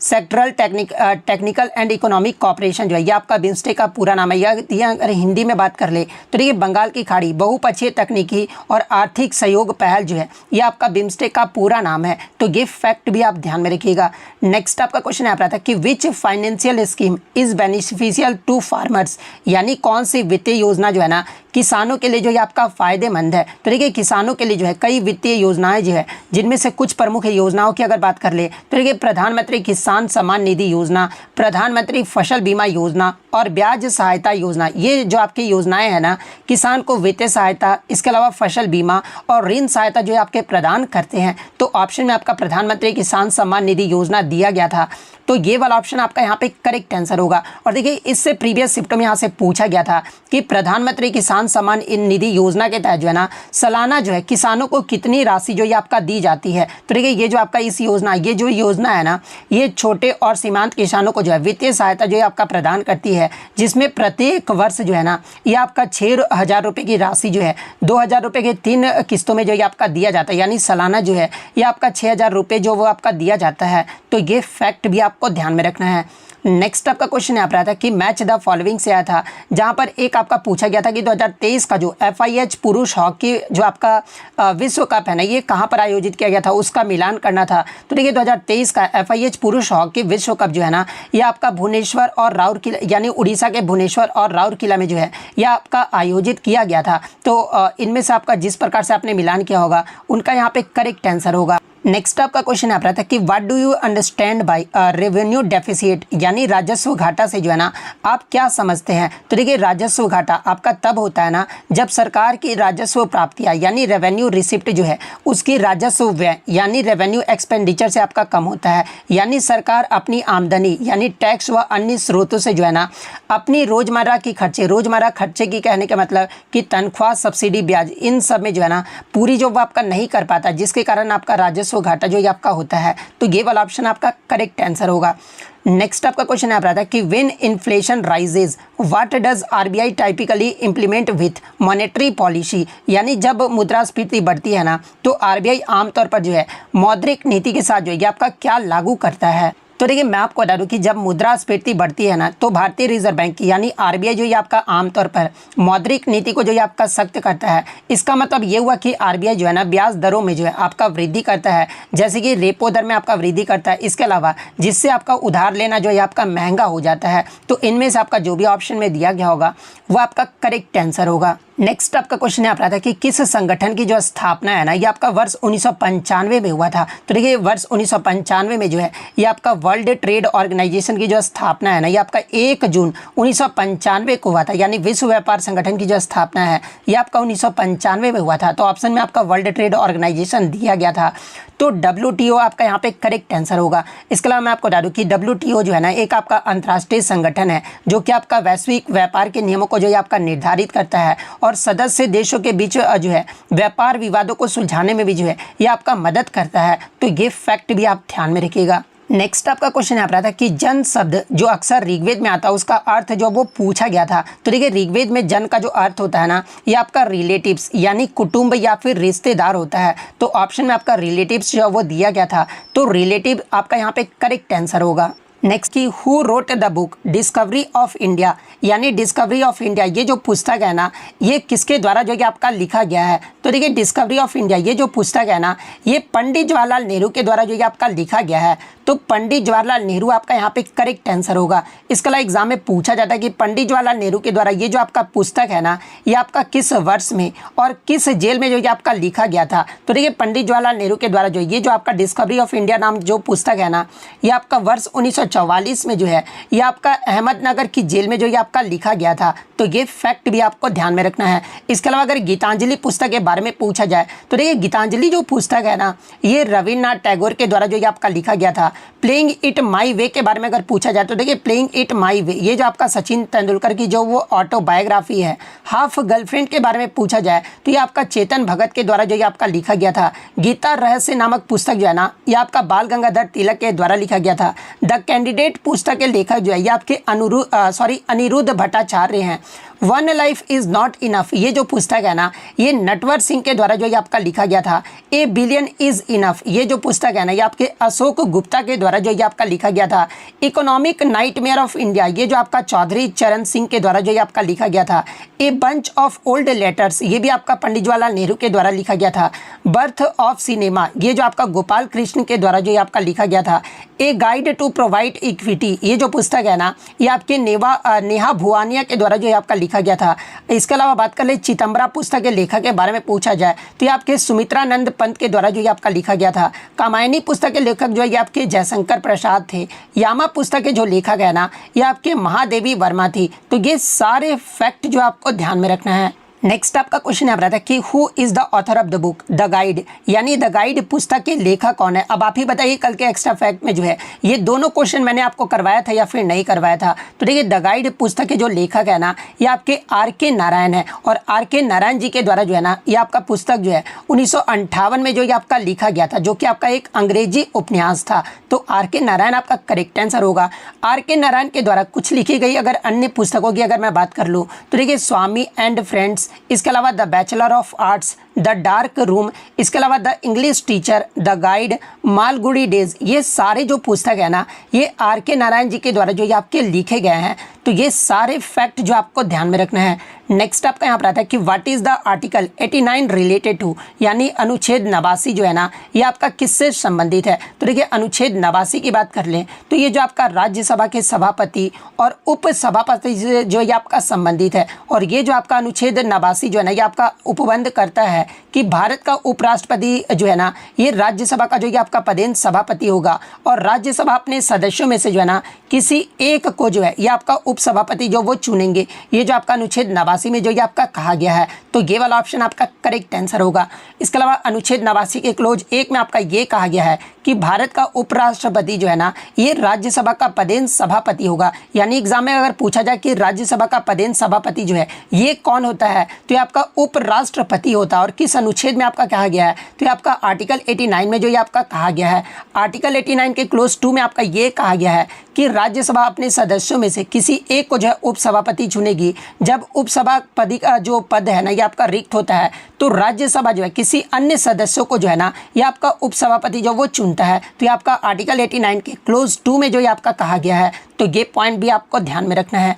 sectoral technical and economic cooperation जो है ये आपका बिम्स्टेक का पूरा नाम है। यह अगर हिंदी में बात कर ले तो देखिए बंगाल की खाड़ी बहुपक्षीय तकनीकी और आर्थिक सहयोग पहल जो है ये आपका बिम्स्टेक का पूरा नाम है। तो ये फैक्ट भी आप ध्यान में रखिएगा। नेक्स्ट आपका क्वेश्चन आ रहा था कि which financial scheme is beneficial to farmers, यानी कौन सी वित्तीय योजना जो है ना किसानों के लिए जो है आपका फ़ायदेमंद है। तो देखिए किसानों के लिए जो है कई वित्तीय योजनाएं जो है, जिनमें से कुछ प्रमुख योजनाओं की अगर बात कर ले तो देखिए प्रधानमंत्री किसान सम्मान निधि योजना, प्रधानमंत्री फसल बीमा योजना और ब्याज सहायता योजना। ये जो आपकी योजनाएं हैं ना किसान को वित्तीय सहायता, इसके अलावा फसल बीमा और ऋण सहायता जो है आपके प्रदान करते हैं। तो ऑप्शन में आपका प्रधानमंत्री किसान सम्मान निधि योजना दिया गया था। तो ये वाला ऑप्शन आपका यहाँ पे करेक्ट आंसर होगा। और देखिए इससे प्रीवियस शिफ्ट में यहाँ से पूछा गया था कि प्रधानमंत्री किसान सम्मान निधि योजना के तहत जो है ना सालाना जो है किसानों को कितनी राशि जो ये आपका दी जाती है। तो देखिए ये जो आपका इस योजना, ये जो योजना है ना ये छोटे और सीमांत किसानों को जो है वित्तीय सहायता जो है आपका प्रदान करती है, जिसमें प्रत्येक वर्ष जो है ना ये आपका 6,000 रुपये की राशि जो है 2,000 रुपये के 3 किस्तों में जो ये आपका दिया जाता है, यानी सालाना जो है ये आपका 6,000 रुपये जो वो आपका दिया जाता है। तो ये फैक्ट भी आपको ध्यान में रखना है। नेक्स्ट आपका क्वेश्चन यहाँ पर आया था कि मैच द फॉलोइंग से आया था, जहाँ पर एक आपका पूछा गया था कि 2023 का जो FIH पुरुष हॉकी जो आपका विश्व कप है ना ये कहाँ पर आयोजित किया गया था, उसका मिलान करना था। तो देखिए 2023 का FIH पुरुष हॉकी विश्व कप जो है ना ये आपका भुवनेश्वर और राउरकेला यानी उड़ीसा के भुवनेश्वर और राउरकेला में जो है यह आपका आयोजित किया गया था। तो इनमें से आपका जिस प्रकार से आपने मिलान किया होगा उनका यहाँ पे करेक्ट आंसर होगा। नेक्स्ट आपका क्वेश्चन आ रहा था कि what do you understand by revenue deficit, यानी राजस्व घाटा से जो है ना आप क्या समझते हैं। तो देखिए राजस्व घाटा आपका तब होता है ना जब सरकार की राजस्व प्राप्तियां यानी रेवेन्यू रिसिप्ट जो है उसकी राजस्व व्यय यानी रेवेन्यू एक्सपेंडिचर से आपका कम होता है। यानी सरकार अपनी आमदनी यानी टैक्स व अन्य स्रोतों से जो है ना अपनी रोजमर्रा खर्चे की कहने का मतलब कि तनख्वाह, सब्सिडी, ब्याज, इन सब में जो है ना पूरी जो वो आपका नहीं कर पाता, जिसके कारण आपका राजस्व घाटा जो ये आपका होता है। तो ये वाला ऑप्शन आपका करेक्ट आंसर होगा। नेक्स्ट आपका क्वेश्चन आ रहा था कि when inflation rises what does RBI typically implement with monetary policy, यानी जब मुद्रास्फीति बढ़ती है ना तो RBI आमतौर पर जो है मौद्रिक नीति के साथ जो है आपका क्या लागू करता है। तो देखिए मैं आपको बता दूं कि जब मुद्रास्फीति बढ़ती है ना तो भारतीय रिजर्व बैंक यानी RBI जो ये आपका आमतौर पर मौद्रिक नीति को जो ये आपका सख्त करता है। इसका मतलब ये हुआ कि RBI जो है ना ब्याज दरों में जो है आपका वृद्धि करता है, जैसे कि रेपो दर में आपका वृद्धि करता है। इसके अलावा जिससे आपका उधार लेना जो है आपका महंगा हो जाता है। तो इनमें से आपका जो भी ऑप्शन में दिया गया होगा वो आपका करेक्ट आंसर होगा। नेक्स्ट आपका क्वेश्चन यहाँ पर आता है कि किस संगठन की जो स्थापना है ना ये आपका वर्ष 1995 में हुआ था। तो देखिए वर्ष 1995 में जो है ये आपका वर्ल्ड ट्रेड ऑर्गेनाइजेशन की जो स्थापना है ना ये आपका 1 जून 1995 को हुआ था, यानी विश्व व्यापार संगठन की जो स्थापना है ये आपका 1995 में हुआ था। तो ऑप्शन में आपका वर्ल्ड ट्रेड ऑर्गेनाइजेशन दिया गया था। तो WTO आपका यहाँ पे करेक्ट आंसर होगा। इसके अलावा मैं आपको बता दूं कि WTO जो है ना एक आपका अंतर्राष्ट्रीय संगठन है जो कि आपका वैश्विक व्यापार के नियमों को जो है आपका निर्धारित करता है और सदस्य देशों के बीच जो है व्यापार विवादों को सुलझाने में भी जो है ये आपका मदद करता है। तो ये फैक्ट भी आप ध्यान में रखिएगा। नेक्स्ट आपका क्वेश्चन यहाँ पर आता है कि जन शब्द जो अक्सर ऋग्वेद में आता है उसका अर्थ जो वो पूछा गया था। तो देखिए ऋग्वेद में जन का जो अर्थ होता है ना ये आपका रिलेटिव्स यानी कुटुंब या फिर रिश्तेदार होता है। तो ऑप्शन में आपका रिलेटिव्स जो वो दिया गया था। तो रिलेटिव आपका यहाँ पे करेक्ट आंसर होगा। नेक्स्ट की who wrote the book discovery of India, यानी डिस्कवरी ऑफ इंडिया ये जो पुस्तक है ना ये किसके द्वारा जो कि आपका लिखा गया है। तो देखिए डिस्कवरी ऑफ इंडिया ये जो पुस्तक है ना ये पंडित जवाहरलाल नेहरू के द्वारा जो ये आपका लिखा गया है। तो पंडित जवाहरलाल नेहरू आपका यहाँ पे करेक्ट आंसर होगा। इसके अलावा एग्जाम में पूछा जाता है कि पंडित जवाहरलाल नेहरू के द्वारा ये जो आपका पुस्तक है ना ये आपका किस वर्ष में और किस जेल में जो ये आपका लिखा गया था। तो देखिए पंडित जवाहरलाल नेहरू के द्वारा जो ये जो आपका डिस्कवरी ऑफ इंडिया नाम जो पुस्तक है ना ये आपका वर्ष 1944 में जो है ये आपका अहमदनगर की जेल में जो ये आपका लिखा गया था। तो ये फैक्ट भी आपको ध्यान में रखना है। इसके अलावा अगर गीतांजलि पुस्तक के बारे में पूछा जाए तो देखिए गीतांजलि जो पुस्तक है ना ये रविन्द्रनाथ टैगोर के द्वारा जो ये आपका लिखा गया था। प्लेइंग इट माई वे के बारे में अगर पूछा जाए तो देखिए प्लेइंग इट माई वे ये जो आपका सचिन तेंदुलकर की जो वो ऑटोबायोग्राफी है। हाफ गर्लफ्रेंड के बारे में पूछा जाए तो ये आपका चेतन भगत के द्वारा जो ये आपका लिखा गया था। गीता रहस्य नामक पुस्तक जो है ना ये आपका बाल गंगाधर तिलक के द्वारा लिखा गया था। द कैंडिडेट पुस्तक के लेखक जो है ये आपके अनिरुद्ध भट्टाचार्य हैं। One life is not enough ये जो पुस्तक है ना ये नटवर सिंह के द्वारा जो ये आपका लिखा गया था। ए बिलियन इज इनफ ये जो पुस्तक है ना ये आपके अशोक गुप्ता के द्वारा जो ये आपका लिखा गया था। इकोनॉमिक नाइटमेयर ऑफ इंडिया ये जो आपका चौधरी चरण सिंह के द्वारा जो ये आपका लिखा गया था। A bunch of old letters ये भी आपका पंडित जवाहरलाल नेहरू के द्वारा लिखा गया था। बर्थ ऑफ सिनेमा ये जो आपका गोपाल कृष्ण के द्वारा जो ये आपका लिखा गया था। A guide to provide equity ये जो पुस्तक है ना ये आपके नेहा भुवानिया के द्वारा जो ये आपका लिखा गया था। इसके अलावा बात कर ले चिदम्बरा पुस्तक के लेखक के बारे में पूछा जाए तो ये आपके सुमित्रानंद पंत के द्वारा जो ये आपका लिखा गया था। कामायनी पुस्तक के लेखक जो है ये आपके जयशंकर प्रसाद थे। यामा पुस्तक के जो लेखक है ना ये आपके महादेवी वर्मा थी। तो ये सारे फैक्ट जो आपको ध्यान में रखना है। नेक्स्ट आपका क्वेश्चन यहाँ पर आता है कि who is the author of the book the guide यानी द गाइड पुस्तक के लेखक कौन है। अब आप ही बताइए कल के एक्स्ट्रा फैक्ट में जो है ये दोनों क्वेश्चन मैंने आपको करवाया था या फिर नहीं करवाया था। तो देखिए द गाइड पुस्तक के जो लेखक है ना ये आपके R.K. नारायण है। और R.K. नारायण जी के द्वारा जो है ना ये आपका पुस्तक जो है 1958 में जो ये आपका लिखा गया था जो कि आपका एक अंग्रेजी उपन्यास था। तो R.K. नारायण आपका करेक्ट आंसर होगा। R.K. नारायण के द्वारा कुछ लिखी गई अगर अन्य पुस्तकों की अगर मैं बात कर लूँ तो देखिए स्वामी एंड फ्रेंड्स, इसके अलावा the bachelor of arts, the dark room, इसके अलावा the English teacher, the guide, Malgudi days ये सारे जो पुस्तक है ना ये R.K. नारायण जी के द्वारा जो ये आपके लिखे गए हैं। तो ये सारे फैक्ट जो आपको ध्यान में रखना है। नेक्स्ट आपका यहाँ पर आता है कि what is the article 89 related to यानी अनुच्छेद 89 जो है ना ये आपका किससे संबंधित है। तो देखिए अनुच्छेद 89 की बात कर लें तो ये जो आपका राज्यसभा के सभापति और उप सभापति से जो ये आपका संबंधित है। और ये जो आपका अनुच्छेद 89 जो है ना ये आपका उपबंध करता है कि भारत का उपराष्ट्रपति जो है ना ये राज्यसभा का जो ये आपका पदेन सभापति होगा। और राज्यसभा अपने सदस्यों में से जो है ना किसी एक को जो है ये आपका उपसभापति जो वो चुनेंगे। ये जो आपका अनुच्छेद 89 में जो ये आपका कहा गया है। तो ये वाला ऑप्शन आपका करेक्ट आंसर होगा। इसके अलावा अनुच्छेद 89 के क्लोज 1 में आपका ये कहा गया है कि भारत का उपराष्ट्रपति जो है ना ये राज्यसभा का पदेन सभापति होगा। यानी एग्जाम में अगर पूछा जाए कि राज्यसभा का पदेन सभापति जो है ये कौन होता है तो ये आपका उपराष्ट्रपति होता है। और किस अनुच्छेद में आपका कहा गया है तो ये आपका आर्टिकल 89 में जो ये आपका कहा गया है। आर्टिकल 89 के क्लोज 2 में आपका ये कहा गया है कि राज्यसभा अपने सदस्यों में से किसी एक को जो है उपसभापति चुनेगी। जब उपसभापति का जो पद है ना ये आपका रिक्त होता है तो राज्यसभा जो है किसी अन्य सदस्यों को जो है ना ये आपका उपसभापति जो वो चुनता है। तो ये आपका आर्टिकल 89 के क्लोज 2 में जो ये आपका कहा गया है। तो ये पॉइंट भी आपको ध्यान में रखना है।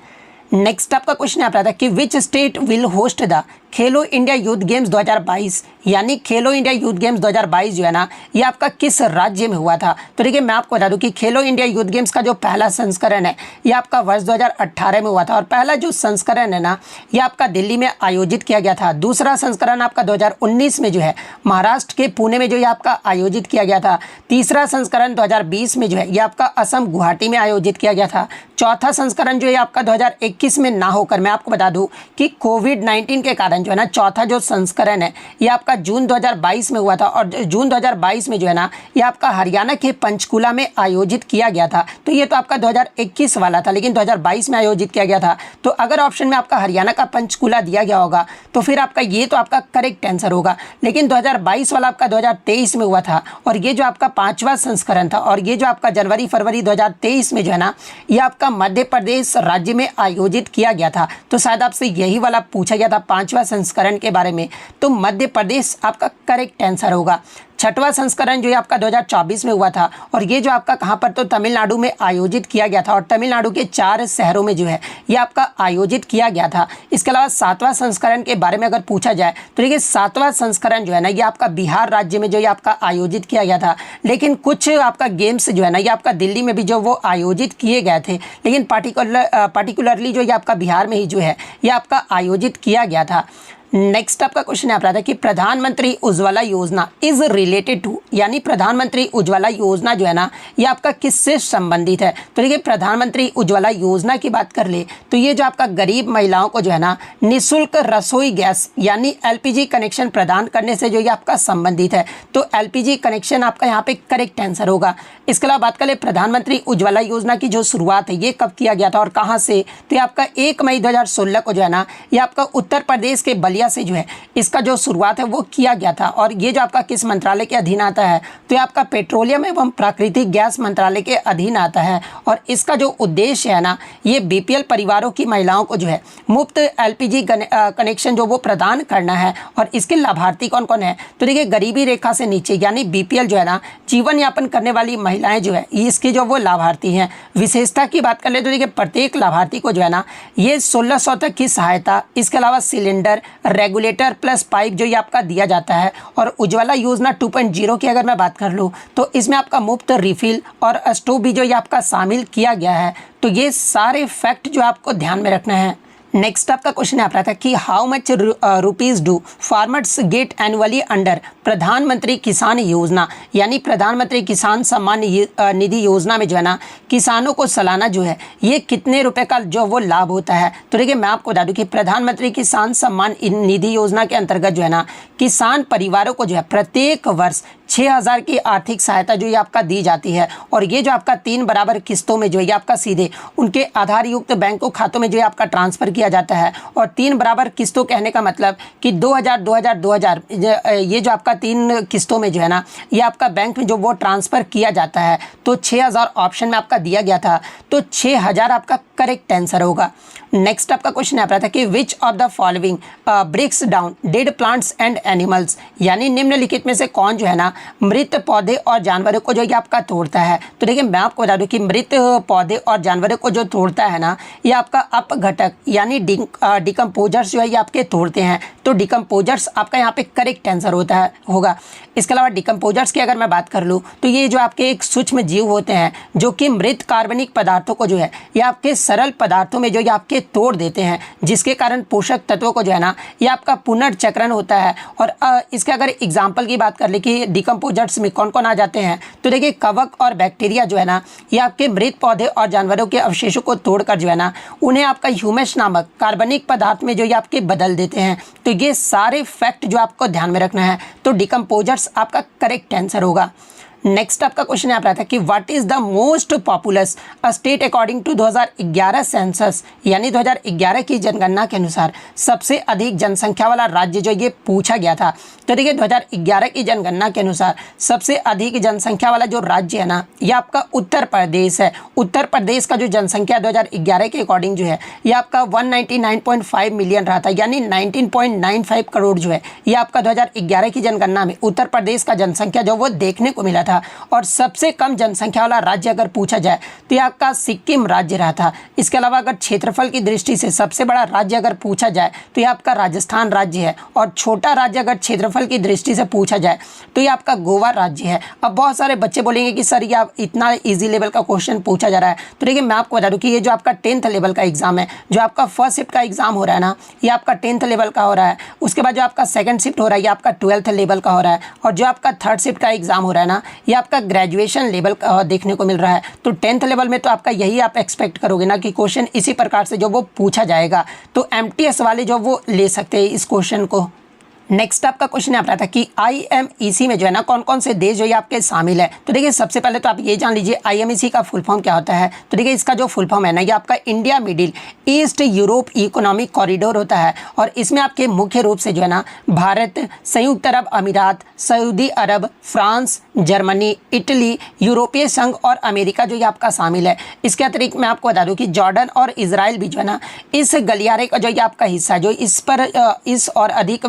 नेक्स्ट आपका क्वेश्चन आता है कि which state will host the Khelo India youth games 2022 यानी खेलो इंडिया यूथ गेम्स 2022 जो है ना ये आपका किस राज्य में हुआ था। तो देखिए मैं आपको बता दूं कि खेलो इंडिया यूथ गेम्स का जो पहला संस्करण है ये आपका वर्ष 2018 में हुआ था। और पहला जो संस्करण है ना ये आपका दिल्ली में आयोजित किया गया था। दूसरा संस्करण आपका 2019 में जो है महाराष्ट्र के पुणे में जो ये आपका आयोजित किया गया था। तीसरा संस्करण 2020 में जो है ये आपका असम गुवाहाटी में आयोजित किया गया था। चौथा संस्करण जो है आपका 2021 में ना होकर मैं आपको बता दूं कि कोविड-19 के कारण जो है ना चौथा जो संस्करण है ये आपका जून 2022 में हुआ था। और जून 2022 में जो है ना ये आपका हरियाणा के पंचकुला में आयोजित किया गया था। तो ये तो आपका 2021 वाला था लेकिन 2022 में आयोजित किया गया था। तो अगर ऑप्शन में आपका हरियाणा का पंचकुला दिया गया होगा तो फिर आपका ये तो आपका करेक्ट आंसर होगा। लेकिन 2022 वाला आपका 2023 में हुआ था। और ये जो आपका 5वां संस्करण था और ये जो आपका जनवरी फरवरी 2023 में जो है ना ये आपका मध्य प्रदेश राज्य में आयोजित किया गया था। तो शायद आपसे यही वाला पूछा गया था 5वां संस्करण के बारे में। तो मध्य प्रदेश आपका करेक्ट आंसर होगा। छठवां संस्करण जो है आपका 2024 में हुआ था। और ये जो आपका कहाँ पर तो तमिलनाडु में आयोजित किया गया था। और तमिलनाडु के 4 शहरों में जो है ये आपका आयोजित किया गया था। इसके अलावा 7वां संस्करण के बारे में अगर पूछा जाए तो देखिए 7वां संस्करण जो है ना ये आपका बिहार राज्य में जो ये आपका आयोजित किया गया था। लेकिन कुछ आपका गेम्स जो है ना ये आपका दिल्ली में भी जो वो आयोजित किए गए थे। लेकिन पार्टिकुलरली जो ये आपका बिहार में ही जो है ये आपका आयोजित किया गया था। नेक्स्ट आपका क्वेश्चन यहाँ पर आता है कि प्रधानमंत्री उज्ज्वला योजना इज रिलेटेड टू, यानी प्रधानमंत्री उज्ज्वला योजना जो है ना ये आपका किससे संबंधित है। तो देखिए प्रधानमंत्री उज्ज्वला योजना की बात कर ले तो ये जो आपका गरीब महिलाओं को जो है ना निःशुल्क रसोई गैस यानी एलपीजी कनेक्शन प्रदान करने से जो ये आपका संबंधित है। तो एलपीजी कनेक्शन आपका यहाँ पे करेक्ट आंसर होगा। इसके अलावा बात कर ले प्रधानमंत्री उज्ज्वला योजना की जो शुरुआत है ये कब किया गया था और कहाँ से, तो ये आपका 1 मई 2016 को जो है ना ये आपका उत्तर प्रदेश के बलिया से जो है इसका जो शुरुआत है वो किया गया था। और ये जो आपका किस मंत्रालय के अधीन आता है, तो ये आपका पेट्रोलियम एवं प्राकृतिक गैस मंत्रालय के अधीन आता है। और इसका जो उद्देश्य है ना ये बीपीएल परिवारों की महिलाओं को जो है मुफ्त एलपीजी कनेक्शन जो वो प्रदान करना है। और इसके लाभार्थी कौन कौन है, तो देखिए गरीबी रेखा से नीचे यानी बीपीएल जो है ना जीवन यापन करने वाली महिलाएं जो है इसके जो वो लाभार्थी हैं। विशेषता की बात कर ले तो देखिए प्रत्येक लाभार्थी को जो है ना ये 1600 तक की सहायता, इसके अलावा सिलेंडर, रेगुलेटर प्लस पाइप जो ये आपका दिया जाता है। और उज्ज्वला योजना 2.0 की अगर मैं बात कर लूँ तो इसमें आपका मुफ्त रिफिल और स्टोव भी जो ये आपका शामिल किया गया है। तो ये सारे फैक्ट जो आपको ध्यान में रखना है। नेक्स्ट आपका क्वेश्चन यहाँ पर आता है कि how much rupees do farmers get annually under Pradhanmantri Kisan योजना, यानी प्रधानमंत्री किसान सम्मान निधि योजना में जो है ना किसानों को सालाना जो है ये कितने रुपए का जो वो लाभ होता है। तो देखिए मैं आपको बता दूं कि प्रधानमंत्री किसान सम्मान निधि योजना के अंतर्गत जो है ना किसान परिवारों को जो है प्रत्येक वर्ष 6000 की आर्थिक सहायता जो ये आपका दी जाती है। और ये जो आपका 3 बराबर किस्तों में जो है आपका सीधे उनके आधार युक्त बैंकों खातों में जो है आपका ट्रांसफ़र किया जाता है। और 3 बराबर किस्तों कहने का मतलब कि 2000 ये जो आपका 3 किस्तों में जो है ना ये आपका बैंक में जो वो ट्रांसफ़र किया जाता है। तो 6000 ऑप्शन में आपका दिया गया था, तो 6000 आपका करेक्ट आंसर होगा। नेक्स्ट आपका क्वेश्चन यहाँ पर आता है कि which of the following breaks down dead plants and animals, यानी निम्नलिखित में से कौन जो है ना मृत पौधे और जानवरों को जो ये आपका तोड़ता है। तो देखिए मैं आपको बता दूं कि मृत पौधे और जानवरों को जो तोड़ता है ना ये आपका अपघटक यानी डिकम्पोजर्स जो है ये आपके तोड़ते हैं। तो डिकम्पोजर्स आपका यहाँ पे करेक्ट आंसर होगा। इसके अलावा डिकम्पोजर्स की अगर मैं बात कर लूँ तो ये जो आपके एक सूक्ष्म जीव होते हैं जो कि मृत कार्बनिक पदार्थों को जो है ये आपके सरल पदार्थों में जो ये आपके तोड़ देते हैं, जिसके कारण पोषक तत्वों को जो है ना ये आपका पुनर्चक्रण होता है। और इसके अगर एग्जाम्पल की बात कर ले कि डिकम्पोजर्स में कौन कौन आ जाते हैं, तो देखिए कवक और बैक्टीरिया जो है ना ये आपके मृत पौधे और जानवरों के अवशेषों को तोड़कर जो है ना उन्हें आपका ह्यूमस नामक कार्बनिक पदार्थ में जो ये आपके बदल देते हैं। तो ये सारे फैक्ट जो आपको ध्यान में रखना है। तो डिकम्पोजर्स आपका करेक्ट आंसर होगा। नेक्स्ट आपका क्वेश्चन यहाँ पर आता है कि what is the most populous state according to 2011 census, यानी 2011 की जनगणना के अनुसार सबसे अधिक जनसंख्या वाला राज्य जो ये पूछा गया था। तो देखिए 2011 की जनगणना के अनुसार सबसे अधिक जनसंख्या वाला जो राज्य है ना ये आपका उत्तर प्रदेश है। उत्तर प्रदेश का जो जनसंख्या 2011 के अकॉर्डिंग जो है ये आपका 199.5 मिलियन रहा था, यानी 19.95 करोड़ जो है ये आपका 2011 की जनगणना में उत्तर प्रदेश का जनसंख्या जो वो देखने को मिला था। और सबसे कम जनसंख्या वाला राज्य अगर पूछा जाए तो ये आपका सिक्किम राज्य रहा था। इसके अलावा अगर क्षेत्रफल की दृष्टि से सबसे बड़ा राज्य अगर पूछा जाए तो ये आपका राजस्थान राज्य है। और छोटा राज्य अगर क्षेत्रफल की दृष्टि से पूछा जाए तो ये आपका गोवा राज्य है। अब बहुत सारे बच्चे बोलेंगे कि सर ये आप इतना ईजी लेवल का क्वेश्चन पूछा जा रहा है। तो देखिए मैं आपको बता दूं कि ये जो आपका 10th लेवल का एग्जाम है, जो आपका फर्स्ट शिफ्ट का एग्जाम हो रहा है ना ये आपका 10th लेवल का हो रहा है। उसके बाद जो आपका सेकंड शिफ्ट हो रहा है ये आपका 12th लेवल का हो रहा है। और जो आपका थर्ड शिफ्ट का एग्जाम हो रहा है ना ये आपका ग्रेजुएशन लेवल का देखने को मिल रहा है। तो 10th लेवल में तो आपका यही आप एक्सपेक्ट करोगे ना कि क्वेश्चन इसी प्रकार से जो वो पूछा जाएगा। तो एमटीएस वाले जो वो ले सकते हैं इस क्वेश्चन को। नेक्स्ट आपका क्वेश्चन यहाँ पर आता है कि IMEC में जो है ना कौन कौन से देश जो ये आपके शामिल है। तो देखिए सबसे पहले तो आप ये जान लीजिए IMEC का फुल फॉर्म क्या होता है। तो देखिए इसका जो फुल फॉर्म है ना ये आपका India middle east Europe economic corridor होता है। और इसमें आपके मुख्य रूप से जो है ना भारत, संयुक्त अरब अमीरात, सऊदी अरब, फ्रांस, जर्मनी, इटली, यूरोपीय संघ और अमेरिका जो ये आपका शामिल है। इसके अतिरिक्त मैं आपको बता दूँ कि जॉर्डन और इजराइल भी जो है ना इस गलियारे का जो ये आपका हिस्सा है जो इस पर इस और अधिक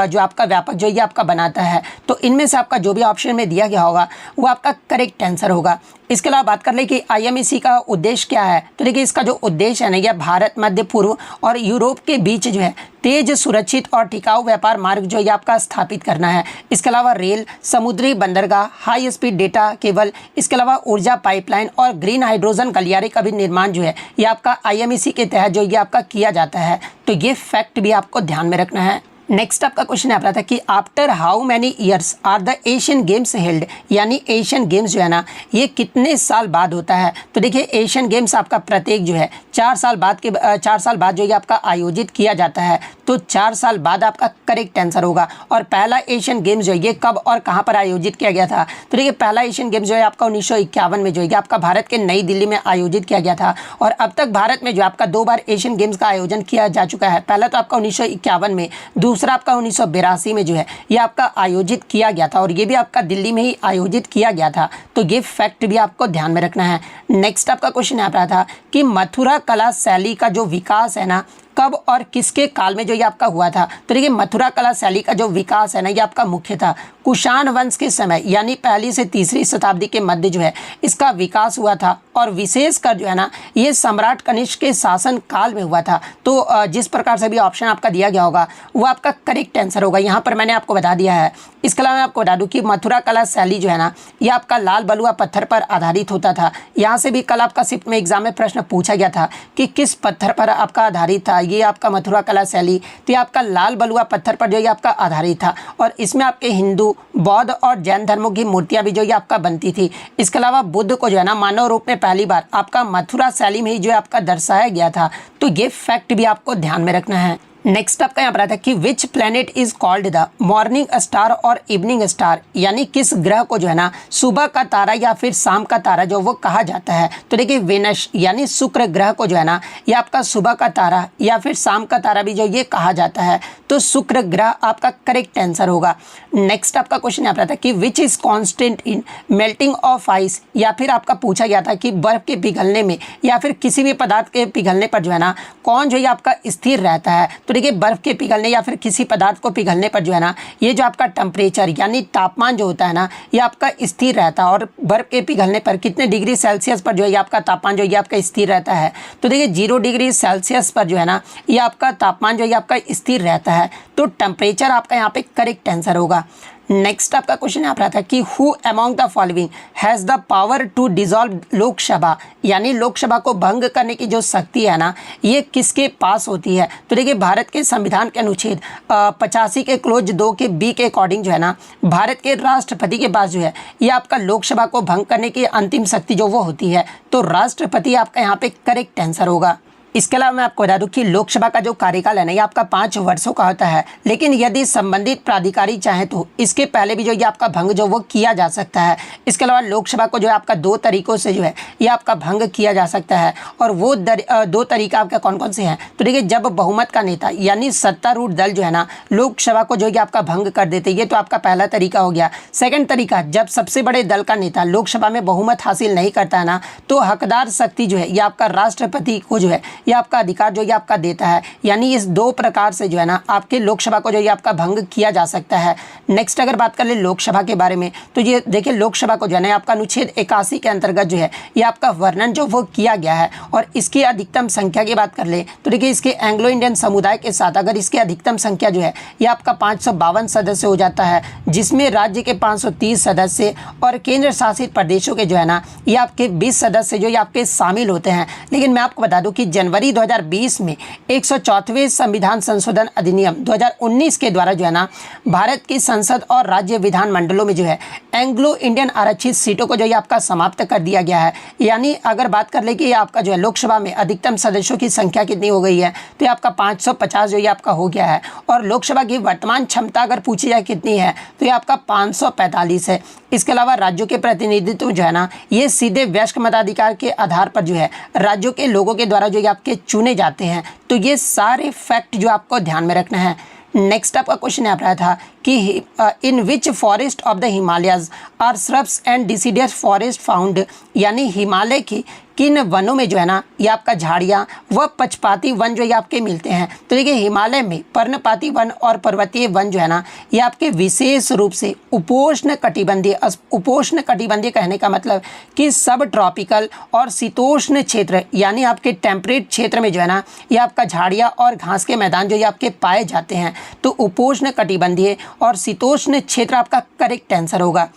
जो आपका व्यापक जो ये आपका बनाता है। तो इनमें से आपका जो भी ऑप्शन में दिया गया होगा वो आपका करेक्ट आंसर होगा। इसके अलावा बात कर ले कि IMEC का उद्देश्य क्या है। तो देखिए इसका जो उद्देश्य है ना यह भारत, मध्य पूर्व और यूरोप के बीच जो है तेज, सुरक्षित और टिकाऊ व्यापार मार्ग जो ये आपका स्थापित करना है। इसके अलावा रेल, समुद्री बंदरगाह, हाई स्पीड डेटा केबल, इसके अलावा ऊर्जा पाइपलाइन और ग्रीन हाइड्रोजन गलियारे का भी निर्माण जो है ये आपका IMEC के तहत जो ये आपका किया जाता है। तो ये फैक्ट भी आपको ध्यान में रखना है। नेक्स्ट आपका क्वेश्चन यहाँ पर था कि after how many years are the Asian Games held, यानी एशियन गेम्स जो है ना ये कितने साल बाद होता है। तो देखिए एशियन गेम्स आपका प्रत्येक जो है 4 साल बाद जो ये आपका आयोजित किया जाता है। तो 4 साल बाद आपका करेक्ट आंसर होगा। और पहला एशियन गेम्स जो है ये कब और कहाँ पर आयोजित किया गया था। तो देखिए पहला एशियन गेम्स जो है आपका 1951 में जो है आपका भारत के नई दिल्ली में आयोजित किया गया था। और अब तक भारत में जो आपका 2 बार एशियन गेम्स का आयोजन किया जा चुका है। पहला तो आपका 1951 में, दूसरा आपका 1982 में जो है ये आपका आयोजित किया गया था और ये भी आपका दिल्ली में ही आयोजित किया गया था। तो ये फैक्ट भी आपको ध्यान में रखना है। नेक्स्ट आपका क्वेश्चन यहाँ पर था कि मथुरा कला शैली का जो विकास है ना कब और किसके काल में जो ये आपका हुआ था। तो देखिए मथुरा कला शैली का जो विकास है ना ये आपका मुख्य था कुषाण वंश के समय, यानी 1ली से 3री शताब्दी के मध्य जो है इसका विकास हुआ था। और विशेषकर जो है ना ये सम्राट कनिष्क के शासन काल में हुआ था। तो जिस प्रकार से भी ऑप्शन आपका दिया गया होगा वो आपका करेक्ट आंसर होगा। यहाँ पर मैंने आपको बता दिया है। इसके अलावा मैं आपको बता दूं कि मथुरा कला शैली जो है ना ये आपका लाल बलुआ पत्थर पर आधारित होता था। यहाँ से भी कल आपका शिफ्ट में एग्जाम में प्रश्न पूछा गया था कि किस पत्थर पर आपका आधारित था ये आपका मथुरा कला शैली। तो ये आपका लाल बलुआ पत्थर पर जो ये आपका आधारित था और इसमें आपके हिंदू, बौद्ध और जैन धर्मों की मूर्तियां भी जो ये आपका बनती थी। इसके अलावा बुद्ध को जो है ना मानव रूप में पहली बार आपका मथुरा शैली में ही जो है आपका दर्शाया गया था। तो ये फैक्ट भी आपको ध्यान में रखना है। नेक्स्ट आपका यहाँ पर आता है कि which planet is called the morning star और इवनिंग स्टार, यानी किस ग्रह को जो है ना सुबह का तारा या फिर शाम का तारा जो वो कहा जाता है। तो देखिए वेनस यानी शुक्र ग्रह को जो है ना ये आपका सुबह का तारा या फिर शाम का तारा भी जो ये कहा जाता है। तो शुक्र ग्रह आपका करेक्ट आंसर होगा। नेक्स्ट आपका क्वेश्चन यहाँ पर आता है कि which is constant in melting of ice, या फिर आपका पूछा गया था कि बर्फ के पिघलने में या फिर किसी भी पदार्थ के पिघलने पर जो है ना कौन जो ये आपका स्थिर रहता है। तो देखिए बर्फ के पिघलने या फिर किसी पदार्थ को पिघलने पर जो है ना ये जो आपका टेम्परेचर यानी तापमान जो होता है ना ये आपका स्थिर रहता है। और बर्फ के पिघलने पर कितने डिग्री सेल्सियस पर जो है ये आपका तापमान जो ये आपका स्थिर रहता है। तो देखिए 0 डिग्री सेल्सियस पर जो है ना ये आपका तापमान जो ये आपका स्थिर रहता है। तो टेम्परेचर आपका यहाँ पे करेक्ट आंसर होगा। नेक्स्ट आपका क्वेश्चन यहाँ पर आता है कि who among the following has the power to dissolve Lok Sabha, यानी लोकसभा को भंग करने की जो शक्ति है ना ये किसके पास होती है। तो देखिए भारत के संविधान के अनुच्छेद 85 के क्लोज 2 के बी के अकॉर्डिंग जो है ना भारत के राष्ट्रपति के पास जो है ये आपका लोकसभा को भंग करने की अंतिम शक्ति जो वो होती है। तो राष्ट्रपति आपका यहाँ पे करेक्ट आंसर होगा। इसके अलावा मैं आपको बता दूं कि लोकसभा का जो कार्यकाल है ना ये आपका 5 वर्षों का होता है, लेकिन यदि संबंधित प्राधिकारी चाहे तो इसके पहले भी जो ये आपका भंग जो वो किया जा सकता है। इसके अलावा लोकसभा को जो है आपका 2 तरीकों से जो है ये आपका भंग किया जा सकता है। और वो 2 तरीका आपका कौन कौन से हैं। तो देखिए जब बहुमत का नेता यानी सत्तारूढ़ दल जो है ना लोकसभा को जो है आपका भंग कर देते, ये तो आपका पहला तरीका हो गया। सेकेंड तरीका, जब सबसे बड़े दल का नेता लोकसभा में बहुमत हासिल नहीं करता है ना तो हकदार शक्ति जो है ये आपका राष्ट्रपति को जो है ये आपका अधिकार जो ये आपका देता है। यानी इस 2 प्रकार से जो है ना आपके लोकसभा को जो ये आपका भंग किया जा सकता है। नेक्स्ट अगर बात कर ले लोकसभा के बारे में तो ये देखिए लोकसभा को जो है ना आपका अनुच्छेद 81 के अंतर्गत जो है ये आपका वर्णन जो वो किया गया है। और इसकी अधिकतम संख्या की बात कर ले तो देखिए इसके एंग्लो इंडियन समुदाय के साथ अगर इसकी अधिकतम संख्या जो है ये आपका 552 सदस्य हो जाता है, जिसमें राज्य के 530 सदस्य और केंद्र शासित प्रदेशों के जो है ना ये आपके 20 सदस्य जो ये आपके शामिल होते हैं। लेकिन मैं आपको बता दूं कि जनवरी 2020 में 104वें संविधान संशोधन अधिनियम 2019 के द्वारा जो है ना भारत की संसद और राज्य विधान मंडलों में जो है एंग्लो इंडियन आरक्षित सीटों को जो है आपका समाप्त कर दिया गया है। यानी अगर बात कर ले कि आपका जो है लोकसभा में अधिकतम सदस्यों की संख्या कितनी हो गई है तो ये आपका 550 जो ये आपका हो गया है। और लोकसभा की वर्तमान क्षमता अगर पूछी जाए कितनी है तो ये आपका 545 है। इसके अलावा राज्यों के प्रतिनिधित्व जो है ना ये सीधे वयस्क मताधिकार के आधार पर जो है राज्यों के लोगों के द्वारा जो ये आपके चुने जाते हैं। तो ये सारे फैक्ट जो आपको ध्यान में रखना है। नेक्स्ट आपका क्वेश्चन यहाँ पर था कि in which forest of the Himalayas are shrubs and deciduous forest found, यानी हिमालय की किन वनों में जो है ना ये आपका झाड़ियाँ व पक्षपाती वन जो ये आपके मिलते हैं। तो देखिए हिमालय में पर्णपाती वन और पर्वतीय वन जो है ना ये आपके विशेष रूप से उपोष्ण कटिबंधीय कहने का मतलब कि सब ट्रॉपिकल और शीतोष्ण क्षेत्र यानी आपके टेम्परेट क्षेत्र में जो है ना ये आपका झाड़ियाँ और घास के मैदान जो ये आपके पाए जाते हैं। तो उपोष्ण कटिबंधीय और शीतोष्ण क्षेत्र आपका करेक्ट आंसर होगा।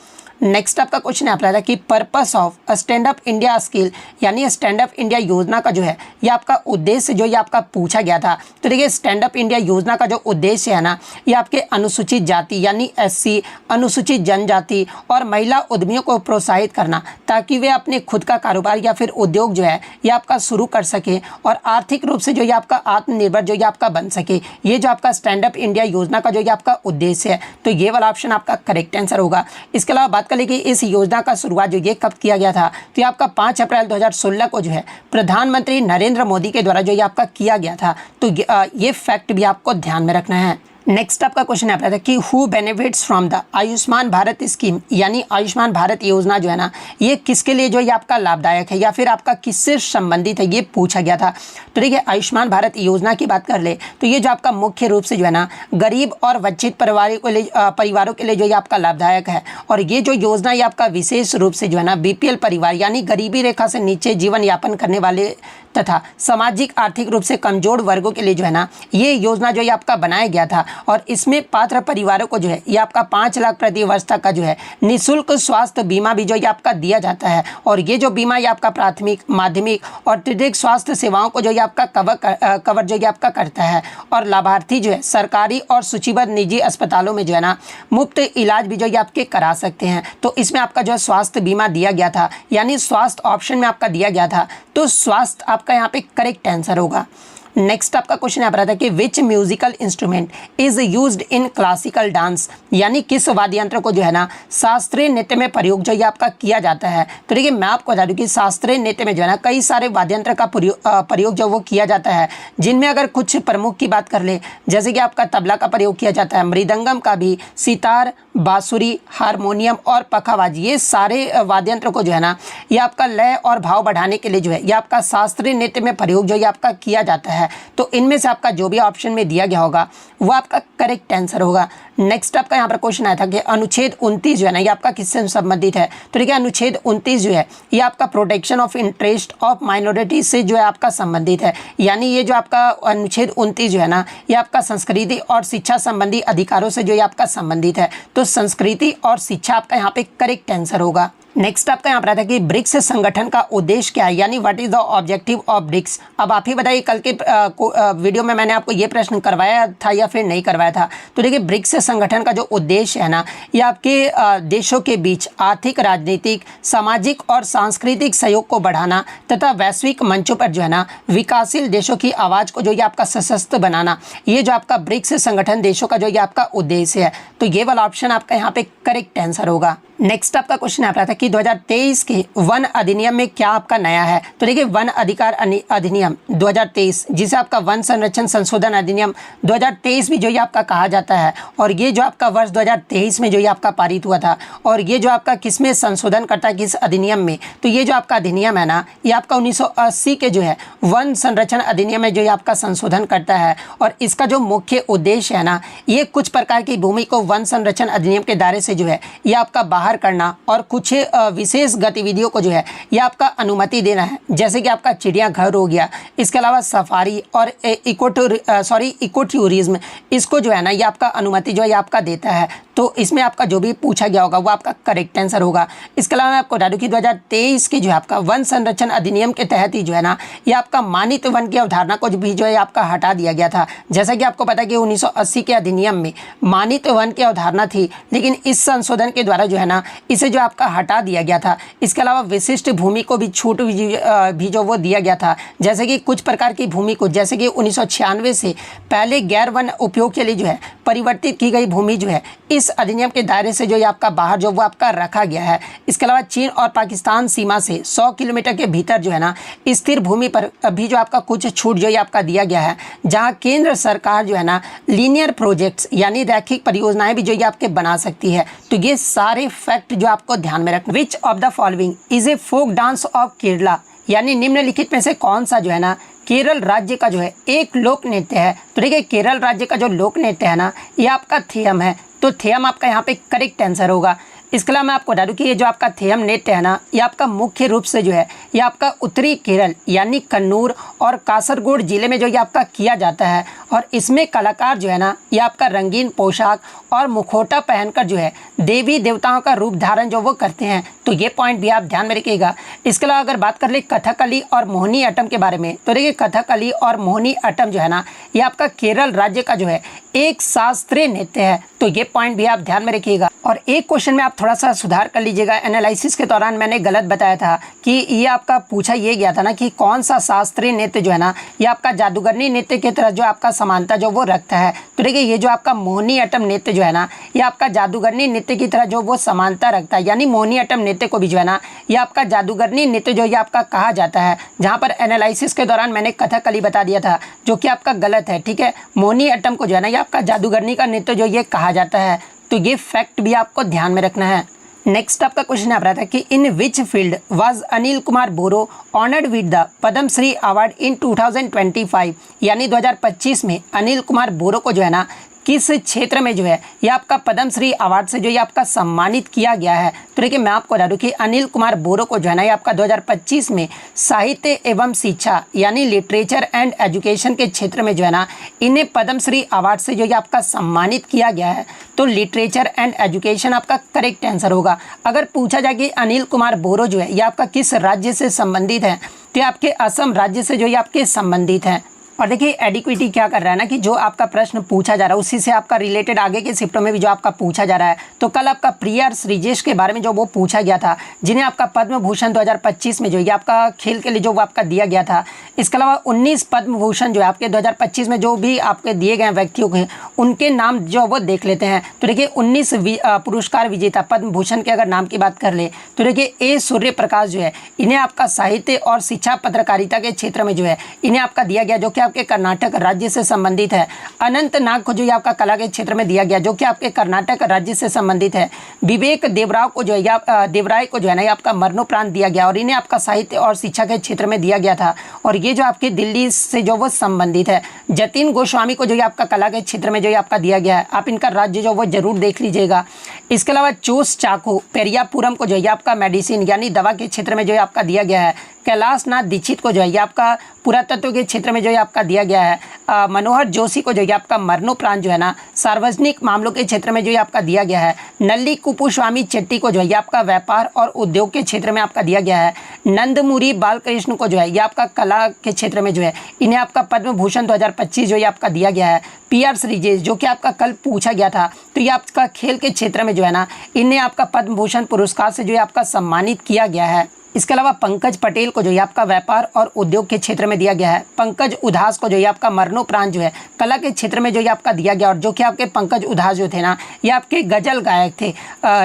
नेक्स्ट आपका क्वेश्चन है आपका कि purpose of stand up India scheme यानी स्टैंड अप इंडिया योजना का जो है ये आपका उद्देश्य जो ये आपका पूछा गया था। तो देखिए स्टैंड अप इंडिया योजना का जो उद्देश्य है ना ये आपके अनुसूचित जाति यानी एससी, अनुसूचित जनजाति और महिला उद्यमियों को प्रोत्साहित करना ताकि वे अपने खुद का कारोबार या फिर उद्योग जो है ये आपका शुरू कर सके और आर्थिक रूप से जो ये आपका आत्मनिर्भर जो ये आपका बन सके। ये जो आपका स्टैंड अप इंडिया योजना का जो ये आपका उद्देश्य है, तो ये वाला ऑप्शन आपका करेक्ट आंसर होगा। इसके अलावा बात कर ले कि इस योजना का शुरुआत जो ये कब किया गया था, तो ये आपका 5 अप्रैल 2016 को जो है प्रधानमंत्री नरेंद्र मोदी के द्वारा जो ये आपका किया गया था। तो ये फैक्ट भी आपको ध्यान में रखना है। नेक्स्ट आपका क्वेश्चन है आपका कि who benefits from the Ayushman Bharat scheme यानी आयुष्मान भारत योजना जो है ना ये किसके लिए जो ये आपका लाभदायक है या फिर आपका किससे संबंधित है, ये पूछा गया था। तो देखिए आयुष्मान भारत योजना की बात कर ले तो ये जो आपका मुख्य रूप से जो है ना गरीब और वंचित परिवारों के लिए जो ये आपका लाभदायक है। और ये जो योजना ये आपका विशेष रूप से जो है ना बीपीएल परिवार यानी गरीबी रेखा से नीचे जीवन यापन करने वाले तथा सामाजिक आर्थिक रूप से कमजोर वर्गों के लिए जो है ना ये योजना जो ये आपका बनाया गया था। और इसमें पात्र परिवारों को जो है ये आपका 5 लाख प्रति वर्ष तक का जो है निःशुल्क स्वास्थ्य बीमा भी जो ये आपका दिया जाता है। और ये जो बीमा ये आपका प्राथमिक, माध्यमिक और तृतीयक स्वास्थ्य सेवाओं को जो ये आपका कवर जो ये आपका करता है। और लाभार्थी जो है सरकारी और सूचीबद्ध निजी अस्पतालों में जो है ना मुफ्त इलाज भी जो ये आपके करा सकते हैं। तो इसमें आपका जो है स्वास्थ्य बीमा दिया गया था यानी स्वास्थ्य ऑप्शन में आपका दिया गया था। तो स्वास्थ्य आपका यहाँ पे करेक्ट आंसर होगा। नेक्स्ट आपका क्वेश्चन यहाँ पर आता है कि विच musical instrument is used in classical dance यानी किस वाद्य यंत्र को जो है ना शास्त्रीय नृत्य में प्रयोग जो ये आपका किया जाता है। तो देखिए मैं आपको बता दूं कि शास्त्रीय नृत्य में जो है ना कई सारे वाद्य यंत्र का प्रयोग जो वो किया जाता है, जिनमें अगर कुछ प्रमुख की बात कर ले जैसे कि आपका तबला का प्रयोग किया जाता है, मृदंगम का भी, सितार, बांसुरी, हारमोनियम और पखावाज, ये सारे वाद्य यंत्र को जो है ना ये आपका लय और भाव बढ़ाने के लिए जो है ये आपका शास्त्रीय नृत्य में प्रयोग जो ये आपका किया जाता है। तो इनमें से आपका जो भी ऑप्शन में दिया गया होगा वो आपका करेक्ट आंसर होगा। नेक्स्ट आपका यहाँ पर क्वेश्चन आया था कि अनुच्छेद 29 जो है ना ये आपका किससे संबंधित है। तो देखिए अनुच्छेद 29 जो है ये आपका protection of interest of minority से जो है आपका संबंधित है। यानी ये जो आपका अनुच्छेद 29 जो है ना ये आपका संस्कृति और शिक्षा संबंधी अधिकारों से जो ये आपका संबंधित है। तो संस्कृति और शिक्षा आपका यहाँ पे करेक्ट आंसर होगा। नेक्स्ट आपका यहाँ पर आता है कि ब्रिक्स संगठन का उद्देश्य क्या है यानी what is the objective of BRICS. अब आप ही बताइए कल के वीडियो में मैंने आपको ये प्रश्न करवाया था या फिर नहीं करवाया था। तो देखिए ब्रिक्स संगठन का जो उद्देश्य है ना ये आपके देशों के बीच आर्थिक, राजनीतिक, सामाजिक और सांस्कृतिक सहयोग को बढ़ाना तथा वैश्विक मंचों पर जो है ना विकासशील देशों की आवाज़ को जो ये आपका सशक्त बनाना, ये जो आपका ब्रिक्स संगठन देशों का जो ये आपका उद्देश्य है। तो ये वाला ऑप्शन आपका यहाँ पे करेक्ट आंसर होगा। नेक्स्ट आपका क्वेश्चन आता था कि 2023 के वन अधिनियम में क्या आपका नया है। तो देखिए वन अधिकार अधिनियम 2023 जिसे आपका वन संरक्षण संशोधन अधिनियम 2023 भी जो ये आपका कहा जाता है। और ये जो आपका वर्ष 2023 में जो ये आपका पारित हुआ था। और ये जो आपका किसमें संशोधन करता है, किस अधिनियम में। तो ये जो आपका अधिनियम है ना ये आपका 1980 के जो है वन संरक्षण अधिनियम में जो ये आपका संशोधन करता है। और इसका जो मुख्य उद्देश्य है ना ये कुछ प्रकार की भूमि को वन संरक्षण अधिनियम के दायरे से जो है ये आपका बाहर करना और कुछ विशेष गतिविधियों को जो है ये आपका अनुमति देना है, जैसे कि आपका चिड़ियाघर हो गया। इसके अलावा सफारी और इको टूरिज्म, इसको जो है ना ये आपका अनुमति जो है ये आपका देता है। तो इसमें आपका जो भी पूछा गया होगा वो आपका करेक्ट आंसर होगा। इसके अलावा मैं आपको बता दूं कि 2023 के जो है आपका वन संरक्षण अधिनियम के तहत ही जो है ना ये आपका मानित वन की अवधारणा को भी जो है आपका हटा दिया गया था। जैसा कि आपको पता है कि 1980 के अधिनियम में मानित वन की अवधारणा थी, लेकिन इस संशोधन के द्वारा जो है ना इसे जो आपका हटा दिया गया था। इसके अलावा विशिष्ट भूमि को भी छूट भी जो वो दिया गया था, जैसे कि कुछ प्रकार की भूमि को, जैसे कि 1996 से पहले गैर वन उपयोग के लिए जो है परिवर्तित की गई भूमि जो है इस अधिनियम के दायरे से जो ये आपका बाहर जो वो आपका रखा गया है। इसके अलावा चीन और पाकिस्तान सीमा से 100 किलोमीटर के भीतर जो है ना स्थिर भूमि पर अभी जो आपका कुछ छूट जो ये आपका दिया गया है, जहां केंद्र सरकार जो है ना लीनियर प्रोजेक्ट्स यानी रैखिक परियोजनाएं भी जो ये आपके बना सकती है। तो ये सारे फैक्ट जो आपको ध्यान में रखना। Which of the following is a folk dance of Kerala यानी निम्नलिखित में से कौन सा जो है ना केरल राज्य का जो है एक लोक नृत्य है। तो देखिए केरल राज्य का जो लोक नृत्य है ना ये आपका थेयम है। तो थेयम आपका यहाँ पे करेक्ट आंसर होगा। इसके अलावा मैं आपको बता दूं कि ये जो आपका थेयम नृत्य है ना, ये आपका मुख्य रूप से जो है ये आपका उत्तरी केरल यानी कन्नूर और कासरगोड जिले में जो ये आपका किया जाता है। और इसमें कलाकार जो है ना, ये आपका रंगीन पोशाक और मुखौटा पहनकर जो है देवी देवताओं का रूप धारण जो वो करते हैं। तो ये पॉइंट भी आप ध्यान में रखिएगा। इसके अलावा अगर बात कर ले कथकली और मोहिनी अट्टम के बारे में, तो देखिए कथकली और मोहिनी अट्टम जो है ना, ये आपका केरल राज्य का जो है एक शास्त्रीय नृत्य है। तो ये पॉइंट भी आप ध्यान में रखिएगा। और एक क्वेश्चन में आप थोड़ा सा सुधार कर लीजिएगा, एनालिसिस के दौरान मैंने गलत बताया था कि ये आपका पूछा ये गया था ना कि कौन सा शास्त्रीय नृत्य जो है ना, ये आपका जादूगरनी नृत्य की तरह जो आपका समानता जो वो रखता है। तो देखिए ये जो आपका मोहिनी अट्टम नृत्य जो है ना, ये आपका जादूगरनी नृत्य की तरह जो वो समानता रखता है, यानी मोहिनी अट्टम नृत्य को भी जो है ना, ये आपका जादूगरनी नृत्य जो ये आपका कहा जाता है। जहाँ पर एनालिसिस के दौरान मैंने कथकली बता दिया था, जो कि आपका गलत है, ठीक है। मोहिनी अट्टम को जो है ना, ये आपका जादूगरनी का नृत्य जो ये कहा जाता है। तो ये फैक्ट भी आपको ध्यान में रखना है। नेक्स्ट आपका क्वेश्चन आ रहा था कि in which field was Anil Kumar Boro honoured with the Padma Shri award in 2025, यानी 2025 में अनिल कुमार बोरो को जो है ना किस क्षेत्र में जो है ये आपका पद्म श्री अवार्ड से जो ये आपका सम्मानित किया गया है। तो देखिए मैं आपको बता दूं कि अनिल कुमार बोरो को जो है ना, ये आपका 2025 में साहित्य एवं शिक्षा यानी लिटरेचर एंड एजुकेशन के क्षेत्र में जो है ना, इन्हें पद्म श्री अवार्ड से जो ये आपका सम्मानित किया गया है। तो लिटरेचर एंड एजुकेशन आपका करेक्ट आंसर होगा। अगर पूछा जाए कि अनिल कुमार बोरो जो है ये आपका किस राज्य से संबंधित है, तो ये आपके असम राज्य से जो ये आपके संबंधित है। और देखिए एडिक्विटी क्या कर रहा है ना कि जो आपका प्रश्न पूछा जा रहा है उसी से आपका रिलेटेड आगे के शिफ्टों में भी जो आपका पूछा जा रहा है। तो कल आपका प्रिया श्रीजेश के बारे में जो वो पूछा गया था, जिन्हें आपका पद्म भूषण 2025 में जो ये आपका खेल के लिए जो वो आपका दिया गया था। इसके अलावा 19 पद्म भूषण जो है आपके 2025 में जो भी आपके दिए गए व्यक्तियों के उनके नाम जो वो देख लेते हैं। तो देखिए 19 पुरस्कार विजेता पद्म भूषण के अगर नाम की बात कर ले, तो देखिए ए सूर्य प्रकाश जो है, इन्हें आपका साहित्य और शिक्षा पत्रकारिता के क्षेत्र में जो है इन्हें आपका दिया गया, जो कि आपके कर्नाटक राज्य से संबंधित है। अनंत नाग को जो आपका कला के क्षेत्र में दिया गया, जो कि आपके कर्नाटक राज्य से संबंधित है। विवेक देवराव को जो है देवराय को जो है ना, ये आपका मरणोपरांत दिया गया और इन्हें आपका साहित्य और शिक्षा के क्षेत्र में दिया गया था। और ये जो आपके दिल्ली से जो वो संबंधित है। जतिन गोस्वामी को जो है आपका कला के क्षेत्र में जो है आपका दिया गया है। आप इनका राज्य जो वो जरूर देख लीजिएगा। इसके अलावा चोस चाको पेरियापुरम को जो है आपका मेडिसिन यानी दवा के क्षेत्र में जो है आपका दिया गया है। कैलाश नाथ दीक्षित को जो है आपका पुरातत्व के क्षेत्र में जो है आपका दिया गया है। मनोहर जोशी को जो है आपका मरणोपरांत जो है ना सार्वजनिक मामलों के क्षेत्र में जो है आपका दिया गया है। नल्ली कुपुस्वामी चेट्टी को जो है आपका व्यापार और उद्योग के क्षेत्र में आपका दिया गया है। नंदमुरी बालकृष्ण को जो है ये आपका कला के क्षेत्र में जो है इन्हें आपका पद्म भूषण 2025 जो है आपका दिया गया है। PR श्रीजेश जो कि आपका कल पूछा गया था, तो ये आपका खेल के क्षेत्र में जो है ना इन्हें आपका पद्म भूषण पुरस्कार से जो है आपका सम्मानित किया गया है। इसके अलावा पंकज पटेल को जो है आपका व्यापार और उद्योग के क्षेत्र में दिया गया है। पंकज उधास को जो है आपका मरणोपरांत जो है कला के क्षेत्र में जो है आपका दिया गया। और जो कि आपके पंकज उधास जो थे ना, ये आपके गजल गायक थे।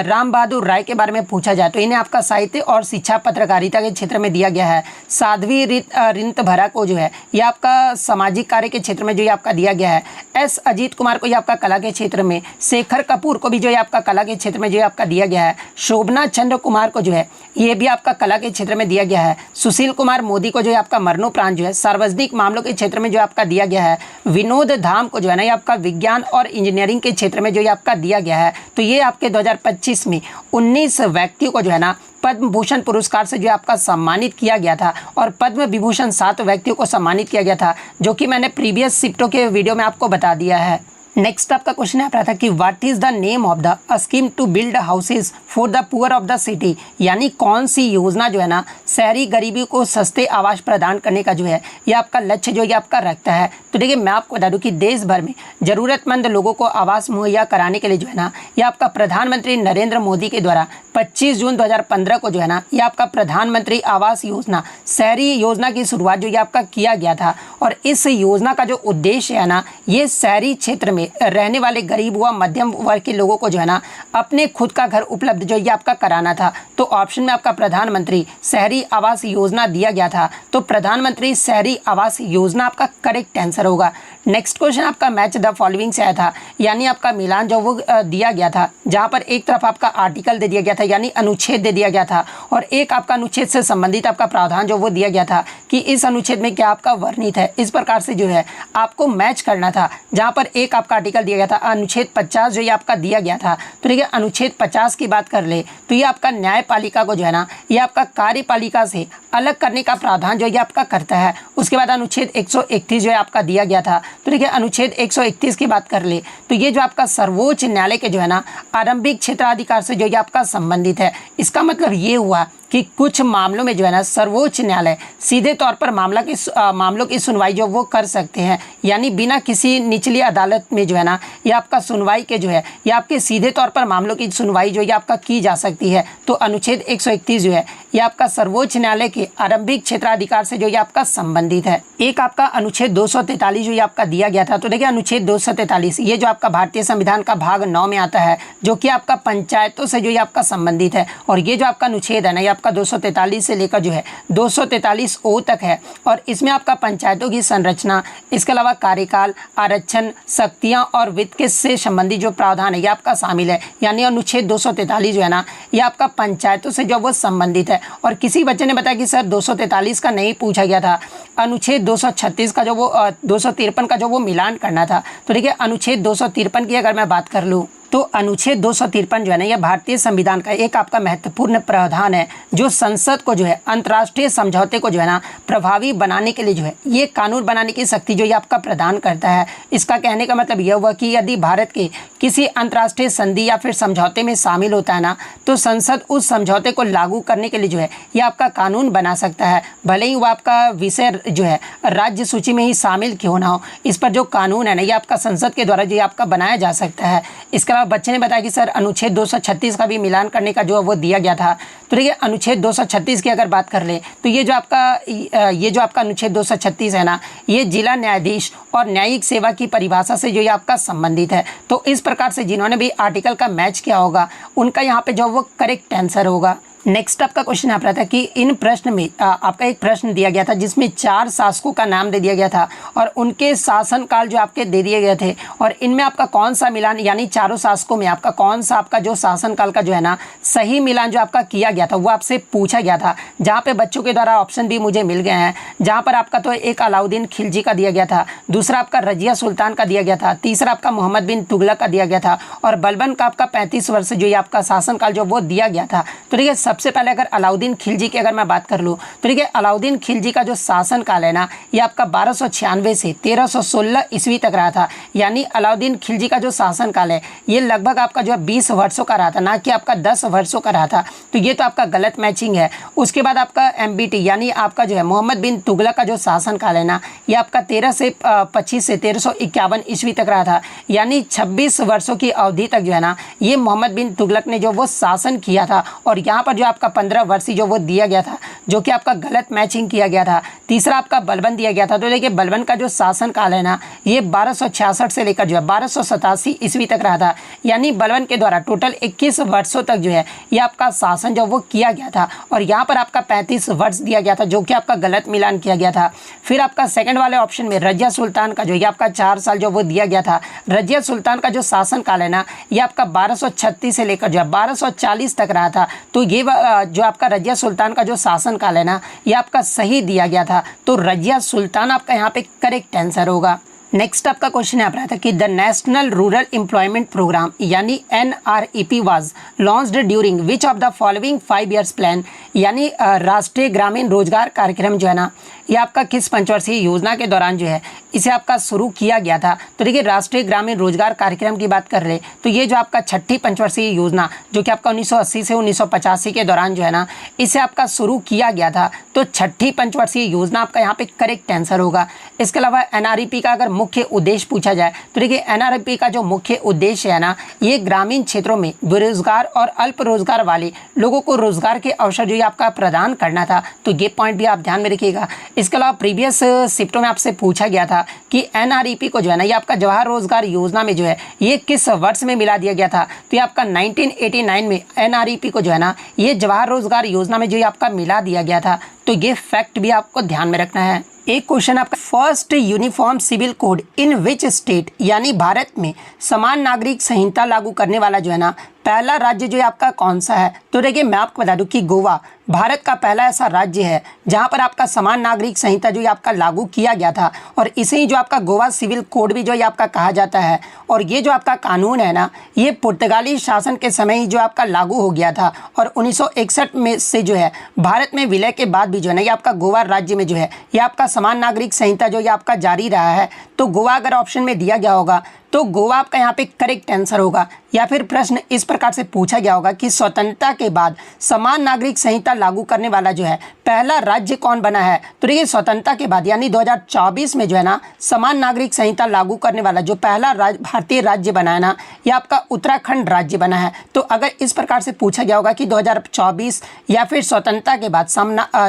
राम बहादुर राय के बारे में पूछा जाए तो इन्हें आपका साहित्य और शिक्षा पत्रकारिता के क्षेत्र में दिया गया है। साध्वी रिंत भरा को जो है ये आपका सामाजिक कार्य के क्षेत्र में जो है आपका दिया गया है। S अजीत कुमार को ये आपका कला के क्षेत्र में। शेखर कपूर को भी जो है आपका कला के क्षेत्र में जो है आपका दिया गया है। शोभना चंद्र कुमार को जो है ये भी आपका कला के क्षेत्र में दिया गया है। सुशील कुमार मोदी को जो है आपका मरणोपरांत जो है सार्वजनिक मामलों के क्षेत्र में जो आपका दिया गया है। विनोद धाम को जो है ना ये आपका विज्ञान और इंजीनियरिंग के क्षेत्र में जो है आपका दिया गया है। तो ये आपके 2025 में 19 व्यक्तियों को जो है ना पद्म भूषण पुरस्कार से जो आपका सम्मानित किया गया था। और पद्म विभूषण 7 व्यक्तियों को सम्मानित किया गया था, जो कि मैंने प्रीवियस शिफ्टों के वीडियो में आपको बता दिया है। नेक्स्ट आपका क्वेश्चन आ रहा था कि what is the name of the scheme to build houses for the poor of the city, यानी कौन सी योजना जो है ना शहरी गरीबी को सस्ते आवास प्रदान करने का जो है ये आपका लक्ष्य जो ये आपका रखता है। तो देखिए मैं आपको बता दूं कि देश भर में ज़रूरतमंद लोगों को आवास मुहैया कराने के लिए जो है ना ये आपका प्रधानमंत्री नरेंद्र मोदी के द्वारा 25 जून 2015 को जो है ना ये आपका प्रधानमंत्री आवास योजना शहरी योजना की शुरुआत जो ये आपका किया गया था। और इस योजना का जो उद्देश्य है ना ये शहरी क्षेत्र में रहने वाले गरीब व मध्यम वर्ग के लोगों को जो है ना अपने खुद का घर उपलब्ध जो ये आपका कराना था। तो ऑप्शन में आपका प्रधानमंत्री शहरी आवास योजना दिया गया था। तो प्रधानमंत्री शहरी आवास योजना आपका करेक्ट आंसर होगा। नेक्स्ट क्वेश्चन आपका मैच द फॉलोइंग से आया था, यानी आपका मिलान जो वो दिया गया था, जहां पर एक तरफ आपका आर्टिकल दे दिया गया था यानी अनुच्छेद दे दिया गया था, और एक आपका अनुच्छेद से संबंधित आपका प्रावधान जो वो दिया गया था कि इस अनुच्छेद में क्या आपका वर्णित है। इस प्रकार से जो है आपको मैच करना था, जहां पर एक आपका आपका आर्टिकल दिया गया था, अनुच्छेद 50 जो ये आपका दिया गया था। तो देखिए अनुच्छेद 50 की बात कर ले तो ये आपका न्यायपालिका को जो है ना ये आपका कार्यपालिका से अलग करने का प्रावधान जो ये आपका करता है। उसके बाद अनुच्छेद 131 जो है आपका दिया गया था। तो देखिए अनुच्छेद 131 की बात कर ले तो ये जो आपका सर्वोच्च न्यायालय के जो है ना आरंभिक क्षेत्राधिकार से जो ये आपका संबंधित है। इसका मतलब ये हुआ कि कुछ मामलों में जो है ना सर्वोच्च न्यायालय सीधे तौर पर मामलों की सुनवाई जो वो कर सकते हैं, यानी बिना किसी निचली अदालत में जो है ना ये आपका सुनवाई के जो है ये आपके सीधे तौर पर मामलों की सुनवाई जो ये आपका की जा सकती है। तो अनुच्छेद 131 जो है ये आपका सर्वोच्च न्यायालय के आरंभिक क्षेत्राधिकार से जो ये आपका संबंधित है। एक आपका अनुच्छेद 243 जो ये आपका दिया गया था। तो देखिए अनुच्छेद 243 ये जो आपका भारतीय संविधान का भाग 9 में आता है, जो कि आपका पंचायतों से जो ये आपका संबंधित है। और ये जो आपका अनुच्छेद है ना ये आपका 243 से लेकर जो है 243 ओ तक है। और इसमें आपका पंचायतों की संरचना, इसके अलावा कार्यकाल, आरक्षण, शक्तियां और वित्त से संबंधित जो प्रावधान है ये आपका शामिल है। यानी अनुच्छेद 243 जो है ना ये आपका पंचायतों से जो वो संबंधित है। और किसी बच्चे ने बताया कि सर 243 का नहीं पूछा गया था, अनुच्छेद 236 का जो वो 253 का जो वो मिलान करना था। तो देखिए अनुच्छेद 253 की अगर मैं बात कर लूँ तो अनुच्छेद 253 जो है ना यह भारतीय संविधान का एक आपका महत्वपूर्ण प्रावधान है, जो संसद को जो है अंतर्राष्ट्रीय समझौते को जो है ना प्रभावी बनाने के लिए जो है ये कानून बनाने की शक्ति जो ये आपका प्रदान करता है। इसका कहने का मतलब यह हुआ कि यदि भारत के किसी अंतर्राष्ट्रीय संधि या फिर समझौते में शामिल होता है ना तो संसद उस समझौते को लागू करने के लिए जो है ये आपका कानून बना सकता है, भले ही वो आपका विषय जो है राज्य सूची में ही शामिल क्यों ना हो। इस पर जो कानून है ना ये आपका संसद के द्वारा जो ये आपका बनाया जा सकता है। इसके बच्चे ने बताया कि सर अनुच्छेद 236 का भी मिलान करने का जो वो दिया गया था। तो देखिए अनुच्छेद 236 की अगर बात कर ले तो ये जो आपका अनुच्छेद 236 है ना ये जिला न्यायाधीश और न्यायिक सेवा की परिभाषा से जो ये आपका संबंधित है। तो इस प्रकार से जिन्होंने भी आर्टिकल का मैच किया होगा उनका यहाँ पे जो वो करेक्ट आंसर होगा। नेक्स्ट आपका क्वेश्चन यहाँ पर आता है कि इन प्रश्न में आपका एक प्रश्न दिया गया था जिसमें 4 शासकों का नाम दे दिया गया था और उनके शासनकाल जो आपके दे दिए गए थे। और इनमें आपका कौन सा मिलान, यानी चारों शासकों में आपका कौन सा आपका जो शासनकाल का जो है ना सही मिलान जो आपका किया गया था वो आपसे पूछा गया था। जहाँ पे बच्चों के द्वारा ऑप्शन भी मुझे मिल गए हैं, जहाँ पर आपका तो एक अलाउद्दीन खिलजी का दिया गया था, दूसरा आपका रजिया सुल्तान का दिया गया था, तीसरा आपका मोहम्मद बिन तुगलक का दिया गया था और बलबन का आपका 35 वर्ष जो ये आपका शासनकाल जो वो दिया गया था। तो देखिए सबसे पहले अगर अलाउद्दीन खिलजी की अगर मैं बात कर लूँ तो देखिए अलाउद्दीन खिलजी का जो शासनकाल है ना ये आपका 1296 से 1316 ईस्वी तक रहा था। यानी अलाउद्दीन खिलजी का जो शासनकाल है ये लगभग आपका जो है 20 वर्षों का रहा था, ना कि आपका 10 वर्षों का रहा था। तो ये तो आपका गलत मैचिंग है। उसके बाद आपका MBT यानी आपका जो है मोहम्मद बिन तुगलक का जो शासनकाल है ना ये आपका 13 से 25 से 1351 ईस्वी तक रहा था। यानी 26 वर्षों की अवधि तक जो है ना ये मोहम्मद बिन तुगलक ने जो वो शासन किया था। और यहाँ पर जो आपका 15 वर्षीय जो वो दिया गया था जो कि आपका गलत मैचिंग किया गया था। तीसरा आपका बलबन दिया गया था। तो देखिए बलबन का जो शासनकाल है ना ये 1266 से लेकर जो है 1287 ईस्वी तक रहा था। यानी बलबन के द्वारा टोटल 21 वर्षों तक जो है ये आपका शासन जो वो किया गया था। और यहाँ पर आपका 35 वर्ष दिया गया था जो कि आपका गलत मिलान किया गया था। फिर आपका सेकंड वाले ऑप्शन में रजिया सुल्तान का जो ये आपका 4 साल जो वो दिया गया था। रजिया सुल्तान का जो शासनकाल है ना ये आपका 1236 से लेकर जो है 1240 तक रहा था। तो ये जो आपका रजिया सुल्तान का जो शासनकाल है ना ये आपका सही दिया गया था। तो रजिया सुल्तान आपका यहाँ पे करेक्ट आंसर होगा। नेक्स्ट आपका क्वेश्चन यहाँ पर आता है कि the national rural employment programme यानी NREP was launched during which of the following 5 years plan. यानी राष्ट्रीय ग्रामीण रोजगार कार्यक्रम जो है ना ये आपका किस पंचवर्षीय योजना के दौरान जो है इसे आपका शुरू किया गया था। तो देखिए राष्ट्रीय ग्रामीण रोजगार कार्यक्रम की बात कर रहे तो ये जो आपका 6ठी पंचवर्षीय योजना जो कि आपका 1980 से 1985 के दौरान जो है ना इसे आपका शुरू किया गया था। तो 6ठी पंचवर्षीय योजना आपका यहाँ पे करेक्ट आंसर होगा। इसके अलावा NREP का अगर मुख्य उद्देश्य पूछा जाए तो देखिए NREP का जो मुख्य उद्देश्य है ना ये ग्रामीण क्षेत्रों में बेरोजगार और अल्प रोजगार वाले लोगों को रोजगार के अवसर जो ये आपका प्रदान करना था। तो ये पॉइंट भी आप ध्यान में रखिएगा। इसके अलावा प्रीवियस शिफ्टों में आपसे पूछा गया था कि NREP को जो है ना ये आपका जवाहर रोजगार योजना में जो है ये किस वर्ष में मिला दिया गया था। तो ये आपका 1989 में NREP को जो है ना ये जवाहर रोजगार योजना में जो ये आपका मिला दिया गया था। तो ये फैक्ट भी आपको ध्यान में रखना है। एक क्वेश्चन आपका first uniform civil code in which state यानी भारत में समान नागरिक संहिता लागू करने वाला जो है ना पहला राज्य जो है आपका कौन सा है? तो देखिए मैं आपको बता दूं कि गोवा भारत का पहला ऐसा राज्य है जहां पर आपका समान नागरिक संहिता जो है आपका लागू किया गया था, और इसे ही जो आपका गोवा सिविल कोड भी जो है आपका कहा जाता है। और ये जो आपका कानून है ना, ये पुर्तगाली शासन के समय ही जो आपका लागू हो गया था, और 1961 में से जो है भारत में विलय के बाद भी जो है ना ये आपका गोवा राज्य में जो है ये आपका समान नागरिक संहिता जो ये आपका जारी रहा है। तो गोवा अगर ऑप्शन में दिया गया होगा तो गोवा आपका यहाँ पे करेक्ट आंसर होगा। या फिर प्रश्न इस प्रकार से पूछा गया होगा कि स्वतंत्रता के बाद समान नागरिक संहिता लागू करने वाला जो है पहला राज्य कौन बना है? तो देखिए स्वतंत्रता के बाद यानी 2024 में जो है ना समान नागरिक संहिता लागू करने वाला जो पहला भारतीय राज्य बना है ना, यह आपका उत्तराखंड राज्य बना है। तो अगर इस प्रकार से पूछा गया होगा कि 2024 या फिर स्वतंत्रता के बाद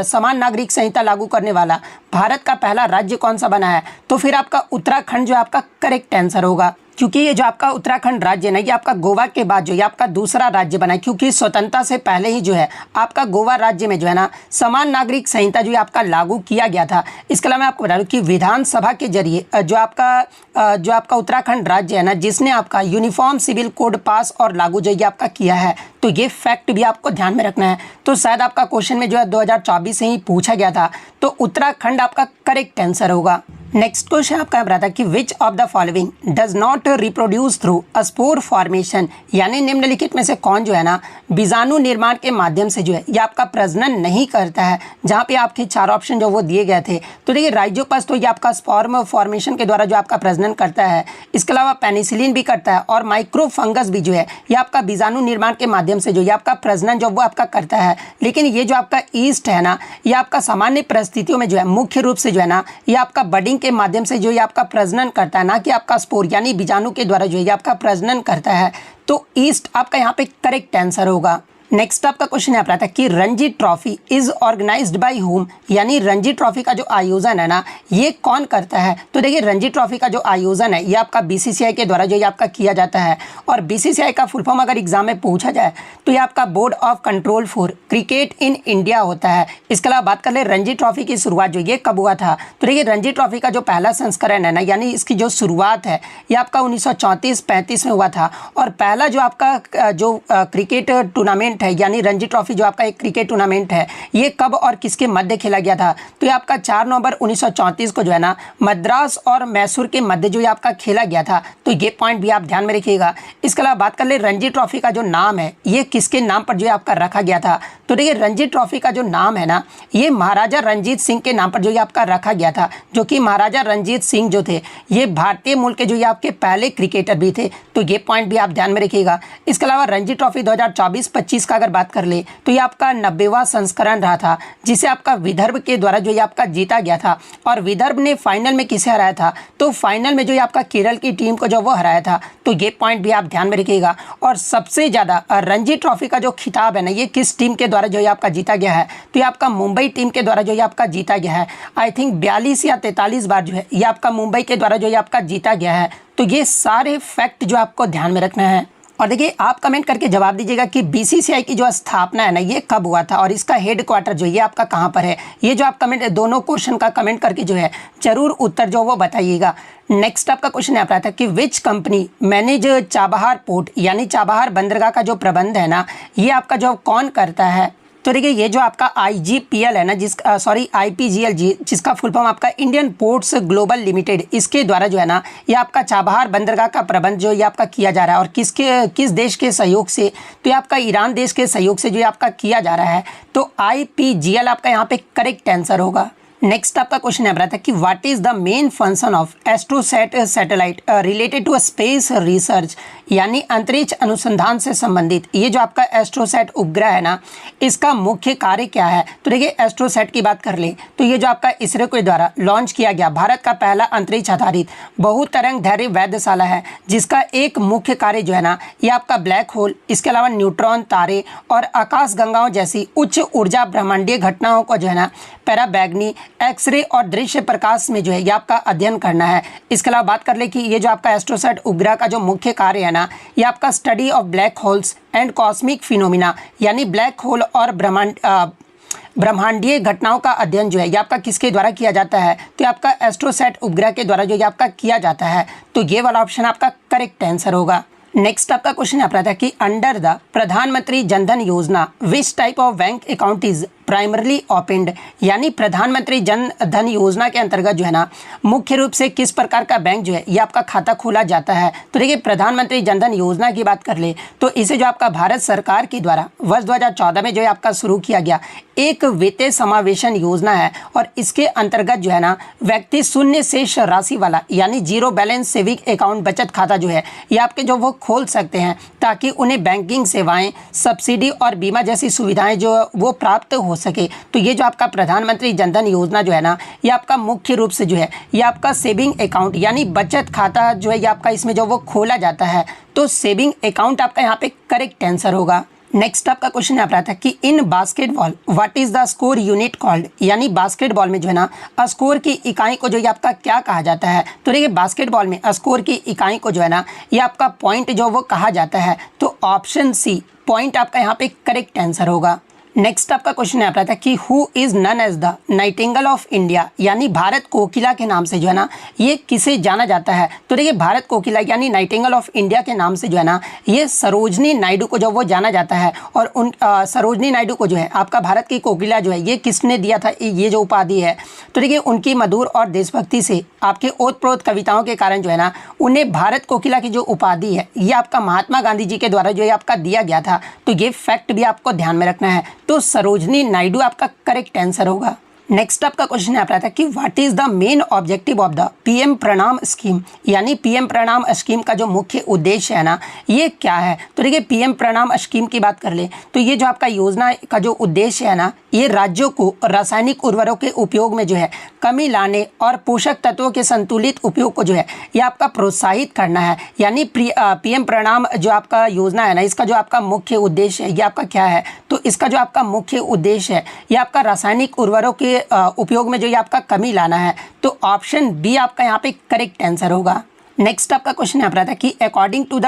समान नागरिक संहिता लागू करने वाला भारत का पहला राज्य कौन सा बना है, तो फिर आपका उत्तराखंड जो आपका करेक्ट आंसर होगा। क्योंकि ये जो आपका उत्तराखंड राज्य है ये आपका गोवा के बाद जो ये आपका दूसरा राज्य बना है, क्योंकि स्वतंत्रता से पहले ही जो है आपका गोवा राज्य में जो है ना समान नागरिक संहिता जो है आपका लागू किया गया था। इसके अलावा मैं आपको बता दूं कि विधानसभा के जरिए जो आपका उत्तराखंड राज्य है ना, जिसने आपका यूनिफॉर्म सिविल कोड पास और लागू जो है आपका किया है, तो ये फैक्ट भी आपको ध्यान में रखना है। तो शायद आपका क्वेश्चन में जो है 2024 से ही पूछा गया था, तो उत्तराखंड आपका करेक्ट आंसर होगा। नेक्स्ट क्वेश्चन आपका रहा था कि which of the following does not reproduce through a spore formation, यानी निम्नलिखित में से कौन जो है ना बीजाणु निर्माण के माध्यम से जो है ये आपका प्रजनन नहीं करता है। जहाँ पे आपके 4 ऑप्शन जो वो दिए गए थे, तो देखिए राइजोपस तो ये आपका स्पर्म फॉर्मेशन के द्वारा जो आपका प्रजनन करता है। इसके अलावा पेनिसिलिन भी करता है, और माइक्रो फंगस भी जो है ये आपका बीजाणु निर्माण के माध्यम से जो ये आपका प्रजनन जो वो आपका करता है। लेकिन ये जो आपका ईस्ट है ना, ये आपका सामान्य परिस्थितियों में जो है मुख्य रूप से जो है ना ये आपका बडिंग के माध्यम से जो ये आपका प्रजनन करता है, ना कि आपका स्पोर यानी बीजाणु के द्वारा जो है आपका प्रजनन करता है। तो ईस्ट आपका यहाँ पे करेक्ट आंसर होगा। नेक्स्ट आपका क्वेश्चन यहाँ पर आता है कि Ranji Trophy is organised by whom, यानी रणजी ट्रॉफी का जो आयोजन है ना ये कौन करता है? तो देखिए रणजी ट्रॉफी का जो आयोजन है ये आपका बीसीसीआई के द्वारा जो ये आपका किया जाता है। और बीसीसीआई का फुल फॉर्म अगर एग्जाम में पूछा जाए तो ये आपका board of control for cricket in India होता है। इसके अलावा बात कर ले रणजी ट्रॉफी की शुरुआत जो ये कब हुआ था, तो देखिए रणजी ट्रॉफी का जो पहला संस्करण है ना, यानी इसकी जो शुरुआत है ये आपका 1934-35 में हुआ था। और पहला जो आपका जो क्रिकेट टूर्नामेंट है, यानी रणजी ट्रॉफी जो आपका एक क्रिकेट टूर्नामेंट है, ये कब और किसके मध्य खेला गया था? तो ये आपका 4 नवंबर 1934 को जो है ना मद्रास और मैसूर के मध्य जो ये आपका खेला गया था। तो ये पॉइंट भी आप ध्यान में रखिएगा। इसके अलावा बात कर ले रणजी ट्रॉफी का जो नाम है ये किसके नाम पर जो है आपका रखा गया था? तो देखिए रणजी ट्रॉफी का जो नाम है ना ये महाराजा रणजीत सिंह के नाम पर जो ये आपका रखा गया था, जो कि महाराजा रणजीत सिंह जो थे ये भारतीय मूल के जो ये आपके पहले क्रिकेटर भी थे। तो ये पॉइंट भी आप ध्यान में रखिएगा। इसके अलावा रणजी ट्रॉफी 2024-25 का अगर बात कर ले तो ये आपका 90वां संस्करण रहा था, जिसे आपका विदर्भ के द्वारा जो ये आपका जीता गया था। और विदर्भ ने फाइनल में किसे हराया था? तो फाइनल में जो ये आपका केरल की टीम को जो वो हराया था। तो ये पॉइंट भी आप ध्यान में रखिएगा। और सबसे ज़्यादा रणजी ट्रॉफी का जो खिताब है ना ये किस टीम के द्वारा जो ये आपका जीता गया है? तो ये आपका मुंबई टीम के द्वारा जो ये आपका जीता गया है। आई थिंक 42 या 43 बार जो है ये आपका मुंबई के द्वारा जो ये आपका जीता गया है। तो ये सारे फैक्ट जो आपको ध्यान में रखना है। और देखिए आप कमेंट करके जवाब दीजिएगा कि बीसीसीआई की जो स्थापना है ना ये कब हुआ था और इसका हेड क्वार्टर जो ये आपका कहाँ पर है। ये जो आप कमेंट दोनों क्वेश्चन का कमेंट करके जो है जरूर उत्तर जो वो बताइएगा। नेक्स्ट आपका क्वेश्चन यहाँ पर आता है कि which company manage Chabahar port, यानी चाबहार बंदरगाह का जो प्रबंध है ना ये आपका जो कौन करता है? तो देखिए ये जो आपका IGPL है ना IPGL जिसका फुल फॉर्म आपका इंडियन पोर्ट्स ग्लोबल लिमिटेड, इसके द्वारा जो है ना ये आपका चाबहार बंदरगाह का प्रबंध जो ये आपका किया जा रहा है। और किस देश के सहयोग से? तो ये आपका ईरान देश के सहयोग से जो ये आपका किया जा रहा है। तो IPGL आपका यहाँ पे करेक्ट आंसर होगा। नेक्स्ट आपका क्वेश्चन है था कि what is the main function of AstroSat satellite related to space research, यानी अंतरिक्ष अनुसंधान से संबंधित ये जो आपका एस्ट्रोसैट उपग्रह है ना इसका मुख्य कार्य क्या है? तो देखिए एस्ट्रोसैट की बात कर ले तो ये जो आपका इसरो के द्वारा लॉन्च किया गया भारत का पहला अंतरिक्ष आधारित बहुतरंग धैर्य वेधशाला है, जिसका एक मुख्य कार्य जो है ना ये आपका ब्लैक होल, इसके अलावा न्यूट्रॉन, तारे और आकाश गंगाओं जैसी उच्च ऊर्जा ब्रह्मांडीय घटनाओं को जो है ना पैराबैग्नी, एक्सरे और दृश्य प्रकाश में जो है ये आपका अध्ययन करना है। इसके अलावा बात कर ले कि ये जो आपका एस्ट्रोसैट उपग्रह का जो मुख्य कार्य है ना ये आपका study of black holes and cosmic phenomena, यानी ब्लैक होल और ब्रह्मांडीय घटनाओं का अध्ययन जो है ये आपका किसके द्वारा किया जाता है? तो आपका एस्ट्रोसैट उपग्रह के द्वारा जो ये आपका किया जाता है। तो ये वाला ऑप्शन आपका करेक्ट आंसर होगा। नेक्स्ट आपका क्वेश्चन यहाँ पर आता है कि अंडर द प्रधानमंत्री जनधन योजना which type of bank account is primarily opened, यानी प्रधानमंत्री जन धन योजना के अंतर्गत जो है ना मुख्य रूप से किस प्रकार का बैंक जो है ये आपका खाता खोला जाता है। तो देखिए प्रधानमंत्री जन धन योजना की बात कर ले तो इसे जो आपका भारत सरकार के द्वारा वर्ष 2014 में जो है आपका शुरू किया गया एक वित्तीय समावेशन योजना है और इसके अंतर्गत जो है ना व्यक्ति शून्य शेष राशि वाला यानी जीरो बैलेंस सेविंग अकाउंट बचत खाता जो है ये आपके जो वो खोल सकते हैं ताकि उन्हें बैंकिंग सेवाएं, सब्सिडी और बीमा जैसी सुविधाएं जो वो प्राप्त हो सके। तो ये जो आपका प्रधानमंत्री जनधन योजना जो है ना ये आपका मुख्य रूप से जो है ये आपका सेविंग अकाउंट यानी बचत खाता जो है ये आपका इसमें जो वो खोला जाता है। तो सेविंग अकाउंट आपका यहाँ पे करेक्ट आंसर होगा। नेक्स्ट आपका क्वेश्चन यहाँ पर आता है कि in basketball what is the score unit called, यानी बास्केटबॉल में जो है ना स्कोर की इकाई को जो ये आपका क्या कहा जाता है। तो देखिए बास्केटबॉल में स्कोर की इकाई को जो है ना ये आपका पॉइंट जो वो कहा जाता है। तो ऑप्शन सी पॉइंट आपका यहाँ पे करेक्ट आंसर होगा। नेक्स्ट आपका क्वेश्चन यहाँ पर आता है कि who is known as the nightingale of India, यानी भारत कोकिला के नाम से जो है ना ये किसे जाना जाता है। तो देखिए भारत कोकिला यानी नाइटिंगेल ऑफ इंडिया के नाम से जो है ना ये सरोजनी नायडू को जो वो जाना जाता है। और उन सरोजनी नायडू को जो है आपका भारत की कोकिला जो है ये किसने दिया था ये जो उपाधि है। तो देखिए उनकी मधुर और देशभक्ति से आपके ओतप्रोत कविताओं के कारण जो है ना उन्हें भारत कोकिला की जो उपाधि है ये आपका महात्मा गांधी जी के द्वारा जो है आपका दिया गया था। तो ये फैक्ट भी आपको ध्यान में रखना है। तो सरोजनी नायडू आपका करेक्ट आंसर होगा। नेक्स्ट आपका क्वेश्चन यहाँ पर आता है कि what is the main objective of the PM प्रणाम स्कीम, यानी पीएम प्रणाम स्कीम का जो मुख्य उद्देश्य है ना ये क्या है। तो देखिए पीएम प्रणाम स्कीम की बात कर ले तो ये जो आपका योजना का जो उद्देश्य है ना ये राज्यों को रासायनिक उर्वरकों के उपयोग में जो है कमी लाने और पोषक तत्वों के संतुलित उपयोग को जो है ये आपका प्रोत्साहित करना है। यानी पीएम प्रणाम जो आपका योजना है ना इसका जो आपका मुख्य उद्देश्य है ये आपका क्या है। तो इसका जो आपका मुख्य उद्देश्य है ये आपका रासायनिक उर्वरकों के उपयोग में जो ये आपका कमी लाना है। तो ऑप्शन बी आपका यहाँ पे करेक्ट आंसर होगा। नेक्स्ट आपका क्वेश्चन यहाँ पर आता है कि according to the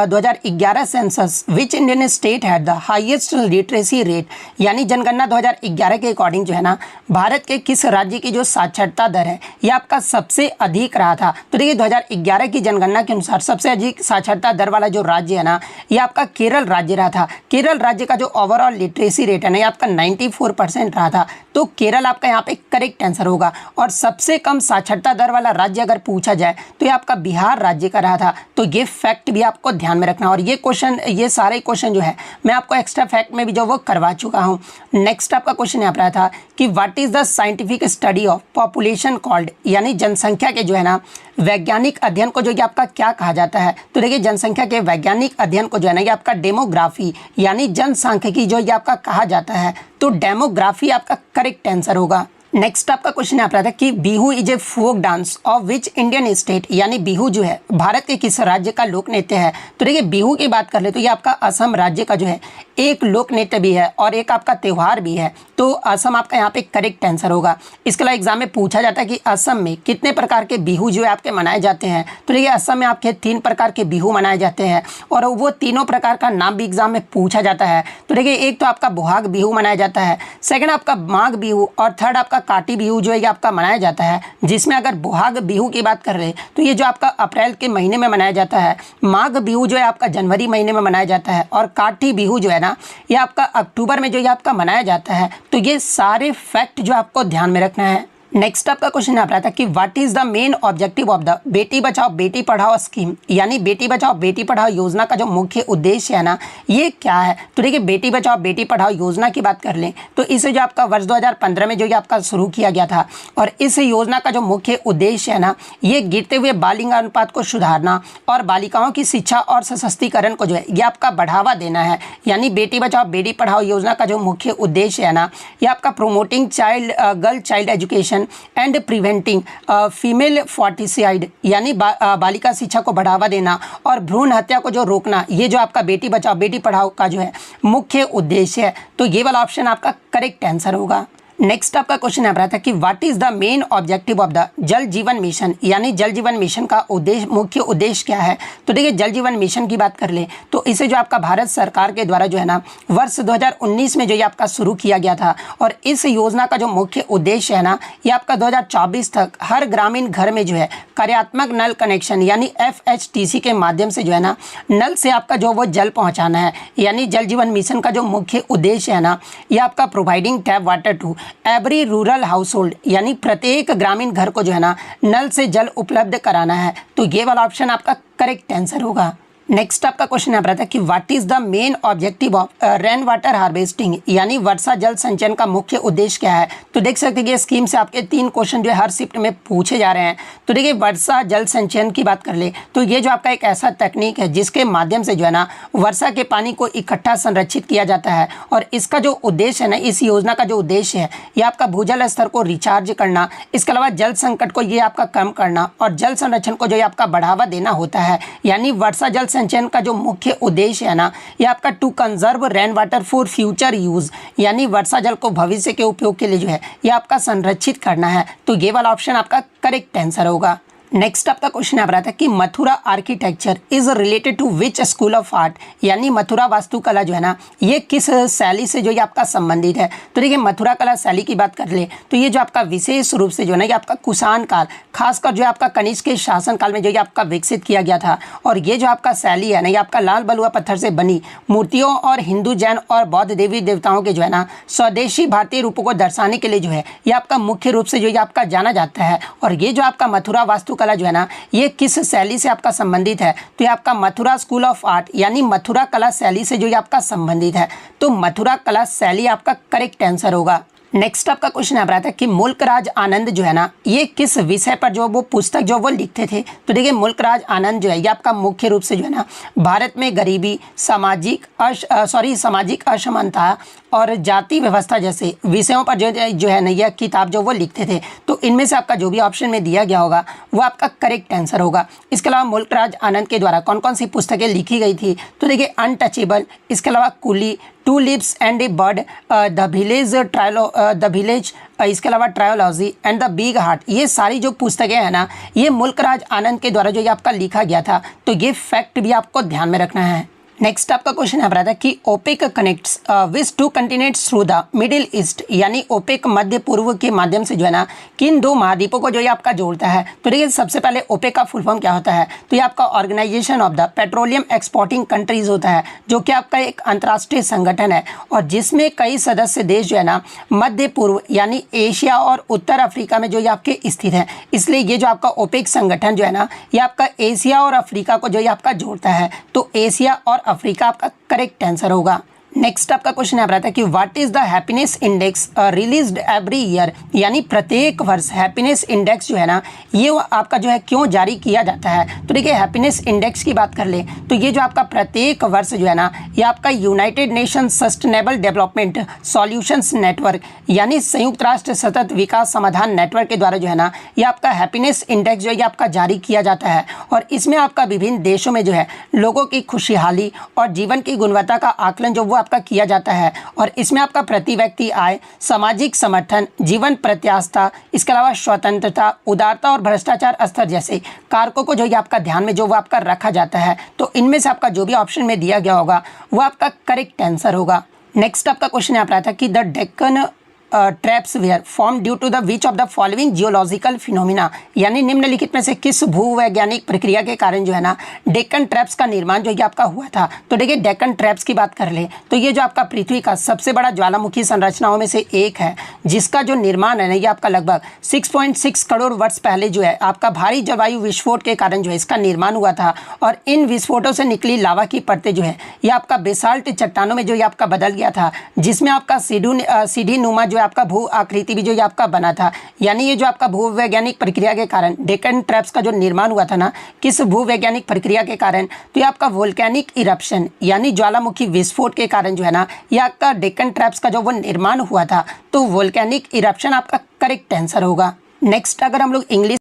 2011 census which Indian state had the highest literacy rate, यानी जनगणना 2011 के अकॉर्डिंग जो है ना भारत के किस राज्य की जो साक्षरता दर है ये आपका सबसे अधिक रहा था। तो देखिए 2011 की जनगणना के अनुसार सबसे अधिक साक्षरता दर वाला जो राज्य है ना ये आपका केरल राज्य रहा था। केरल राज्य का जो ओवरऑल लिटरेसी रेट है ना ये आपका 94% रहा था। तो केरल आपका यहाँ पे करेक्ट आंसर होगा। और सबसे कम साक्षरता दर वाला राज्य अगर पूछा जाए तो ये आपका बिहार राज्य का रहा था। तो ये फैक्ट भी आपको ध्यान में रखना। और ये सारे क्वेश्चन जो है मैं आपको एक्स्ट्रा फैक्ट में भी जो वो करवा चुका हूँ। नेक्स्ट आपका क्वेश्चन यहाँ पर आया था कि what is the scientific study of population called, यानी जनसंख्या के जो है ना वैज्ञानिक अध्ययन को जो ये आपका क्या कहा जाता है। तो देखिए जनसंख्या के वैज्ञानिक अध्ययन को जो है ना ये आपका डेमोग्राफी यानी जनसांख्यिकी जो ये आपका कहा जाता है। तो डेमोग्राफी आपका करेक्ट आंसर होगा। नेक्स्ट आपका क्वेश्चन यहाँ पर आता है कि Bihu is a folk dance of which Indian state, यानी बिहू जो है भारत के किस राज्य का लोक नृत्य है। तो देखिए बिहू की बात कर ले तो ये आपका असम राज्य का जो है एक लोक नृत्य भी है और एक आपका त्यौहार भी है। तो असम आपका यहाँ पे करेक्ट आंसर होगा। इसके अलावा एग्जाम में पूछा जाता है कि असम में कितने प्रकार के बिहू जो है आपके मनाए जाते हैं। तो देखिए असम में आपके 3 प्रकार के बिहू मनाए जाते हैं और वो तीनों प्रकार का नाम भी एग्जाम में पूछा जाता है। तो देखिए एक तो आपका बोहाग बिहू मनाया जाता है, सेकंड आपका माघ बिहू और थर्ड आपका काटी बिहू जो है ये आपका मनाया जाता है। जिसमें अगर बोहाग बिहू की बात कर रहे हैं तो ये जो आपका अप्रैल के महीने में मनाया जाता है, माघ बिहू जो है आपका जनवरी महीने में मनाया जाता है और काटी बिहू जो है ना ये आपका अक्टूबर में जो ये आपका मनाया जाता है। तो ये सारे फैक्ट जो आपको ध्यान में रखना है। नेक्स्ट आपका क्वेश्चन यहाँ पर आता है कि what is the main objective of the Beti Bachao Beti Padhao scheme, यानी बेटी बचाओ बेटी पढ़ाओ योजना का जो मुख्य उद्देश्य है ना ये क्या है। तो देखिए बेटी बचाओ बेटी पढ़ाओ योजना की बात कर लें तो इसे जो आपका वर्ष 2015 में जो ये आपका शुरू किया गया था और इस योजना का जो मुख्य उद्देश्य है ना ये गिरते हुए बाल लिंग अनुपात को सुधारना और बालिकाओं की शिक्षा और सशक्तिकरण को जो है ये आपका बढ़ावा देना है। यानी बेटी बचाओ बेटी पढ़ाओ योजना का जो मुख्य उद्देश्य है ना ये आपका promoting girl child education and preventing female foeticide, यानी बालिका शिक्षा को बढ़ावा देना और भ्रूण हत्या को जो रोकना, ये जो आपका बेटी बचाओ बेटी पढ़ाओ का जो है मुख्य उद्देश्य है। तो ये वाला ऑप्शन आपका करेक्ट आंसर होगा। नेक्स्ट आपका क्वेश्चन आ रहा था कि what is the main objective of the जल जीवन मिशन, यानी जल जीवन मिशन का उद्देश्य, मुख्य उद्देश्य क्या है। तो देखिए जल जीवन मिशन की बात कर ले तो इसे जो आपका भारत सरकार के द्वारा जो है ना वर्ष 2019 में जो ये आपका शुरू किया गया था, और इस योजना का जो मुख्य उद्देश्य है ना ये आपका 2024 तक हर ग्रामीण घर में जो है कार्यात्मक नल कनेक्शन यानी FHTC के माध्यम से जो है ना नल से आपका जो वो जल पहुँचाना है। यानी जल जीवन मिशन का जो मुख्य उद्देश्य है ना ये आपका providing tap water to every rural household, यानी प्रत्येक ग्रामीण घर को जो है ना नल से जल उपलब्ध कराना है। तो ये वाला ऑप्शन आपका करेक्ट आंसर होगा। नेक्स्ट आपका क्वेश्चन आ रहा था कि what is the main objective of rain water harvesting, यानी वर्षा जल संचयन का मुख्य उद्देश्य क्या है। तो देख सकते हैं कि स्कीम से आपके 3 क्वेश्चन जो है हर शिफ्ट में पूछे जा रहे हैं। तो देखिए वर्षा जल संचयन की बात कर ले तो ये जो आपका एक ऐसा तकनीक है जिसके माध्यम से जो है ना वर्षा के पानी को इकट्ठा संरक्षित किया जाता है, और इसका जो उद्देश्य है ना, इस योजना का जो उद्देश्य है ये आपका भूजल स्तर को रिचार्ज करना, इसके अलावा जल संकट को ये आपका कम करना और जल संरक्षण को जो आपका बढ़ावा देना होता है। यानी वर्षा जल संचयन का जो मुख्य उद्देश्य है ना ये आपका to conserve rain water for future use, यानी वर्षा जल को भविष्य के उपयोग के लिए जो है ये आपका संरक्षित करना है। तो ये वाला ऑप्शन आपका करेक्ट आंसर होगा। नेक्स्ट आपका क्वेश्चन आ रहा था कि Mathura architecture is related to which school of art, यानी मथुरा वास्तुकला जो है ना ये किस शैली से जो ये आपका संबंधित है। तो देखिए मथुरा कला शैली की बात कर ले तो ये जो आपका विशेष रूप से जो है ना ये आपका कुषाण काल, खासकर जो आपका कनिष्क के शासन काल में जो ये आपका विकसित किया गया था। और ये जो आपका शैली है ना ये आपका लाल बलुआ पत्थर से बनी मूर्तियों और हिंदू, जैन और बौद्ध देवी देवताओं के जो है ना स्वदेशी भारतीय रूपों को दर्शाने के लिए जो है ये आपका मुख्य रूप से जो ये आपका जाना जाता है। और ये जो आपका मथुरा वास्तुकला जो है ना ये किस शैली से आपका संबंधित है। तो ये आपका मथुरा स्कूल ऑफ आर्ट यानी मथुरा कला शैली से जो ये आपका संबंधित है। तो मथुरा कला शैली आपका करेक्ट आंसर होगा। नेक्स्ट आपका क्वेश्चन आ रहा था कि मुल्कराज आनंद जो है ना ये किस विषय पर जो वो पुस्तक जो वो लिखते थे। तो देखिए मुल्कराज आनंद जो है ये आपका मुख्य रूप से जो है ना भारत में गरीबी, सामाजिक असमानता और जाति व्यवस्था जैसे विषयों पर जो है ना यह किताब जो वो लिखते थे। तो इनमें से आपका जो भी ऑप्शन में दिया गया होगा वो आपका करेक्ट आंसर होगा। इसके अलावा मुल्कराज आनंद के द्वारा कौन कौन सी पुस्तकें लिखी गई थी। तो देखिए अनटचेबल, इसके अलावा coolie, two lips and a bird, the village, इसके अलावा trilogy and the big heart, ये सारी जो पुस्तकें हैं ना ये मुल्कराज आनंद के द्वारा जो ये आपका लिखा गया था। तो ये फैक्ट भी आपको ध्यान में रखना है। नेक्स्ट आपका क्वेश्चन आ रहा था कि OPEC connects which 2 continents through the Middle East, यानी ओपेक मध्य पूर्व के माध्यम से जो है ना किन 2 महाद्वीपों को जो ये आपका जोड़ता है। तो देखिए सबसे पहले ओपेक का फुल फॉर्म क्या होता है। तो ये आपका Organization of the Petroleum Exporting Countries होता है, जो कि आपका एक अंतर्राष्ट्रीय संगठन है और जिसमें कई सदस्य देश जो है ना मध्य पूर्व यानी एशिया और उत्तर अफ्रीका में जो ये आपके स्थित है। इसलिए ये जो आपका ओपेक संगठन जो है ना ये आपका एशिया और अफ्रीका को जो ये आपका जोड़ता है। तो एशिया और अफ्रीका आपका करेक्ट आंसर होगा। नेक्स्ट आपका क्वेश्चन आ रहा था कि what is the happiness index released every year, यानी प्रत्येक वर्ष हैप्पीनेस इंडेक्स जो है ना ये आपका जो है क्यों जारी किया जाता है। तो देखिए हैप्पीनेस इंडेक्स की बात कर ले तो ये जो आपका प्रत्येक वर्ष जो है ना ये आपका United nation sustainable development solutions network यानी संयुक्त राष्ट्र सतत विकास समाधान नेटवर्क के द्वारा जो है ना ये आपका हैप्पीनेस इंडेक्स जो है आपका जारी किया जाता है। और इसमें आपका विभिन्न देशों में जो है लोगों की खुशहाली और जीवन की गुणवत्ता का आकलन जो वो आपका किया जाता है। और इसमें आपका प्रति व्यक्ति आय, सामाजिक समर्थन, जीवन प्रत्याशा, इसके अलावा स्वतंत्रता, उदारता और भ्रष्टाचार स्तर जैसे कारकों को जो ये आपका ध्यान में जो वो आपका रखा जाता है। तो इनमें से आपका जो भी ऑप्शन में दिया गया होगा वो आपका करेक्ट आंसर होगा। नेक्स्ट आपका क्वेश्चन आ रहा था कि the Deccan traps were form due to the which of the following geological phenomena, यानी निम्नलिखित में से किस भूवैज्ञानिक प्रक्रिया के कारण जो है ना डेक्कन ट्रैप्स का निर्माण जो ये आपका हुआ था। तो देखिए डेक्कन ट्रैप्स की बात कर ले तो ये जो आपका पृथ्वी का सबसे बड़ा ज्वालामुखी संरचनाओं में से एक है, जिसका जो निर्माण है ना ये आपका लगभग 6.6 करोड़ वर्ष पहले जो है आपका भारी जलवायु विस्फोट के कारण जो है इसका निर्माण हुआ था। और इन विस्फोटों से निकली लावा की परतें जो है ये आपका बेसाल्ट चट्टानों में जो ये आपका बदल गया था, जिसमें आपका सीढ़ी नुमा जो आपका भू आकृति भी जो ये आपका बना था। यानी ये जो आपका भूवैज्ञानिक प्रक्रिया के कारण डेक्कन ट्रैप्स का जो निर्माण हुआ था ना किस भूवैज्ञानिक प्रक्रिया के कारण, तो ये आपका वोल्केनिक इरप्शन यानी ज्वालामुखी विस्फोट के कारण जो है ना ये आपका डेक्कन ट्रैप्स का जो वो निर्माण हुआ था। तो वोल्केनिक इरप्शन आपका करेक्ट आंसर होगा। नेक्स्ट अगर हम लोग इंग्लिश